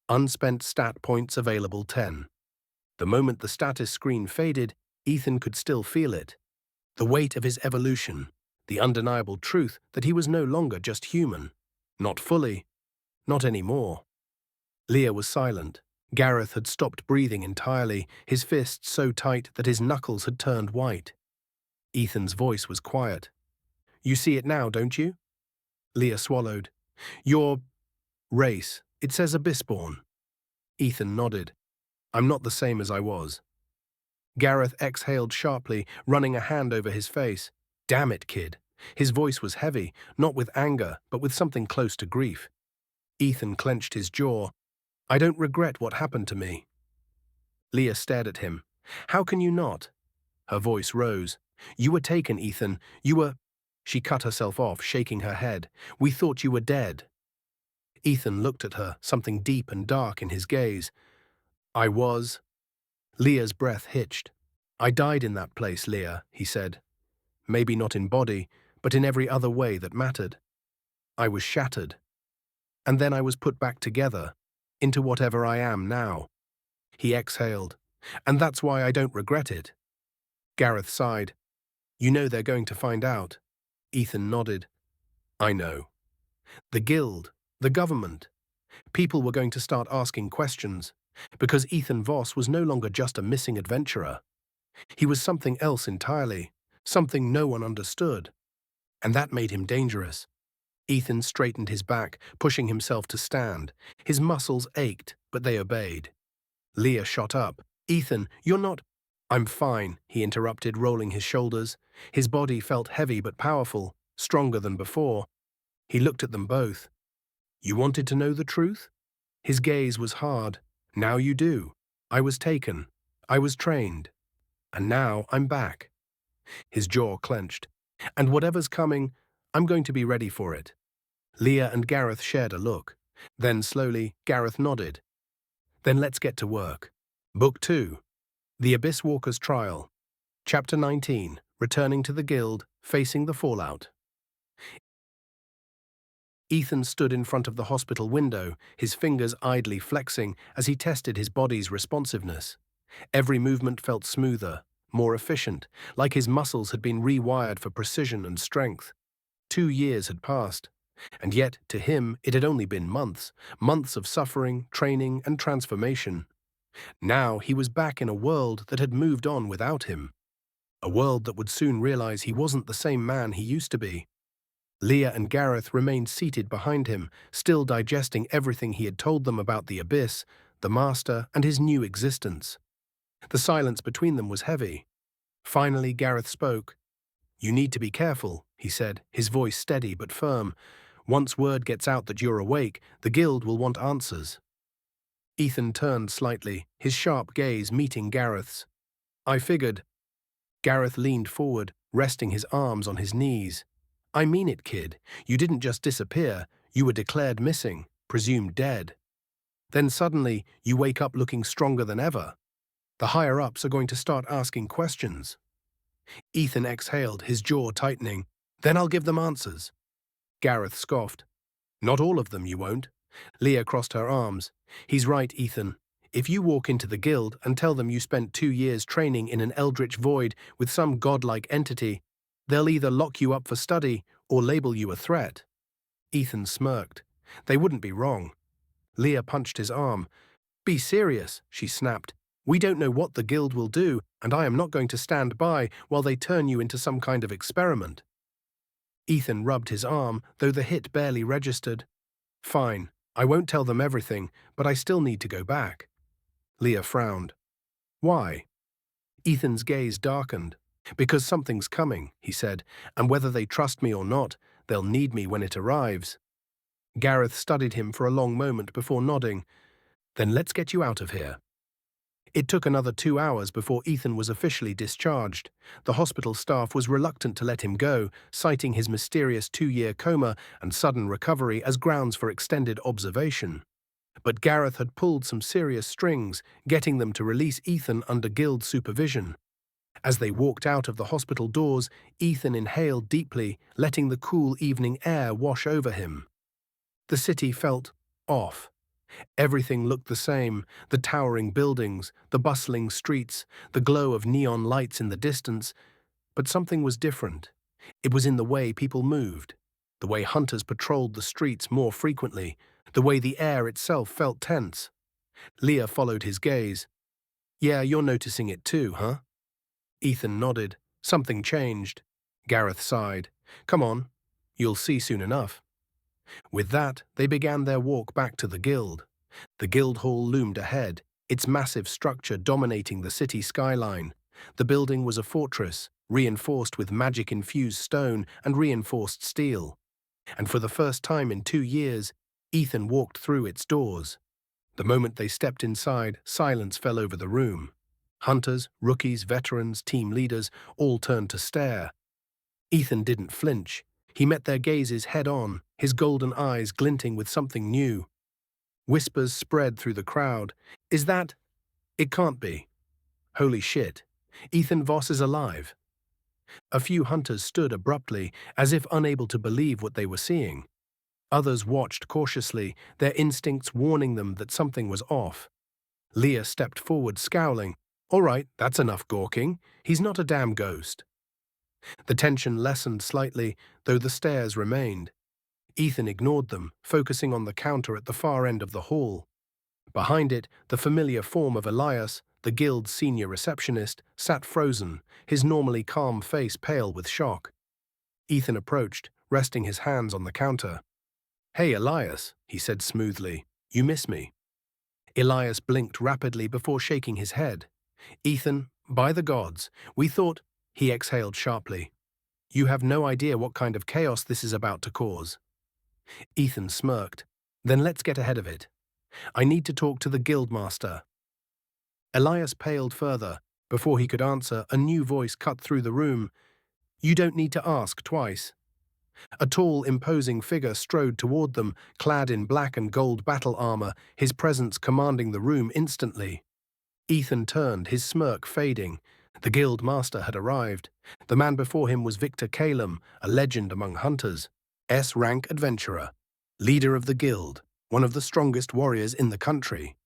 Unspent stat points available 10. The moment the status screen faded, Ethan could still feel it. The weight of his evolution, the undeniable truth that he was no longer just human. Not fully, not anymore. Leah was silent. Gareth had stopped breathing entirely, his fists so tight that his knuckles had turned white. Ethan's voice was quiet. You see it now, don't you? Leah swallowed. Your race, it says Abyssborn. Ethan nodded. I'm not the same as I was. Gareth exhaled sharply, running a hand over his face. Damn it, kid. His voice was heavy, not with anger, but with something close to grief. Ethan clenched his jaw. I don't regret what happened to me. Leah stared at him. How can you not? Her voice rose. You were taken, Ethan. You were... She cut herself off, shaking her head. We thought you were dead. Ethan looked at her, something deep and dark in his gaze. I was... Leah's breath hitched. I died in that place, Leah, he said. Maybe not in body, but in every other way that mattered. I was shattered. And then I was put back together, into whatever I am now. He exhaled. And that's why I don't regret it. Gareth sighed. You know they're going to find out. Ethan nodded. I know. The guild, the government. People were going to start asking questions, because Ethan Voss was no longer just a missing adventurer. He was something else entirely, something no one understood. And that made him dangerous. Ethan straightened his back, pushing himself to stand. His muscles ached, but they obeyed. Leah shot up. Ethan, you're not... I'm fine, he interrupted, rolling his shoulders. His body felt heavy but powerful, stronger than before. He looked at them both. You wanted to know the truth? His gaze was hard. Now you do. I was taken. I was trained. And now I'm back. His jaw clenched. And whatever's coming, I'm going to be ready for it. Leah and Gareth shared a look. Then slowly, Gareth nodded. Then let's get to work. Book 2. The Abyss Walker's Trial. Chapter 19. Returning to the Guild, Facing the Fallout. Ethan stood in front of the hospital window, his fingers idly flexing as he tested his body's responsiveness. Every movement felt smoother, more efficient, like his muscles had been rewired for precision and strength. 2 years had passed, and yet, to him, it had only been months, months of suffering, training, and transformation. Now he was back in a world that had moved on without him. A world that would soon realize he wasn't the same man he used to be. Leah and Gareth remained seated behind him, still digesting everything he had told them about the Abyss, the Master, and his new existence. The silence between them was heavy. Finally, Gareth spoke. You need to be careful, he said, his voice steady but firm. Once word gets out that you're awake, the Guild will want answers. Ethan turned slightly, his sharp gaze meeting Gareth's. I figured. Gareth leaned forward, resting his arms on his knees. I mean it, kid. You didn't just disappear. You were declared missing, presumed dead. Then suddenly, you wake up looking stronger than ever. The higher-ups are going to start asking questions. Ethan exhaled, his jaw tightening. Then I'll give them answers. Gareth scoffed. Not all of them, you won't. Leah crossed her arms. He's right, Ethan. If you walk into the Guild and tell them you spent 2 years training in an eldritch void with some godlike entity, they'll either lock you up for study or label you a threat. Ethan smirked. They wouldn't be wrong. Leah punched his arm. Be serious, she snapped. We don't know what the guild will do, and I am not going to stand by while they turn you into some kind of experiment. Ethan rubbed his arm, though the hit barely registered. Fine, I won't tell them everything, but I still need to go back. Leah frowned. Why? Ethan's gaze darkened. Because something's coming, he said, and whether they trust me or not, they'll need me when it arrives. Gareth studied him for a long moment before nodding. Then let's get you out of here. It took another 2 hours before Ethan was officially discharged. The hospital staff was reluctant to let him go, citing his mysterious 2-year coma and sudden recovery as grounds for extended observation. But Gareth had pulled some serious strings, getting them to release Ethan under guild supervision. As they walked out of the hospital doors, Ethan inhaled deeply, letting the cool evening air wash over him. The city felt off. Everything looked the same, the towering buildings, the bustling streets, the glow of neon lights in the distance. But something was different. It was in the way people moved, the way hunters patrolled the streets more frequently, the way the air itself felt tense. Leah followed his gaze. Yeah, you're noticing it too, huh? Ethan nodded. Something changed. Gareth sighed. Come on, you'll see soon enough. With that, they began their walk back to the guild. The guild hall loomed ahead, its massive structure dominating the city skyline. The building was a fortress, reinforced with magic-infused stone and reinforced steel. And for the first time in 2 years, Ethan walked through its doors. The moment they stepped inside, silence fell over the room. Hunters, rookies, veterans, team leaders all turned to stare. Ethan didn't flinch. He met their gazes head-on, his golden eyes glinting with something new. Whispers spread through the crowd. Is that? It can't be. Holy shit. Ethan Voss is alive. A few hunters stood abruptly, as if unable to believe what they were seeing. Others watched cautiously, their instincts warning them that something was off. Leah stepped forward, scowling. All right, that's enough gawking. He's not a damn ghost. The tension lessened slightly, though the stares remained. Ethan ignored them, focusing on the counter at the far end of the hall. Behind it, the familiar form of Elias, the guild's senior receptionist, sat frozen, his normally calm face pale with shock. Ethan approached, resting his hands on the counter. Hey, Elias, he said smoothly. You miss me? Elias blinked rapidly before shaking his head. Ethan, by the gods, we thought... He exhaled sharply. You have no idea what kind of chaos this is about to cause. Ethan smirked. Then let's get ahead of it. I need to talk to the guildmaster. Elias paled further. Before he could answer, a new voice cut through the room. You don't need to ask twice. A tall, imposing figure strode toward them, clad in black and gold battle armor, his presence commanding the room instantly. Ethan turned, his smirk fading. The guild master had arrived. The man before him was Victor Calum, a legend among hunters. S-rank adventurer. Leader of the guild, one of the strongest warriors in the country.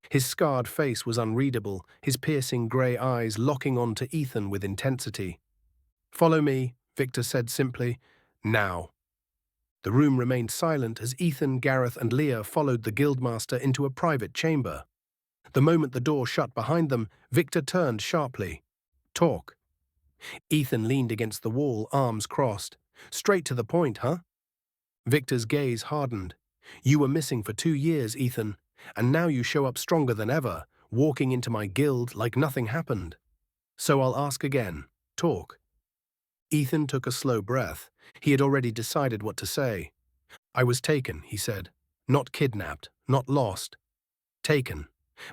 His scarred face was unreadable, his piercing grey eyes locking on to Ethan with intensity. Follow me, Victor said simply. Now. The room remained silent as Ethan, Gareth and Leah followed the guildmaster into a private chamber. The moment the door shut behind them, Victor turned sharply. Talk. Ethan leaned against the wall, arms crossed. Straight to the point, huh? Victor's gaze hardened. You were missing for 2 years, Ethan, and now you show up stronger than ever, walking into my guild like nothing happened. So I'll ask again. Talk. Ethan took a slow breath. He had already decided what to say. I was taken, he said. Not kidnapped, not lost. Taken.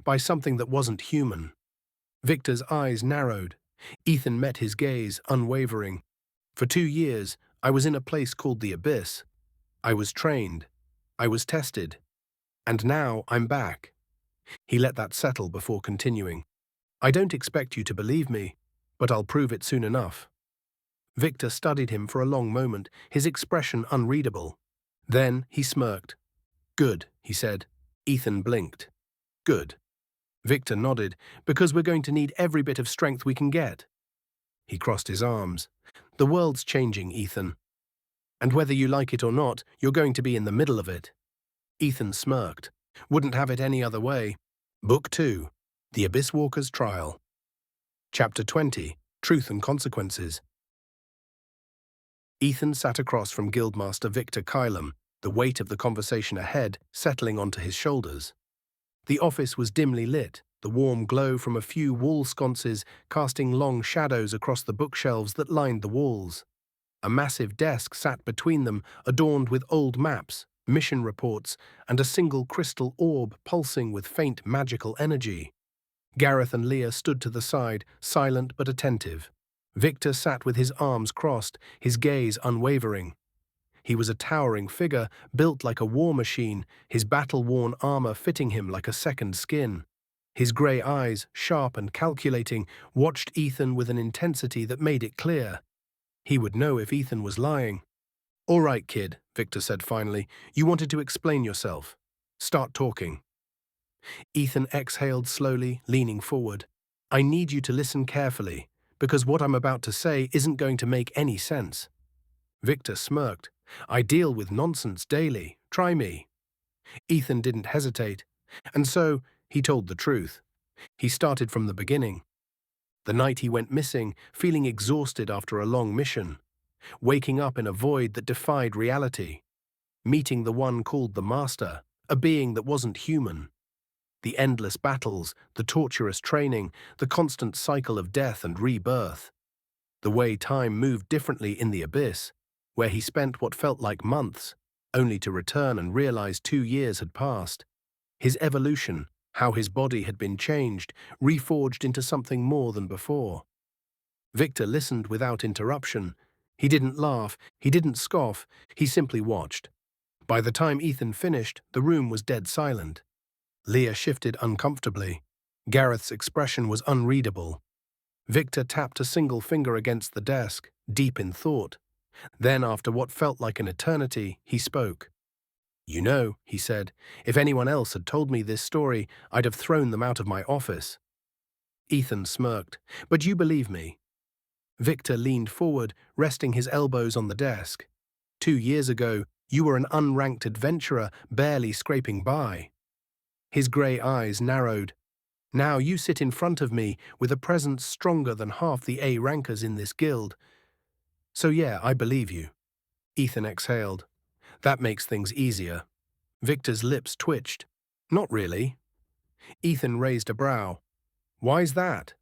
By something that wasn't human. Victor's eyes narrowed. Ethan met his gaze, unwavering. For 2 years, I was in a place called the Abyss. I was trained. I was tested. And now I'm back. He let that settle before continuing. I don't expect you to believe me, but I'll prove it soon enough. Victor studied him for a long moment, his expression unreadable. Then he smirked. Good, he said. Ethan blinked. Good. Victor nodded, because we're going to need every bit of strength we can get. He crossed his arms. The world's changing, Ethan. And whether you like it or not, you're going to be in the middle of it. Ethan smirked. Wouldn't have it any other way. Book 2. The Abyss Walker's Trial. Chapter 20. Truth and Consequences. Ethan sat across from Guildmaster Victor Kylum, the weight of the conversation ahead settling onto his shoulders. The office was dimly lit, the warm glow from a few wall sconces casting long shadows across the bookshelves that lined the walls. A massive desk sat between them, adorned with old maps, mission reports, and a single crystal orb pulsing with faint magical energy. Gareth and Leah stood to the side, silent but attentive. Victor sat with his arms crossed, his gaze unwavering. He was a towering figure, built like a war machine, his battle-worn armor fitting him like a second skin. His grey eyes, sharp and calculating, watched Ethan with an intensity that made it clear. He would know if Ethan was lying. "All right, kid," Victor said finally. "You wanted to explain yourself. Start talking." Ethan exhaled slowly, leaning forward. "I need you to listen carefully, because what I'm about to say isn't going to make any sense." Victor smirked. "I deal with nonsense daily. Try me." Ethan didn't hesitate, and so he told the truth. He started from the beginning. The night he went missing, feeling exhausted after a long mission. Waking up in a void that defied reality. Meeting the one called the Master, a being that wasn't human. The endless battles, the torturous training, the constant cycle of death and rebirth. The way time moved differently in the Abyss, where he spent what felt like months, only to return and realize 2 years had passed. His evolution, how his body had been changed, reforged into something more than before. Victor listened without interruption. He didn't laugh, he didn't scoff, he simply watched. By the time Ethan finished, the room was dead silent. Leah shifted uncomfortably. Gareth's expression was unreadable. Victor tapped a single finger against the desk, deep in thought. Then, after what felt like an eternity, he spoke. "You know," he said, "if anyone else had told me this story, I'd have thrown them out of my office." Ethan smirked. "But you believe me." Victor leaned forward, resting his elbows on the desk. 2 years ago, you were an unranked adventurer, barely scraping by. His grey eyes narrowed. Now you sit in front of me with a presence stronger than half the A-rankers in this guild. So yeah, I believe you. Ethan exhaled. That makes things easier. Victor's lips twitched. Not really. Ethan raised a brow. Why's that?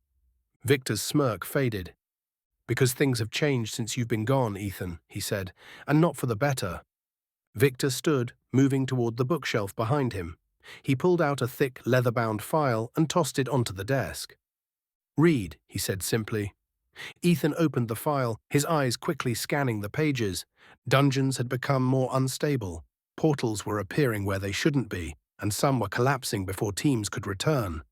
Victor's smirk faded. Because things have changed since you've been gone, Ethan, he said, and not for the better. Victor stood, moving toward the bookshelf behind him. He pulled out a thick, leather-bound file and tossed it onto the desk. "Read," he said simply. Ethan opened the file, his eyes quickly scanning the pages. Dungeons had become more unstable. Portals were appearing where they shouldn't be, and some were collapsing before teams could return.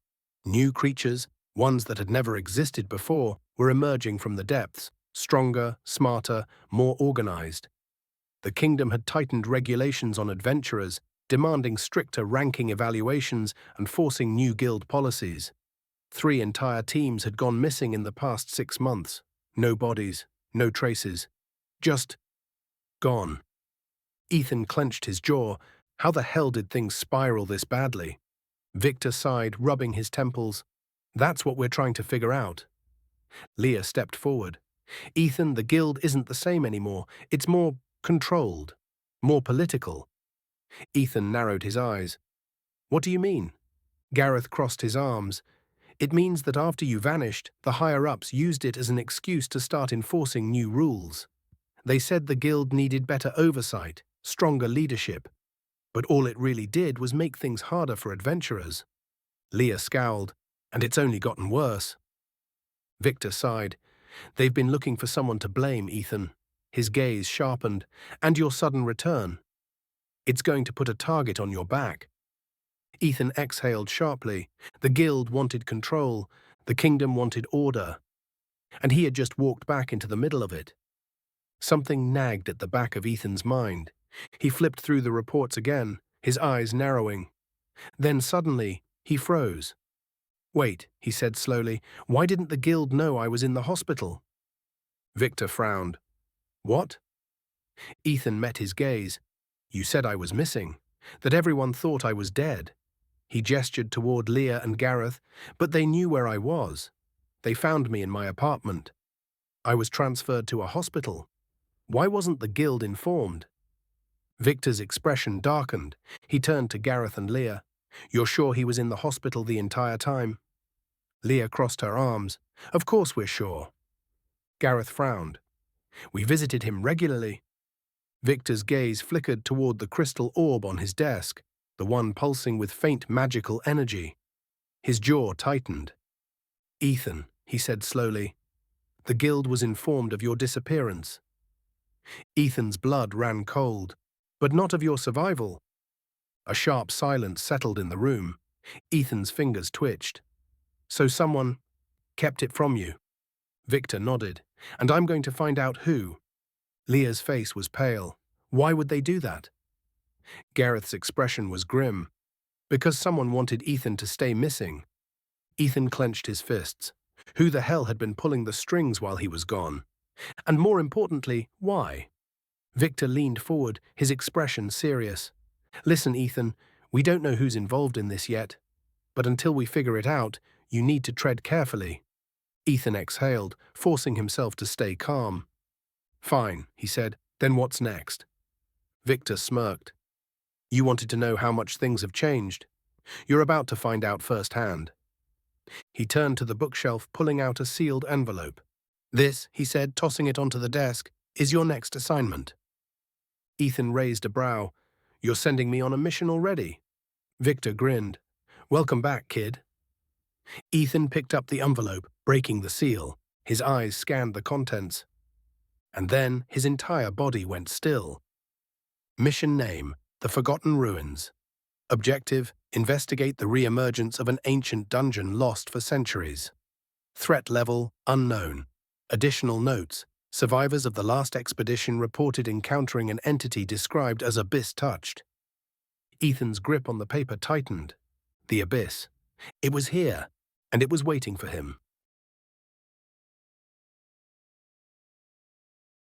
New creatures, ones that had never existed before, were emerging from the depths, stronger, smarter, more organized. The kingdom had tightened regulations on adventurers, demanding stricter ranking evaluations and forcing new guild policies. 3 entire teams had gone missing in the past 6 months. No bodies, no traces. Just gone. Ethan clenched his jaw. How the hell did things spiral this badly? Victor sighed, rubbing his temples. That's what we're trying to figure out. Leah stepped forward. Ethan, the guild isn't the same anymore. It's more controlled, more political. Ethan narrowed his eyes. What do you mean? Gareth crossed his arms. It means that after you vanished, the higher-ups used it as an excuse to start enforcing new rules. They said the guild needed better oversight, stronger leadership. But all it really did was make things harder for adventurers. Leah scowled, and it's only gotten worse. Victor sighed. They've been looking for someone to blame, Ethan. His gaze sharpened. And your sudden return. It's going to put a target on your back. Ethan exhaled sharply. The guild wanted control. The kingdom wanted order. And he had just walked back into the middle of it. Something nagged at the back of Ethan's mind. He flipped through the reports again, his eyes narrowing. Then suddenly, he froze. "Wait," he said slowly. "Why didn't the guild know I was in the hospital?" Victor frowned. "What?" Ethan met his gaze. "You said I was missing, that everyone thought I was dead." He gestured toward Leah and Gareth, but they knew where I was. They found me in my apartment. I was transferred to a hospital. Why wasn't the guild informed? Victor's expression darkened. He turned to Gareth and Leah. You're sure he was in the hospital the entire time? Leah crossed her arms. Of course we're sure. Gareth frowned. We visited him regularly. Victor's gaze flickered toward the crystal orb on his desk, the one pulsing with faint magical energy. His jaw tightened. Ethan, he said slowly, the guild was informed of your disappearance. Ethan's blood ran cold, but not of your survival. A sharp silence settled in the room. Ethan's fingers twitched. So someone kept it from you. Victor nodded. And I'm going to find out who. Leah's face was pale. Why would they do that? Gareth's expression was grim. Because someone wanted Ethan to stay missing. Ethan clenched his fists. Who the hell had been pulling the strings while he was gone? And more importantly, why? Victor leaned forward, his expression serious. Listen, Ethan, we don't know who's involved in this yet. But until we figure it out, you need to tread carefully. Ethan exhaled, forcing himself to stay calm. Fine, he said. Then what's next? Victor smirked. You wanted to know how much things have changed. You're about to find out firsthand. He turned to the bookshelf, pulling out a sealed envelope. This, he said, tossing it onto the desk, is your next assignment. Ethan raised a brow. You're sending me on a mission already? Victor grinned. Welcome back, kid. Ethan picked up the envelope, breaking the seal. His eyes scanned the contents. And then his entire body went still. Mission name, The Forgotten Ruins. Objective, investigate the re-emergence of an ancient dungeon lost for centuries. Threat level, unknown. Additional notes, survivors of the last expedition reported encountering an entity described as abyss-touched. Ethan's grip on the paper tightened. The abyss. It was here, and it was waiting for him.